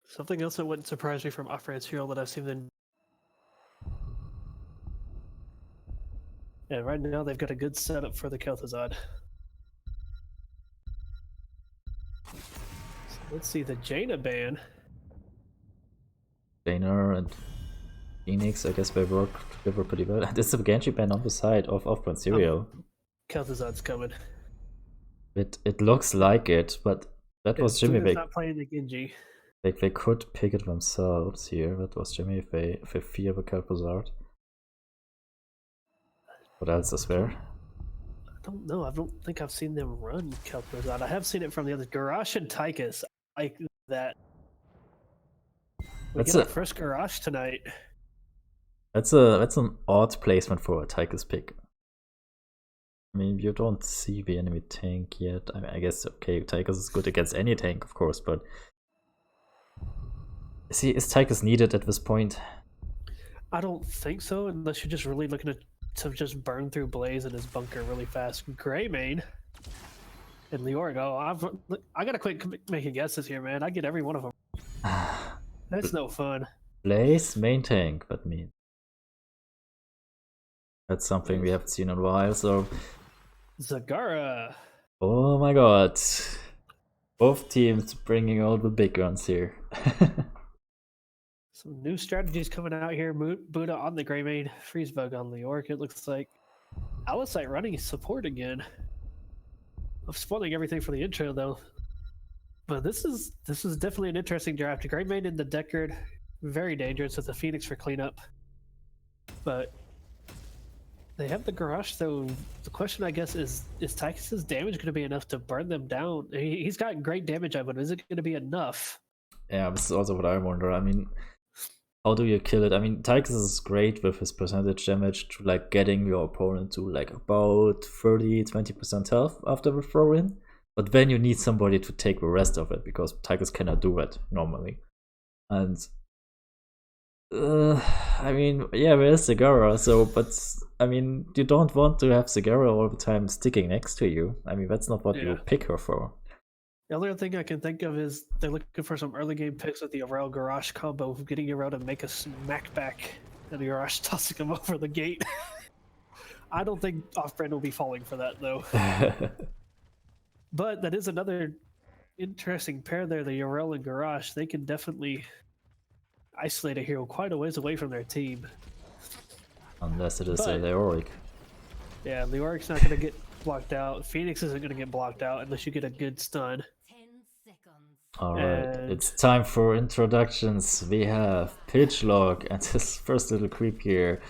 K: Something else that wouldn't surprise me from off-brand cereal that I've seen them. Yeah, right now they've got a good setup for the Kel'Thuzad. So let's see the Jaina ban.
A: Jaina and Phoenix, I guess they work together pretty well. And it's a Genji ban on the side of off-brand cereal.
K: Kel'Thuzad's coming.
A: It looks like it, but that was Jimmy.
K: They not playing the Genji.
A: They could pick it themselves here. That was Jimmy if they fear the Kel'Thuzad. What else is there?
K: I don't know. I don't think I've seen them run Kel'Thuzad. I have seen it from the other Garrosh and Tychus. Like that. We get our first Garrosh tonight.
A: That's an odd placement for a Tychus pick. I mean, you don't see the enemy tank yet. I mean, I guess okay, Tychus is good against any tank, of course, but is Tychus needed at this point?
K: I don't think so, unless you're just really looking to just burn through Blaze in his bunker really fast. Greymane and Leoric. Oh, I gotta quit making guesses here, man. I get every one of them. That's no fun.
A: Blaze main tank, that means. That's something we haven't seen in a while, so.
K: Zagara.
A: Oh my god. Both teams bringing out the big guns here.
K: Some new strategies coming out here. Buddha on the Greymane, Freezebug on Leoric. It looks like Alisite running support again. I'm spoiling everything for the intro though. But this is definitely an interesting draft. Greymane in the Deckard, very dangerous with the Phoenix for cleanup. But they have the Garrosh, so the question I guess is Tychus' damage going to be enough to burn them down? He's got great damage on him. Is it going to be enough?
A: Yeah, this is also what I wonder. I mean, how do you kill it? I mean, Tychus is great with his percentage damage to like getting your opponent to like about 30-20% health after the throw in. But then you need somebody to take the rest of it because Tychus cannot do that normally. And I mean, yeah, there's Zagara, so, but I mean, you don't want to have Zagara all the time sticking next to you. I mean, that's not what you pick her for.
K: The only other thing I can think of is they're looking for some early game picks with the Aurel Garrosh combo, getting Aurel to make a smack back, and Garrosh tossing him over the gate. I don't think Off-Brand will be falling for that, though. But that is another interesting pair there, the Aurel and Garrosh. They can definitely isolate a hero quite a ways away from their team.
A: Unless it is a Leoric.
K: Yeah, Leoric's not going to get blocked out. Phoenix isn't going to get blocked out unless you get a good stun.
A: Alright, it's time for introductions. We have Pitchlock and his first little creep here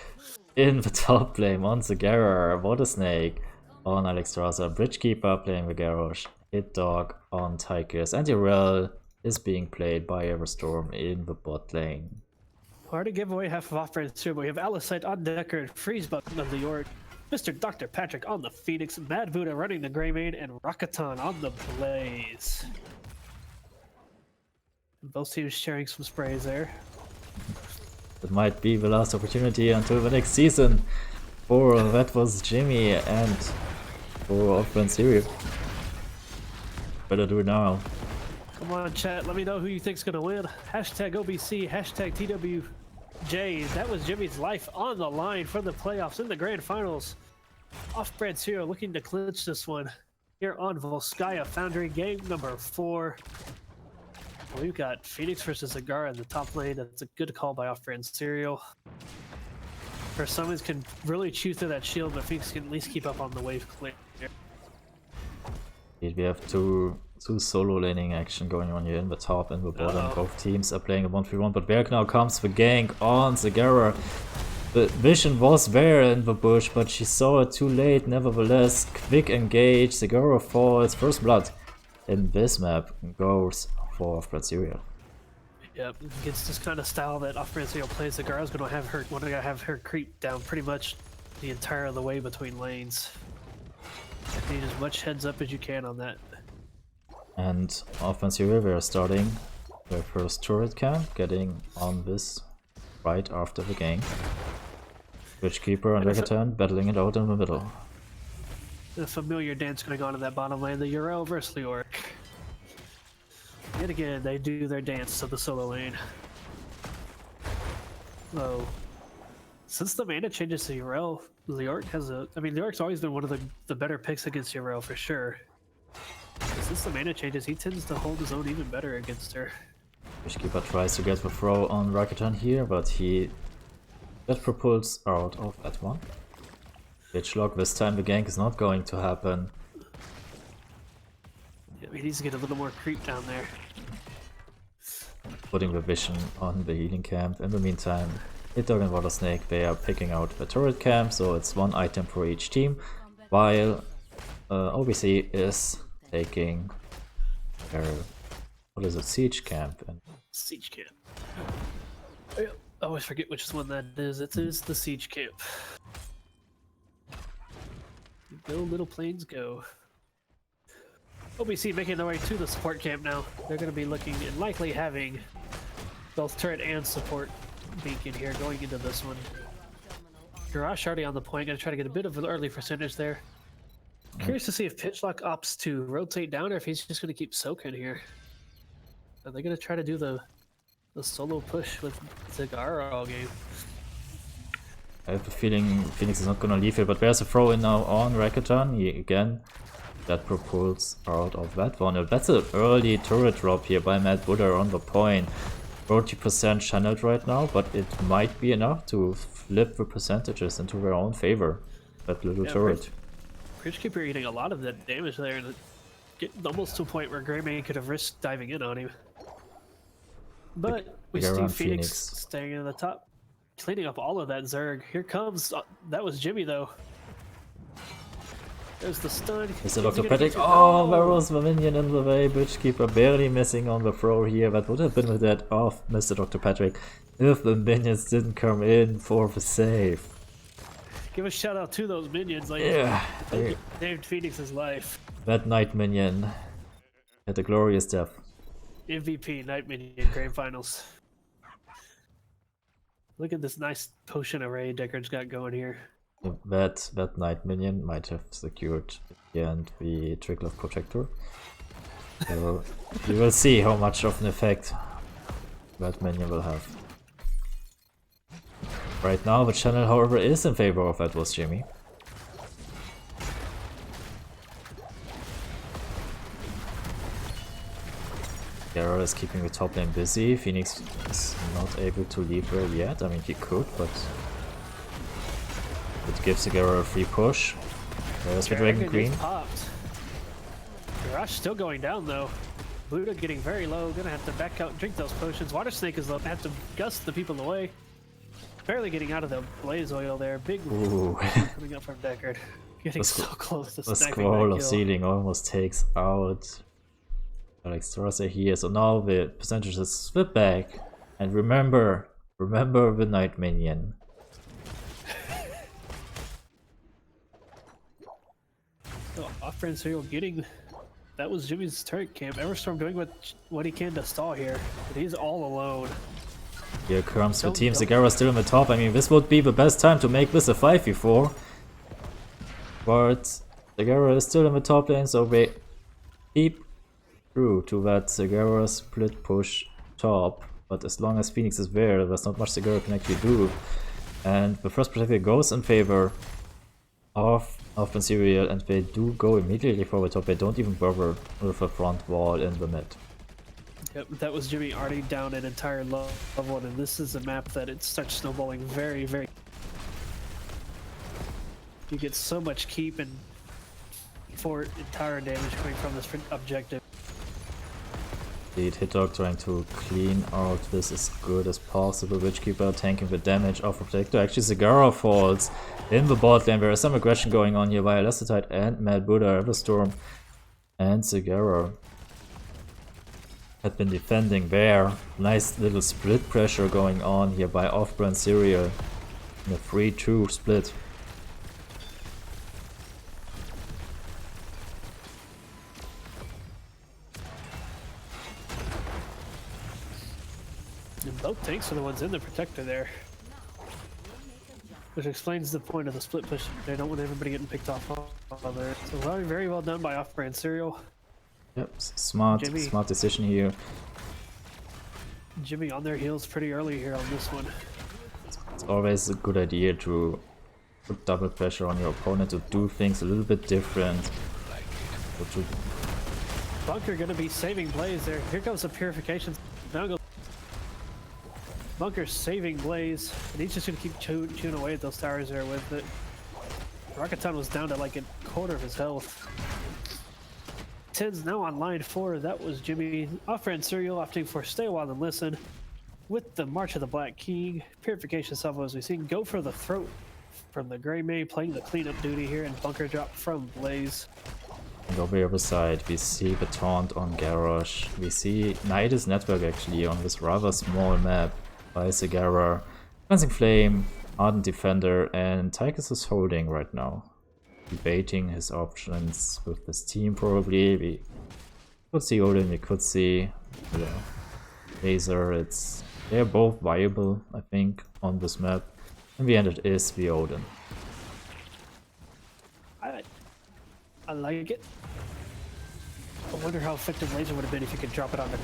A: in the top lane on Zagara, Water Snake on Alexstrasza, Bridgekeeper playing with Garrosh, Hit Dog on Tychus, and Urel is being played by Everstorm in the bot lane.
K: Hard to give away half of Off-Brand Serum. We have Alicite on Decker, Freezebug on the York, Mr. Dr. Patrick on the Phoenix, Mad Buddha running the Greymane, and Rakatan on the Blaze. Both teams sharing some sprays there.
A: It might be the last opportunity until the next season for That Was Jimmy and for Off-Brand Series. Better do it now.
K: Come on, chat. Let me know who you think's gonna win. Hashtag OBC, hashtag TWJ. That was Jimmy's life on the line for the playoffs in the grand finals. Off-Brand Series looking to clinch this one here on Volskaya Foundry, game number 4. We've got Phoenix versus Zagara in the top lane. That's a good call by Off-Brand Serial. For Summons can really chew through that shield, but Phoenix can at least keep up on the wave clear.
A: We have two solo laning action going on here in the top and the bottom. Both teams are playing a 1v1, but back now comes the gank on Zagara. The vision was there in the bush, but she saw it too late. Nevertheless, quick engage. Zagara falls. First blood in this map goes for Off-Brand Serial.
K: Yep, against this kind of style that Off-Brand Serial plays, Zagara's gonna have her creep down pretty much the entire of the way between lanes. Need as much heads up as you can on that.
A: And Off-Brand Serial, we are starting their first turret camp, getting on this right after the gank. Bridgekeeper and Rakatan battling it out in the middle.
K: A familiar dance going on in that bottom lane, the Urel versus Leoric. Yet again, they do their dance to the solo lane. Oh. Since the mana changes to Urel, Leoric has Leoric's always been one of the better picks against Urel for sure. But since the mana changes, he tends to hold his own even better against her.
A: Bridgekeeper tries to get the throw on Rakatan here, but he gets propulsed out of that one. Pitchlock, this time the gank is not going to happen.
K: Yeah, he needs to get a little more creep down there.
A: Putting the vision on the healing camp. In the meantime, Hitdog and Water Snake, they are picking out the turret camp, so it's one item for each team, while OBC is taking their, what is it, siege camp.
K: Siege camp. I always forget which one that is. It is the siege camp. Go little planes go. OBC making their way to the support camp now. They're going to be looking and likely having both turret and support beacon here going into this one. Garrosh already on the point, going to try to get a bit of an early percentage there. Curious to see if Pitchlock opts to rotate down or if he's just going to keep soaking here. Are they going to try to do the solo push with Zagara all game?
A: I have a feeling Phoenix is not going to leave here, but there's a throw in now on Rakatan. He again that propulse out of that one. That's an early turret drop here by Mad Buddha on the point. 40% channeled right now, but it might be enough to flip the percentages into their own favor. That little turret.
K: Bridgekeeper eating a lot of that damage there, and getting almost to a point where Greymane could have risked diving in on him. But we see Phoenix staying in the top, cleaning up all of that Zerg. Here comes, that was Jimmy though. There's the stun.
A: Mr. Dr. Patrick. Oh, there was the minion in the way. Bridgekeeper barely missing on the throw here. That would have been with that off Mr. Dr. Patrick if the minions didn't come in for the save.
K: Give a shout out to those minions. Like,
A: yeah.
K: Saved Phoenix's life.
A: That Night Minion had a glorious death.
K: MVP, Night Minion, Grand Finals. Look at this nice potion array Deckard's got going here.
A: That Night Minion might have secured at the end the Trickle of Protector. So we will see how much of an effect that minion will have. Right now, the channel, however, is in favor of Edwards Jimmy. Gera is keeping the top lane busy. Phoenix is not able to leave her yet. I mean, he could, but it gives Gera a free push. There's the Dragon Queen.
K: Popped. Rush still going down though. Buddha getting very low. Gonna have to back out, drink those potions. Water Snake is low. Have to gust the people away. Barely getting out of the blaze oil there. Big coming up from Deckard. Getting so close to
A: the
K: sniping
A: scroll
K: that
A: of
K: kill.
A: ceiling almost takes out Alexstrasza here. So now the percentages slip back. And remember the Night Minion.
K: So off-brand Serial getting... That was Jimmy's turret camp. Everstorm doing what he can to stall here. But he's all alone.
A: Here comes the team. Zagara still in the top. I mean, this would be the best time to make this a 5v4. But Zagara is still in the top lane, so they keep through to that Zagara split push top. But as long as Phoenix is there, there's not much Zagara can actually do. And the first protector goes in favor of Serial, and they do go immediately for the top. They don't even bother with a front wall in the mid.
K: Yep, that was Jimmy already down an entire level, and this is a map that it starts snowballing very, very... You get so much keep and for entire damage coming from this objective.
A: Indeed, Hitdog trying to clean out this as good as possible. Witchkeeper tanking the damage of Protector. Actually, Zagara falls in the bot lane. There is some aggression going on here by Elasticite and Mad Buddha, Everstorm, and Zagara had been defending there. Nice little split pressure going on here by off-brand Serial in a 3-2 split.
K: And both tanks are the ones in the Protector there. Which explains the point of the split push. They don't want everybody getting picked off on there. So very well done by off-brand Serial.
A: Yep, smart decision here.
K: Jimmy on their heels pretty early here on this one.
A: It's always a good idea to put double pressure on your opponent, to do things a little bit different.
K: Bunker gonna be saving Blaze there. Here comes the purification. Now goes Bunker's saving Blaze, and he's just gonna keep chewing away at those towers there with it. Rockaton was down to like a quarter of his health. 10's now on line 4. That was Jimmy. Off-brand Serial opting for Stay a While and Listen. With the March of the Black King, Purification Salvo as we see go for the throat from the Grey May, playing the cleanup duty here, and Bunker drop from Blaze.
A: And over the other side, we see the taunt on Garrosh. We see Nidus Network actually on this rather small map by Zagara. Cleansing Flame, Ardent Defender, and Tychus is holding right now. Debating his options with this team probably. We could see Odin, we could see Laser. They're both viable, I think, on this map. In the end, it is the Odin.
K: I like it. I wonder how effective Laser would have been if you could drop it on the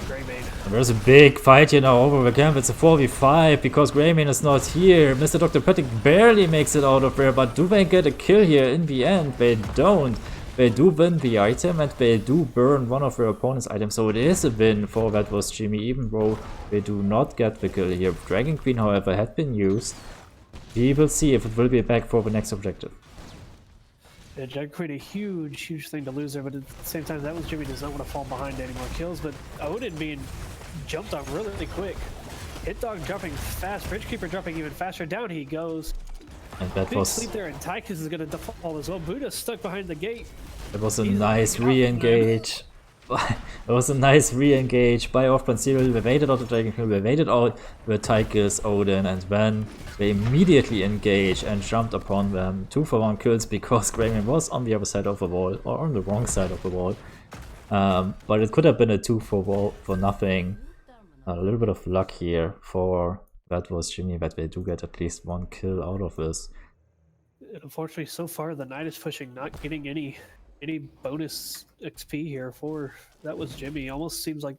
K: Greymane.
A: There's a big fight here now over the camp. It's a 4v5 because Greymane is not here. Mr. Dr. Patrick barely makes it out of there, but do they get a kill here in the end? They don't. They do win the item and they do burn one of their opponent's items, so it is a win for that was Jimmy, even though they do not get the kill here. Dragon Queen, however, had been used. We will see if it will be back for the next objective.
K: Yeah, Dragon Queen, a huge thing to lose there, but at the same time, that was Jimmy does not want to fall behind any more kills, but Odin being jumped on really quick. Hit Dog dropping fast, Bridgekeeper dropping even faster, down he goes.
A: And that
K: Big
A: was
K: sleep there, and Tychus is going to default as well. Buddha's stuck behind the gate.
A: That was a nice re-engage. It was a nice re-engage by off-brand Serial. They waited out the Dragon Queen, they waited out the Tychus, Odin, and then they immediately engaged and jumped upon them. 2-for-1 kills because Greymane was on the other side of the wall, or on the wrong side of the wall. But it could have been a 2-for-1 for nothing. A little bit of luck here for that was Jimmy, that they do get at least one kill out of this.
K: And unfortunately, so far, the Knight is pushing, not getting any any bonus XP here for that was Jimmy. Almost seems like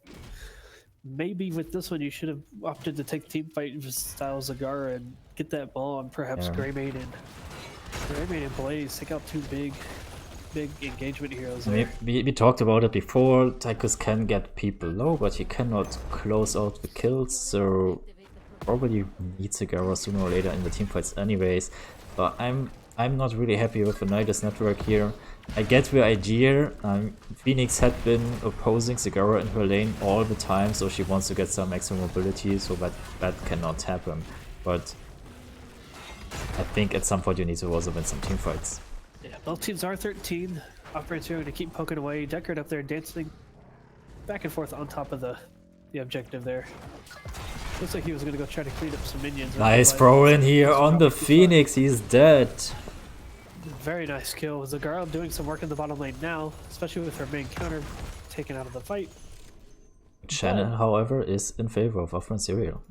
K: maybe with this one you should have opted to take team fight style Zagara and get that ball and perhaps Greymane and Blaze take out two big engagement heroes.
A: I mean, we talked about it before. Tychus can get people low, but he cannot close out the kills, so probably needs Zagara sooner or later in the team fights anyways. But I'm not really happy with the Nidus network here. I get the idea. Phoenix had been opposing Zagara in her lane all the time, so she wants to get some extra mobility, so that cannot happen. But I think at some point you need to also win some team fights.
K: Yeah, both teams are 13. Operators are going to keep poking away. Deckard up there dancing back and forth on top of the objective there. Looks like he was going to go try to clean up some minions.
A: Nice throw in here on the Phoenix. He's dead.
K: Very nice kill. Zagara doing some work in the bottom lane now, especially with her main counter taken out of the fight.
A: Shannon, however, is in favor of Offering Serial.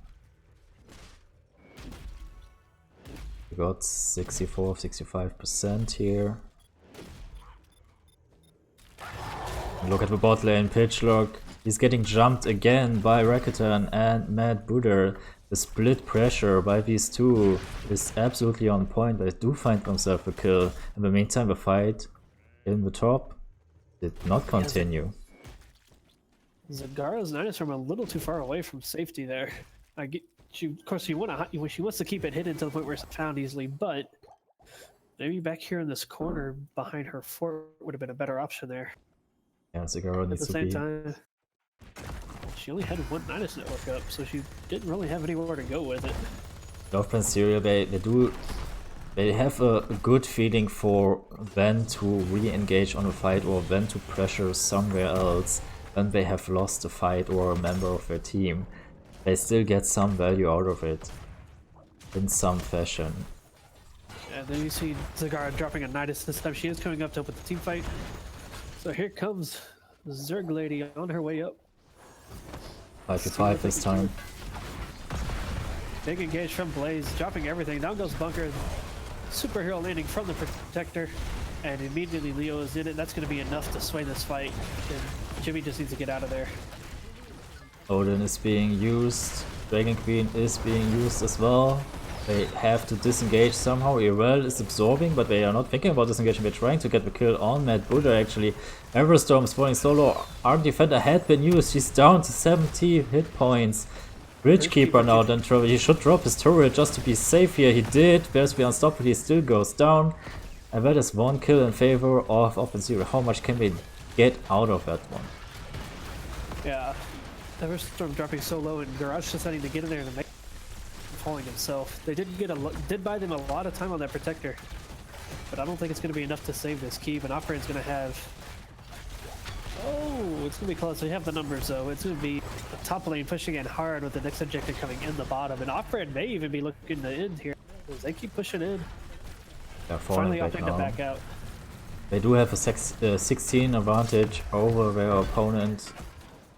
A: We got 64-65% here. Look at the bot lane, Pitchlock. He's getting jumped again by Rakuten and Mad Buddha. The split pressure by these two is absolutely on point. They do find themselves a kill. In the meantime, the fight in the top did not continue.
K: Zagara's Nidus from a little too far away from safety there. Of course, she wants to keep it hidden to the point where it's found easily, but maybe back here in this corner behind her fort would have been a better option there.
A: Yeah, Zagara needs to be...
K: At the same time, she only had one Nidus network up, so she didn't really have anywhere to go with it.
A: Offering Serial, they have a good feeling for when to re-engage on a fight or when to pressure somewhere else when they have lost a fight or a member of their team. They still get some value out of it in some fashion.
K: And then you see Zagara dropping a Nidus this time. She is coming up to open the team fight. So here comes Zerg Lady on her way up.
A: 5v5 this time.
K: Big engage from Blaze, dropping everything. Down goes Bunker. Superhero landing from the Protector. And immediately Leo is in it. That's going to be enough to sway this fight. And Jimmy just needs to get out of there.
A: Odin is being used. Dragon Queen is being used as well. They have to disengage somehow. Irel is absorbing, but they are not thinking about disengaging. They're trying to get the kill on Mad Buddha actually. Everstorm is falling solo. Arm Defender had been used. He's down to 70 hit points. Bridgekeeper now then trouble. He should drop his turret just to be safe here. He did. There's the Unstoppable. He still goes down. And that is one kill in favor of Offensive. How much can they get out of that one?
K: Yeah. Everstorm dropping so low and Garage deciding to get in there and make falling himself. They did buy them a lot of time on that Protector, but I don't think it's going to be enough to save this keep. And Opera's going to have... Oh, it's going to be close. We have the numbers though. It's going to be the top lane pushing in hard with the next objective coming in the bottom. And Opera may even be looking to end here as they keep pushing in.
A: They're
K: finally opting to back out.
A: They do have a 16 advantage over their opponent.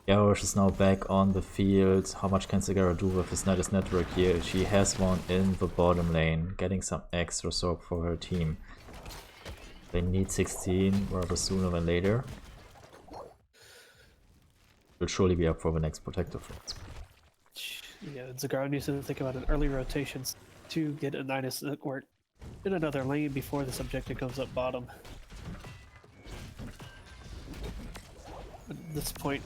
A: Garrosh is now back on the field. How much can Zagara do with his Nidus network here? She has one in the bottom lane, getting some extra soak for her team. They need 16 rather sooner than later. Will surely be up for the next Protector Force.
K: Yeah, Zagara needs to think about an early rotations to get a Nidus network in another lane before this objective comes up bottom. At this point,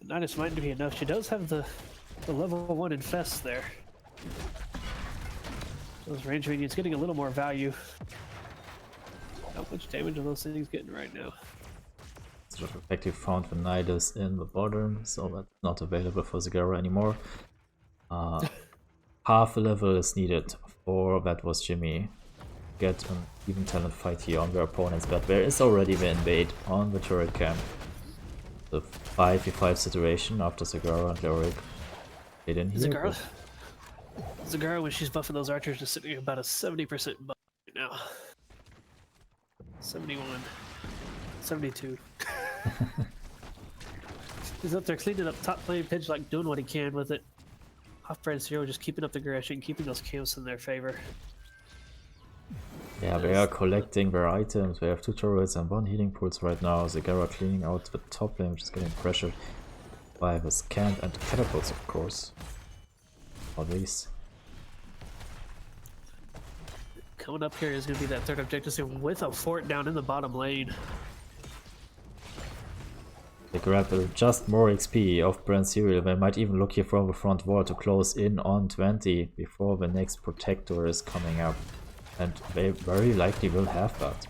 K: Nidus might be enough. She does have the level 1 infest there. Those range minions getting a little more value. How much damage are those things getting right now?
A: Effective found the Nidus in the bottom, so that's not available for Zagara anymore. Half a level is needed for that was Jimmy. Get an even talent fight here on their opponents, but there is already the invade on the turret camp. The 5v5 situation after Zagara and Lyric get in here.
K: Zagara, when she's buffing those archers, is sitting at about a 70% buff right now. 71. 72. He's up there cleaning up top lane, Pitchlock doing what he can with it. Off-brand Zero just keeping up the aggression, keeping those camps in their favor.
A: Yeah, they are collecting their items. They have 2 turrets and 1 healing pulse right now. Zagara cleaning out the top lane, which is getting pressured by the scan and the catapults, of course. All these.
K: Coming up here is going to be that third objective soon with a fort down in the bottom lane.
A: They grab just more XP off brand Serial. They might even look here from the front wall to close in on 20 before the next protector is coming up. And they very likely will have that.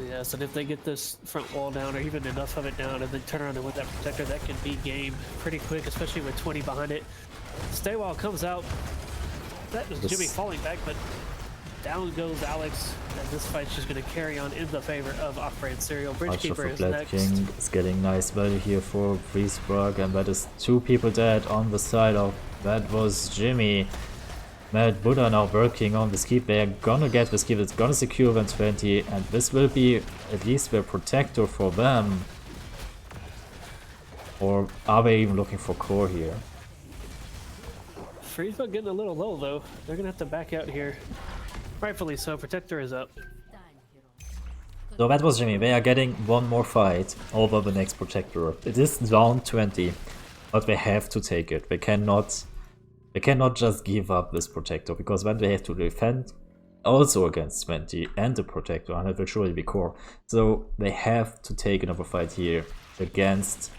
K: Yes, and if they get this front wall down, or even enough of it down, and then turn around and win that protector, that can be game pretty quick, especially with 20 behind it. Stay Wall comes out. That was Jimmy falling back, but down goes Alex, and this fight's just going to carry on in the favor of off-brand Serial. Bridgekeeper is next.
A: King is getting nice value here for Freesburg, and that is 2 people dead on the side of that was Jimmy. Mad Buddha now working on the skip. They are gonna get the skip, it's gonna secure them 20, and this will be at least the protector for them. Or are they even looking for core here?
K: Freesburg getting a little low though. They're gonna have to back out here. Rightfully so, protector is up.
A: So that was Jimmy. They are getting 1 more fight over the next protector. It is down 20, but they have to take it. They cannot just give up this protector, because then they have to defend also against 20 and the protector, and it will surely be core. So they have to take another fight here against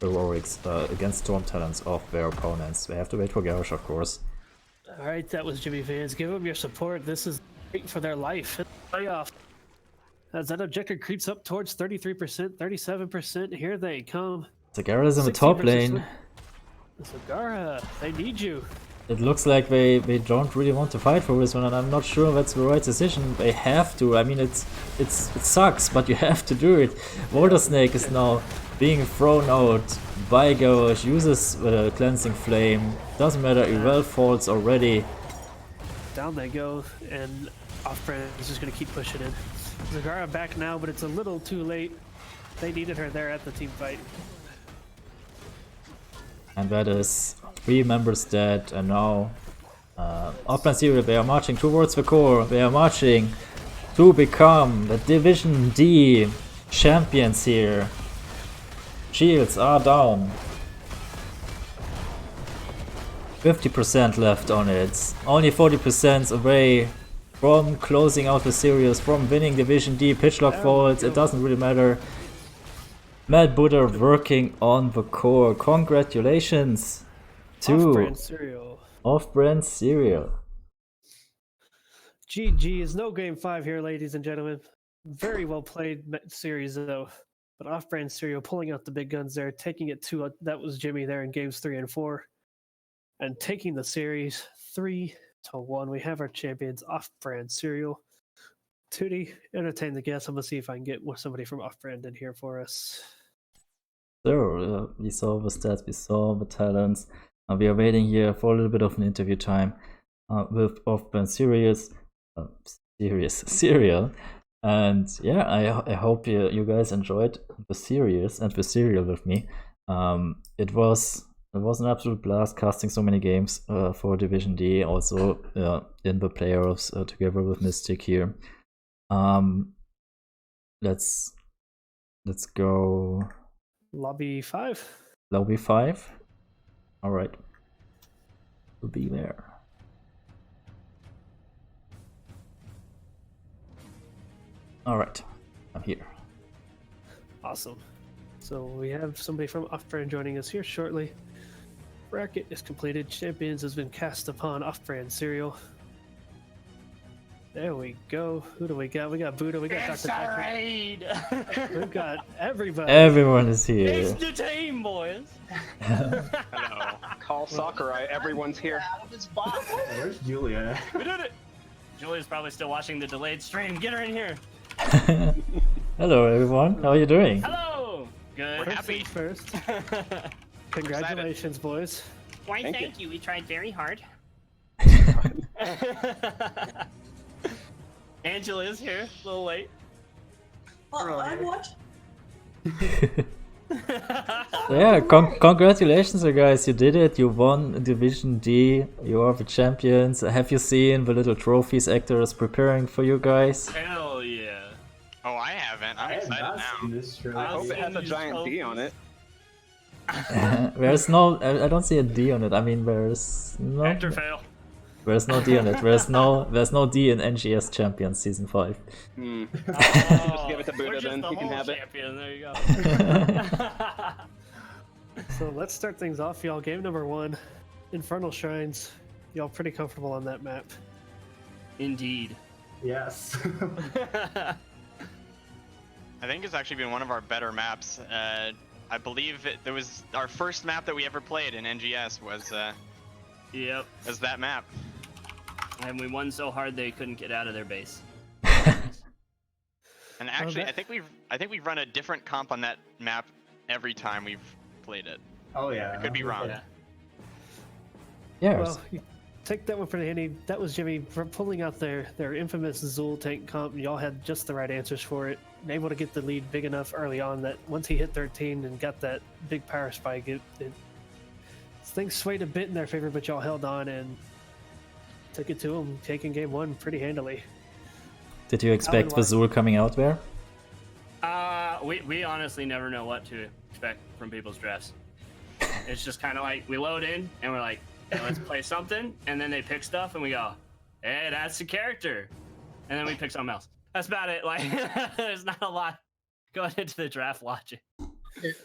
A: heroics, against storm talents of their opponents. They have to wait for Garrosh, of course.
K: Alright, that was Jimmy fans. Give them your support. This is great for their life. Playoff. As that objective creeps up towards 33%, 37%, here they come.
A: Zagara is in the top lane.
K: Zagara, they need you.
A: It looks like they don't really want to fight for this one, and I'm not sure that's the right decision. They have to. I mean, it sucks, but you have to do it. Water Snake is now being thrown out by Garrosh, uses Cleansing Flame. Doesn't matter, Irel falls already.
K: Down they go, and off-brand is just going to keep pushing in. Zagara back now, but it's a little too late. They needed her there at the team fight.
A: And that is 3 members dead, and now off-brand Serial, they are marching towards the core. They are marching to become the Division D champions here. Shields are down. 50% left on it. Only 40% away from closing out the series, from winning Division D. Pitchlock falls, it doesn't really matter. Mad Buddha working on the core. Congratulations to Off-brand Serial.
K: GG is no game 5 here, ladies and gentlemen. Very well played series though. But Off-brand Serial pulling out the big guns there, taking it to that was Jimmy there in games 3 and 4. And taking the series 3-1. We have our champions, Off-brand Serial. Tootie, entertain the guests. I'm going to see if I can get somebody from Off-brand in here for us.
A: So, we saw the stats, we saw the talents. We are waiting here for a little bit of an interview time with Off-brand Serial. And yeah, I hope you guys enjoyed the series and the serial with me. It was an absolute blast casting so many games for Division D, also in the playoffs together with Mystic here. Let's go
K: lobby 5.
A: Lobby 5. All right, we'll be there. All right, I'm here.
K: Awesome. So we have somebody from Off-brand joining us here shortly. Bracket is completed. Champions has been cast upon Off-brand Serial. There we go. Who do we got? We got Buddha. We got Dr. Patrick. We've got everybody.
A: Everyone is here.
L: It's the team, boys.
M: Hello. Call Sakurai. Everyone's here.
L: Where's Julia? We did it. Julia's probably still watching the delayed stream. Get her in here.
A: Hello, everyone. How are you doing?
L: Hello. Good.
K: We're happy first. Congratulations, boys.
L: Why, thank you. We tried very hard. Angela is here. A little late.
N: I'm what?
A: Yeah, congratulations, you guys. You did it. You won Division D. You are the champions. Have you seen the little trophies actors preparing for you guys?
L: Hell yeah.
M: Oh, I haven't. I'm excited now. I hope it has a giant D on it.
A: There's no. I don't see a D on it. I mean, there's no.
L: Actor fail.
A: There's no D on it. There's no D in NGS Champions Season 5.
M: Just give it to Buddha then. He can have
L: champion. There you go.
K: So let's start things off, y'all. Game number 1, Infernal Shrines. Y'all pretty comfortable on that map?
L: Indeed.
N: Yes.
F: I think it's actually been one of our better maps. I believe it was our first map that we ever played in NGS was
L: Yep.
F: was that map.
L: And we won so hard they couldn't get out of their base.
F: And actually, I think we've run a different comp on that map every time we've played it.
N: Oh yeah.
F: I could be wrong.
A: Yeah.
K: Well, you take that one for the handy. That was Jimmy pulling out their infamous Zul tank comp. Y'all had just the right answers for it. And able to get the lead big enough early on that once he hit 13 and got that big power spike, things swayed a bit in their favor, but y'all held on and took it to him, taking game 1 pretty handily.
A: Did you expect Vazul coming out there?
L: We honestly never know what to expect from people's drafts. It's just kind of like we load in and we're like, hey, let's play something, and then they pick stuff and we go, hey, that's the character, and then we pick something else. That's about it. Like, there's not a lot going into the draft logic.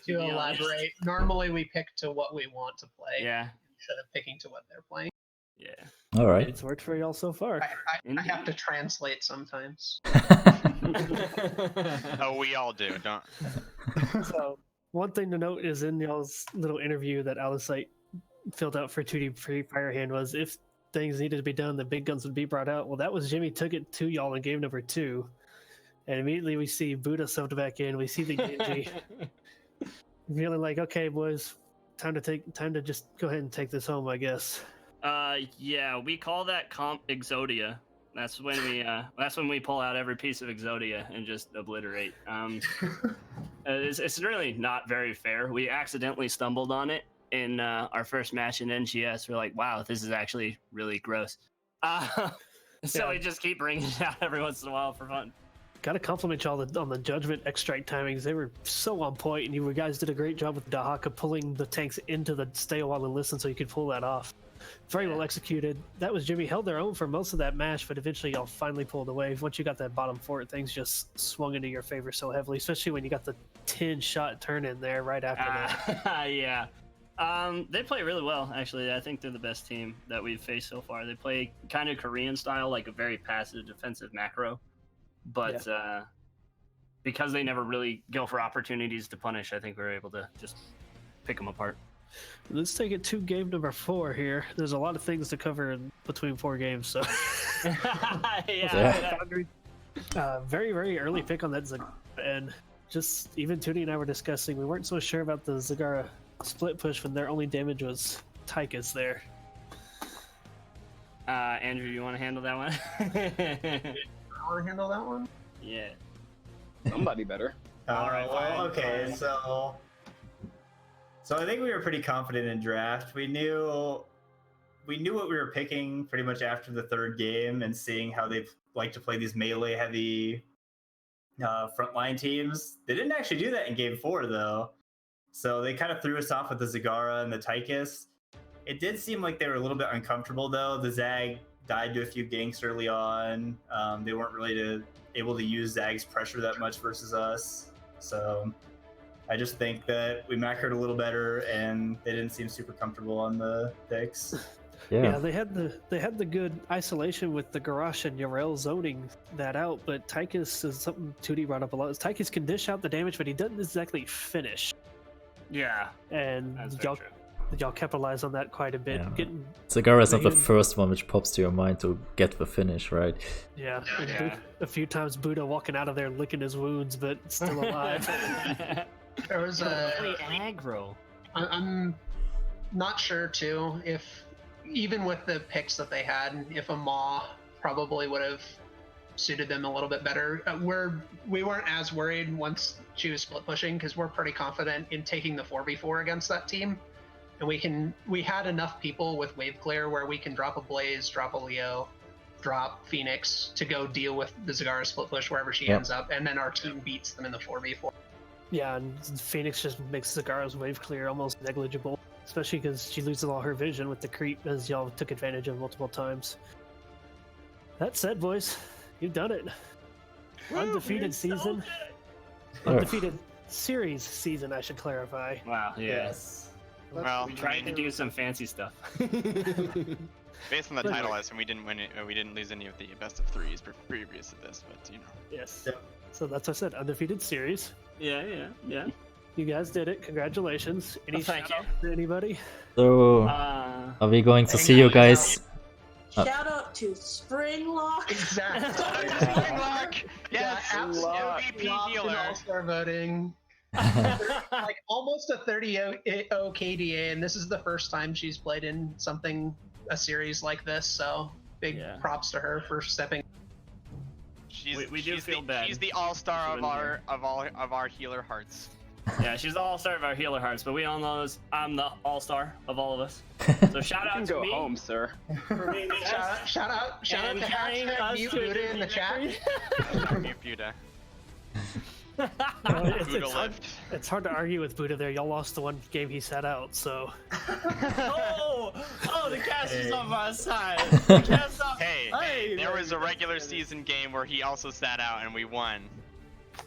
O: To elaborate, normally we pick to what we want to play.
L: Yeah.
O: Instead of picking to what they're playing.
L: Yeah.
A: All right.
K: It's worked for y'all so far.
O: I have to translate sometimes.
F: Oh, we all do, don't.
K: So one thing to note is in y'all's little interview that Alisite filled out for 2D Free Firehand was if things needed to be done, the big guns would be brought out. Well, that was Jimmy took it to y'all in game number 2. And immediately we see Buddha subbed back in. We see the Genji. Feeling like, okay, boys, time to just go ahead and take this home, I guess.
L: Yeah, we call that comp Exodia. That's when we pull out every piece of Exodia and just obliterate. It's really not very fair. We accidentally stumbled on it in our first match in NGS. We're like, wow, this is actually really gross. So we just keep bringing it out every once in a while for fun.
K: Gotta compliment y'all on the judgment extract timings. They were so on point, and you guys did a great job with Dahaka pulling the tanks into the stay a while and listen so you could pull that off. Very well executed. That was Jimmy held their own for most of that match, but eventually y'all finally pulled away. Once you got that bottom fort, things just swung into your favor so heavily, especially when you got the 10-shot turn in there right after that.
L: Yeah. They play really well, actually. I think they're the best team that we've faced so far. They play kind of Korean style, like a very passive defensive macro. But because they never really go for opportunities to punish, I think we're able to just pick them apart.
K: Let's take it to game number 4 here. There's a lot of things to cover in between 4 games, so very, very early pick on that Zagara, and just even Tootie and I were discussing, we weren't so sure about the Zagara split push when their only damage was Tychus there.
L: Andrew, you want to handle that one?
O: I want to handle that one?
L: Yeah.
M: Somebody better.
N: All right. Well, okay. So I think we were pretty confident in draft. We knew what we were picking pretty much after the 3rd game, and seeing how they like to play these melee heavy frontline teams. They didn't actually do that in game 4 though. So they kind of threw us off with the Zagara and the Tychus. It did seem like they were a little bit uncomfortable though. The Zag died to a few ganks early on. They weren't really able to use Zag's pressure that much versus us. So I just think that we macroed a little better, and they didn't seem super comfortable on the picks.
K: Yeah, they had the good isolation with the Garrosh and Yarel zoning that out, but Tychus is something 2D brought up a lot. Tychus can dish out the damage, but he doesn't exactly finish.
L: Yeah,
K: and y'all capitalize on that quite a bit.
A: Yeah. Zagara is not the first one which pops to your mind to get the finish, right?
K: Yeah. A few times Buddha walking out of there licking his wounds, but still alive.
O: There was
L: a aggro.
O: I'm not sure too if even with the picks that they had, if a Maw probably would have suited them a little bit better. We weren't as worried once she was split pushing because we're pretty confident in taking the 4v4 against that team, and we had enough people with wave clear where we can drop a Blaze, drop a Leo, drop Phoenix to go deal with the Zagara split push wherever she ends up, and then our team beats them in the 4v4.
K: Yeah, and Phoenix just makes Zagara's wave clear almost negligible, especially because she loses all her vision with the creep, as y'all took advantage of multiple times. That said, boys, you've done it. Undefeated season. Undefeated series season, I should clarify.
L: Wow. Yeah.
N: Yes.
F: Well,
L: We tried to do some fancy stuff.
F: based on the title, I assume we didn't win it. We didn't lose any of the best of threes previous to this, but you know.
K: Yes. So that's what I said. Undefeated series.
L: Yeah.
K: You guys did it. Congratulations. Any
L: thank
K: shout out to anybody?
A: So, are we going to see you guys?
P: Shout out to Springlock.
O: Exactly.
F: Springlock! Yes!
O: MVP
F: healer.
O: All-star voting. Like almost a 30-0 KDA, and this is the first time she's played in a series like this, so big props to her for stepping.
L: We do feel bad.
F: She's the all-star of our healer hearts.
L: Yeah, she's the all-star of our healer hearts, but we all know I'm the all-star of all of us. So shout out to me.
M: Go home, sir.
O: Shout out to hashtag mute Buddha in the chat.
F: Mute Buddha.
K: It's hard to argue with Buddha there. Y'all lost the one game he sat out, so.
L: Oh, the cast is on my side.
F: Hey, there was a regular season game where he also sat out and we won.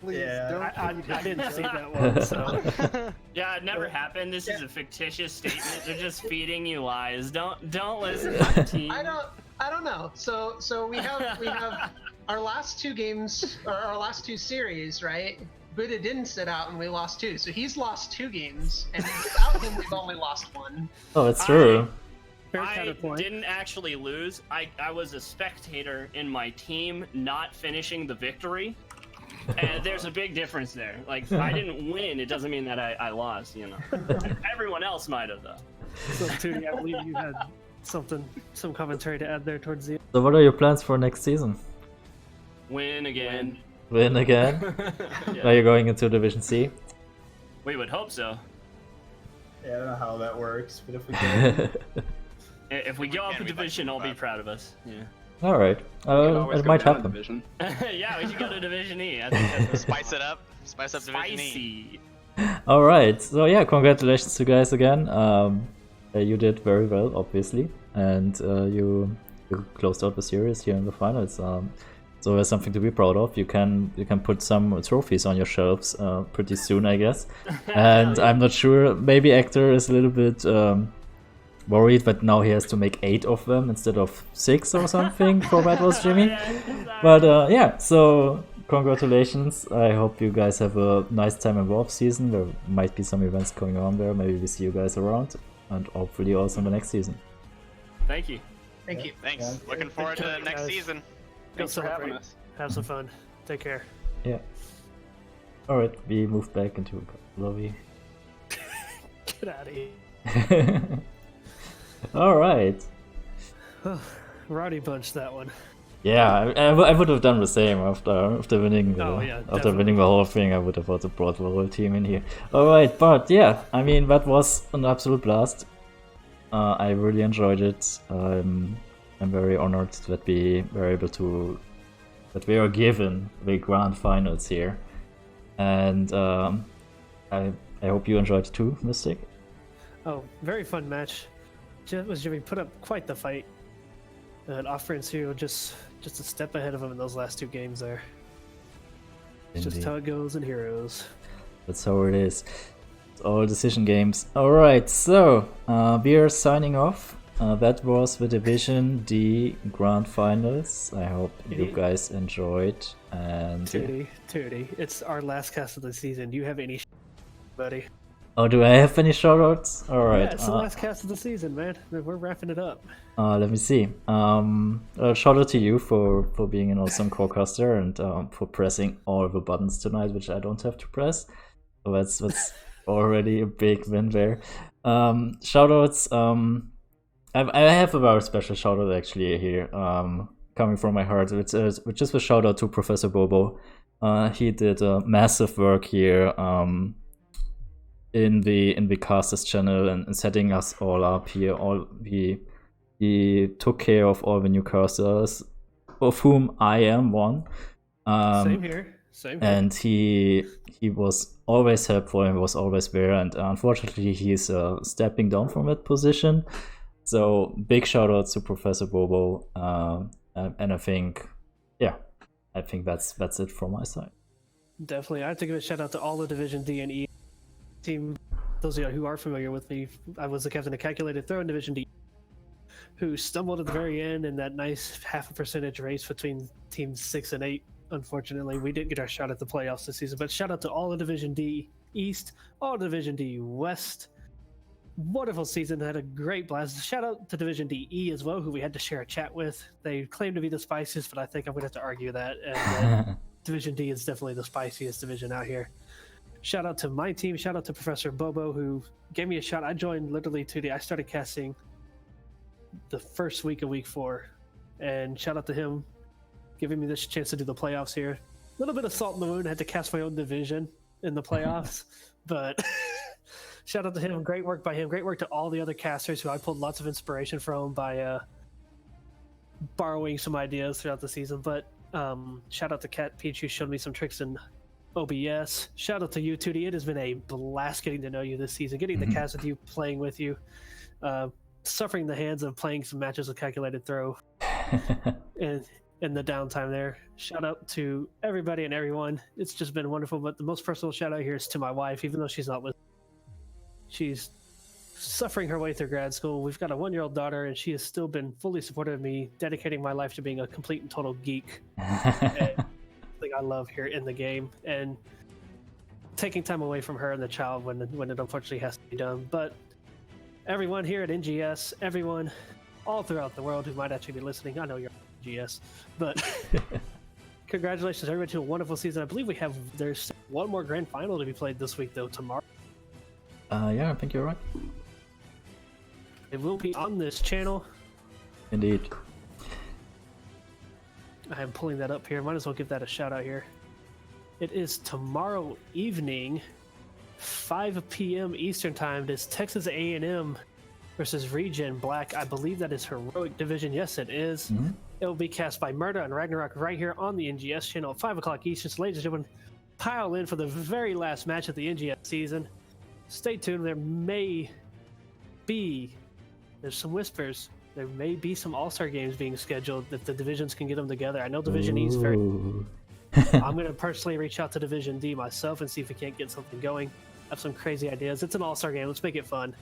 K: Please, I didn't see that one. So.
L: Yeah, it never happened. This is a fictitious statement. They're just feeding you lies. Don't listen to the team.
O: I don't know. So we have our last two games, or our last two series, right? Buddha didn't sit out and we lost 2. So he's lost 2 games, and without him we've only lost 1.
A: Oh, that's true.
L: I didn't actually lose. I was a spectator in my team not finishing the victory. And there's a big difference there. Like, I didn't win, it doesn't mean that I lost, you know. Everyone else might have, though.
K: So, Tootie, I believe you had some commentary to add there towards the end.
A: So what are your plans for next season?
L: Win again.
A: Win again?
L: Yeah.
A: Are you going into Division C?
L: We would hope so.
N: Yeah, I don't know how that works, but if we can.
L: If we go up a division, I'll be proud of us. Yeah.
A: Alright. It might happen.
L: Yeah, we should go to Division E. I think that's
F: Spice it up. Spice up Division E.
A: Alright, so yeah, congratulations to you guys again. You did very well, obviously, and you closed out the series here in the finals. So there's something to be proud of. You can put some trophies on your shelves pretty soon, I guess. And I'm not sure. Maybe Actor is a little bit worried that now he has to make 8 of them instead of 6 or something for Bad Wars Jimmy. But yeah, so congratulations. I hope you guys have a nice time in Warp season. There might be some events going on there. Maybe we see you guys around, and hopefully also in the next season.
L: Thank you.
O: Thank you.
F: Thanks.
N: Yeah.
F: Looking forward to the next season.
K: Thanks for having us. Have some fun. Take care.
A: Yeah. Alright, we move back into lobby.
K: Get out of here.
A: Alright.
K: Rowdy punched that one.
A: Yeah, I would have done the same after winning the whole thing. I would have also brought the whole team in here. Alright, but yeah, I mean, that was an absolute blast. I really enjoyed it. I'm very honored that we were able to, that we are given the grand finals here, and I hope you enjoyed it too, Mystic.
K: Oh, very fun match. Jimmy put up quite the fight, and Offering Serial just a step ahead of him in those last 2 games there. It's just how it goes in Heroes.
A: That's how it is. It's all decision games. Alright, so we are signing off. That was the Division D Grand Finals. I hope you guys enjoyed. And
K: Tootie, it's our last cast of the season. Do you have any buddy?
A: Oh, do I have any shoutouts? Alright.
K: Yeah, it's the last cast of the season, man. We're wrapping it up.
A: Let me see. Shout out to you for being an awesome co-caster and for pressing all the buttons tonight, which I don't have to press. So that's already a big win there. Shoutouts. I have a very special shout out actually here. coming from my heart, which is a shout out to Professor Bobo. He did massive work here in the casters channel and setting us all up here. He took care of all the new casters, of whom I am one.
K: Same here.
A: And he was always helpful and was always there. And unfortunately, he's stepping down from that position. So big shout out to Professor Bobo. And I think, that's it from my side.
K: Definitely, I have to give a shout out to all the Division D and E team. Those of you who are familiar with me, I was the captain of Calculated Throw in Division D, who stumbled at the very end in that nice 0.5% race between teams 6 and 8. Unfortunately, we didn't get our shot at the playoffs this season, but shout out to all the Division D East, all Division D West. Wonderful season, had a great blast. Shout out to Division D E as well, who we had to share a chat with. They claim to be the spiciest, but I think I'm going to have to argue that. And Division D is definitely the spiciest division out here. Shout out to my team. Shout out to Professor Bobo, who gave me a shot. I joined literally today. I started casting the first week of week 4. And shout out to him giving me this chance to do the playoffs here. A little bit of salt in the wound. I had to cast my own division in the playoffs. But shout out to him. Great work by him. Great work to all the other casters who I pulled lots of inspiration from by borrowing some ideas throughout the season. But shout out to Cat Peach, who showed me some tricks in OBS. Shout out to you, Tootie. It has been a blast getting to know you this season, getting to cast with you, playing with you, suffering the hands of playing some matches with Calculated Throw and in the downtime there. Shout out to everybody and everyone. It's just been wonderful, but the most personal shout out here is to my wife, even though she's not listening. She's suffering her way through grad school. We've got a 1-year-old daughter, and she has still been fully supportive of me, dedicating my life to being a complete and total geek. And thing I love here in the game, and taking time away from her and the child when it unfortunately has to be done. But everyone here at NGS, everyone all throughout the world who might actually be listening, I know you're NGS, but congratulations everybody to a wonderful season. I believe there's one more grand final to be played this week though, tomorrow.
A: Yeah, I think you're right.
K: It will be on this channel.
A: Indeed.
K: I am pulling that up here. Might as well give that a shout out here. It is tomorrow evening, 5 p.m. Eastern Time. It is Texas A&M versus Regen Black. I believe that is Heroic Division. Yes, it is. It will be cast by Murda and Ragnarok right here on the NGS channel at 5 o'clock Eastern. So ladies and gentlemen, pile in for the very last match of the NGS season. Stay tuned. There's some whispers. There may be some All-Star games being scheduled if the divisions can get them together. I know Division E is very... I'm going to personally reach out to Division D myself and see if we can't get something going. I have some crazy ideas. It's an All-Star game. Let's make it fun.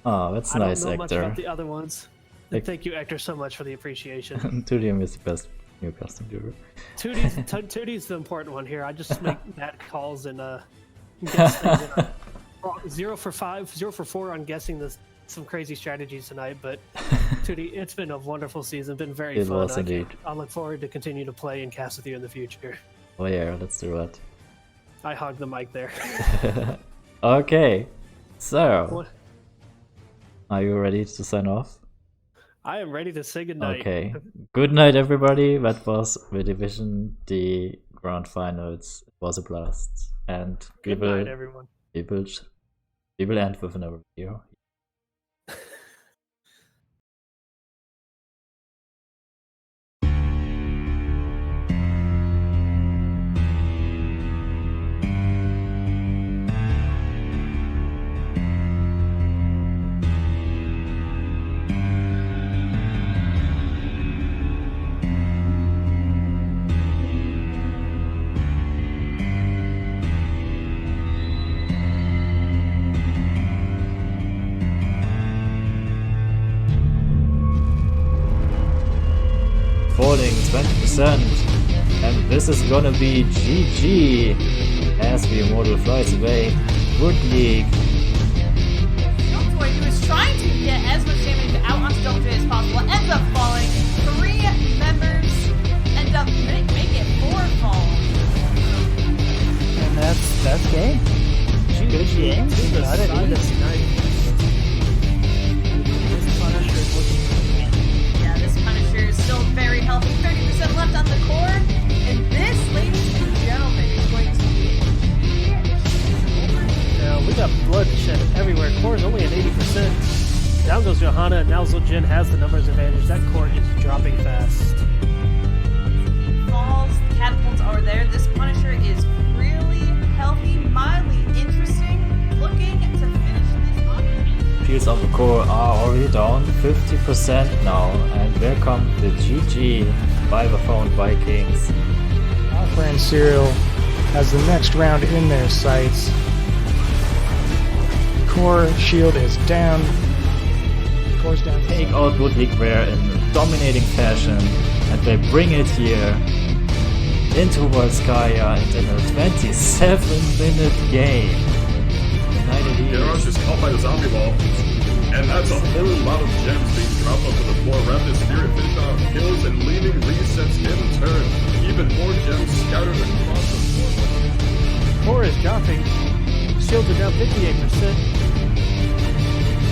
A: Oh, that's nice,
K: I don't know
A: Hector.
K: much about the other ones. Thank you, Hector, so much for the appreciation.
A: Tudium is the best new custom viewer.
K: Tootie's the important one here. I just make mad calls and guess things. 0 for 5, 0 for 4 on guessing some crazy strategies tonight, but Tootie, it's been a wonderful season. Been very fun.
A: It was indeed.
K: I look forward to continue to play and cast with you in the future.
A: Oh yeah, let's do that.
K: I hog the mic there.
A: Okay, so are you ready to sign off?
K: I am ready to say goodnight.
A: Okay, good night everybody. That was the Division D Grand Finals. It was a blast, and
K: Good night, everyone.
A: We will end with another video. Falling 20%, and this is gonna be GG as the Immortal flies away. Good league.
B: Deltoy, who is trying to get as much damage out onto Deltoy as possible, ends up falling. 3 members end up make it 4 fall.
Q: And that's game. Good game. Got it.
B: Yeah, this Punisher is still very healthy. 20% left on the core. And this, ladies and gentlemen, is going to be
D: Now, we got bloodshed everywhere. Core is only at 80%. Down goes Johanna, and now Jin has the numbers advantage. That core is dropping fast.
B: falls. The catapults are there. This Punisher is really healthy, mildly interesting, looking to finish this off.
A: Shields of the core are already down 50% now, and there come the GG by the phone Vikings.
C: Alpha and Serial has the next round in their sights. Core shield is down. Core's down.
A: Take out Ludwig Ware in a dominating fashion, and they bring it here into Volskaya and in a 27-minute game.
E: Garage is caught by the zombie wall. And that's a whole lot of gems being dropped onto the floor. Rapid Spirit finished off kills and leaving resets in turn. Even more gems scattered across the floor.
D: Core is dropping. Shields are down 58%.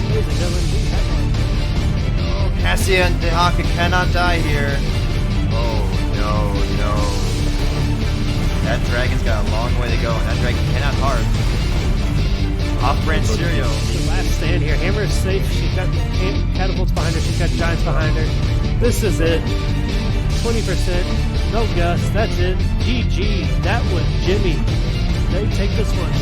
D: Ladies and gentlemen, we have one.
R: Oh, Cassia and Dehaka cannot die here. Oh, no. That dragon's got a long way to go, and that dragon cannot harp. Off-brand Serial.
D: The last stand here. Hammer is safe. She's got catapults behind her. She's got giants behind her. This is it. 20%. No Gus. That's it. GG. That was Jimmy. They take this one.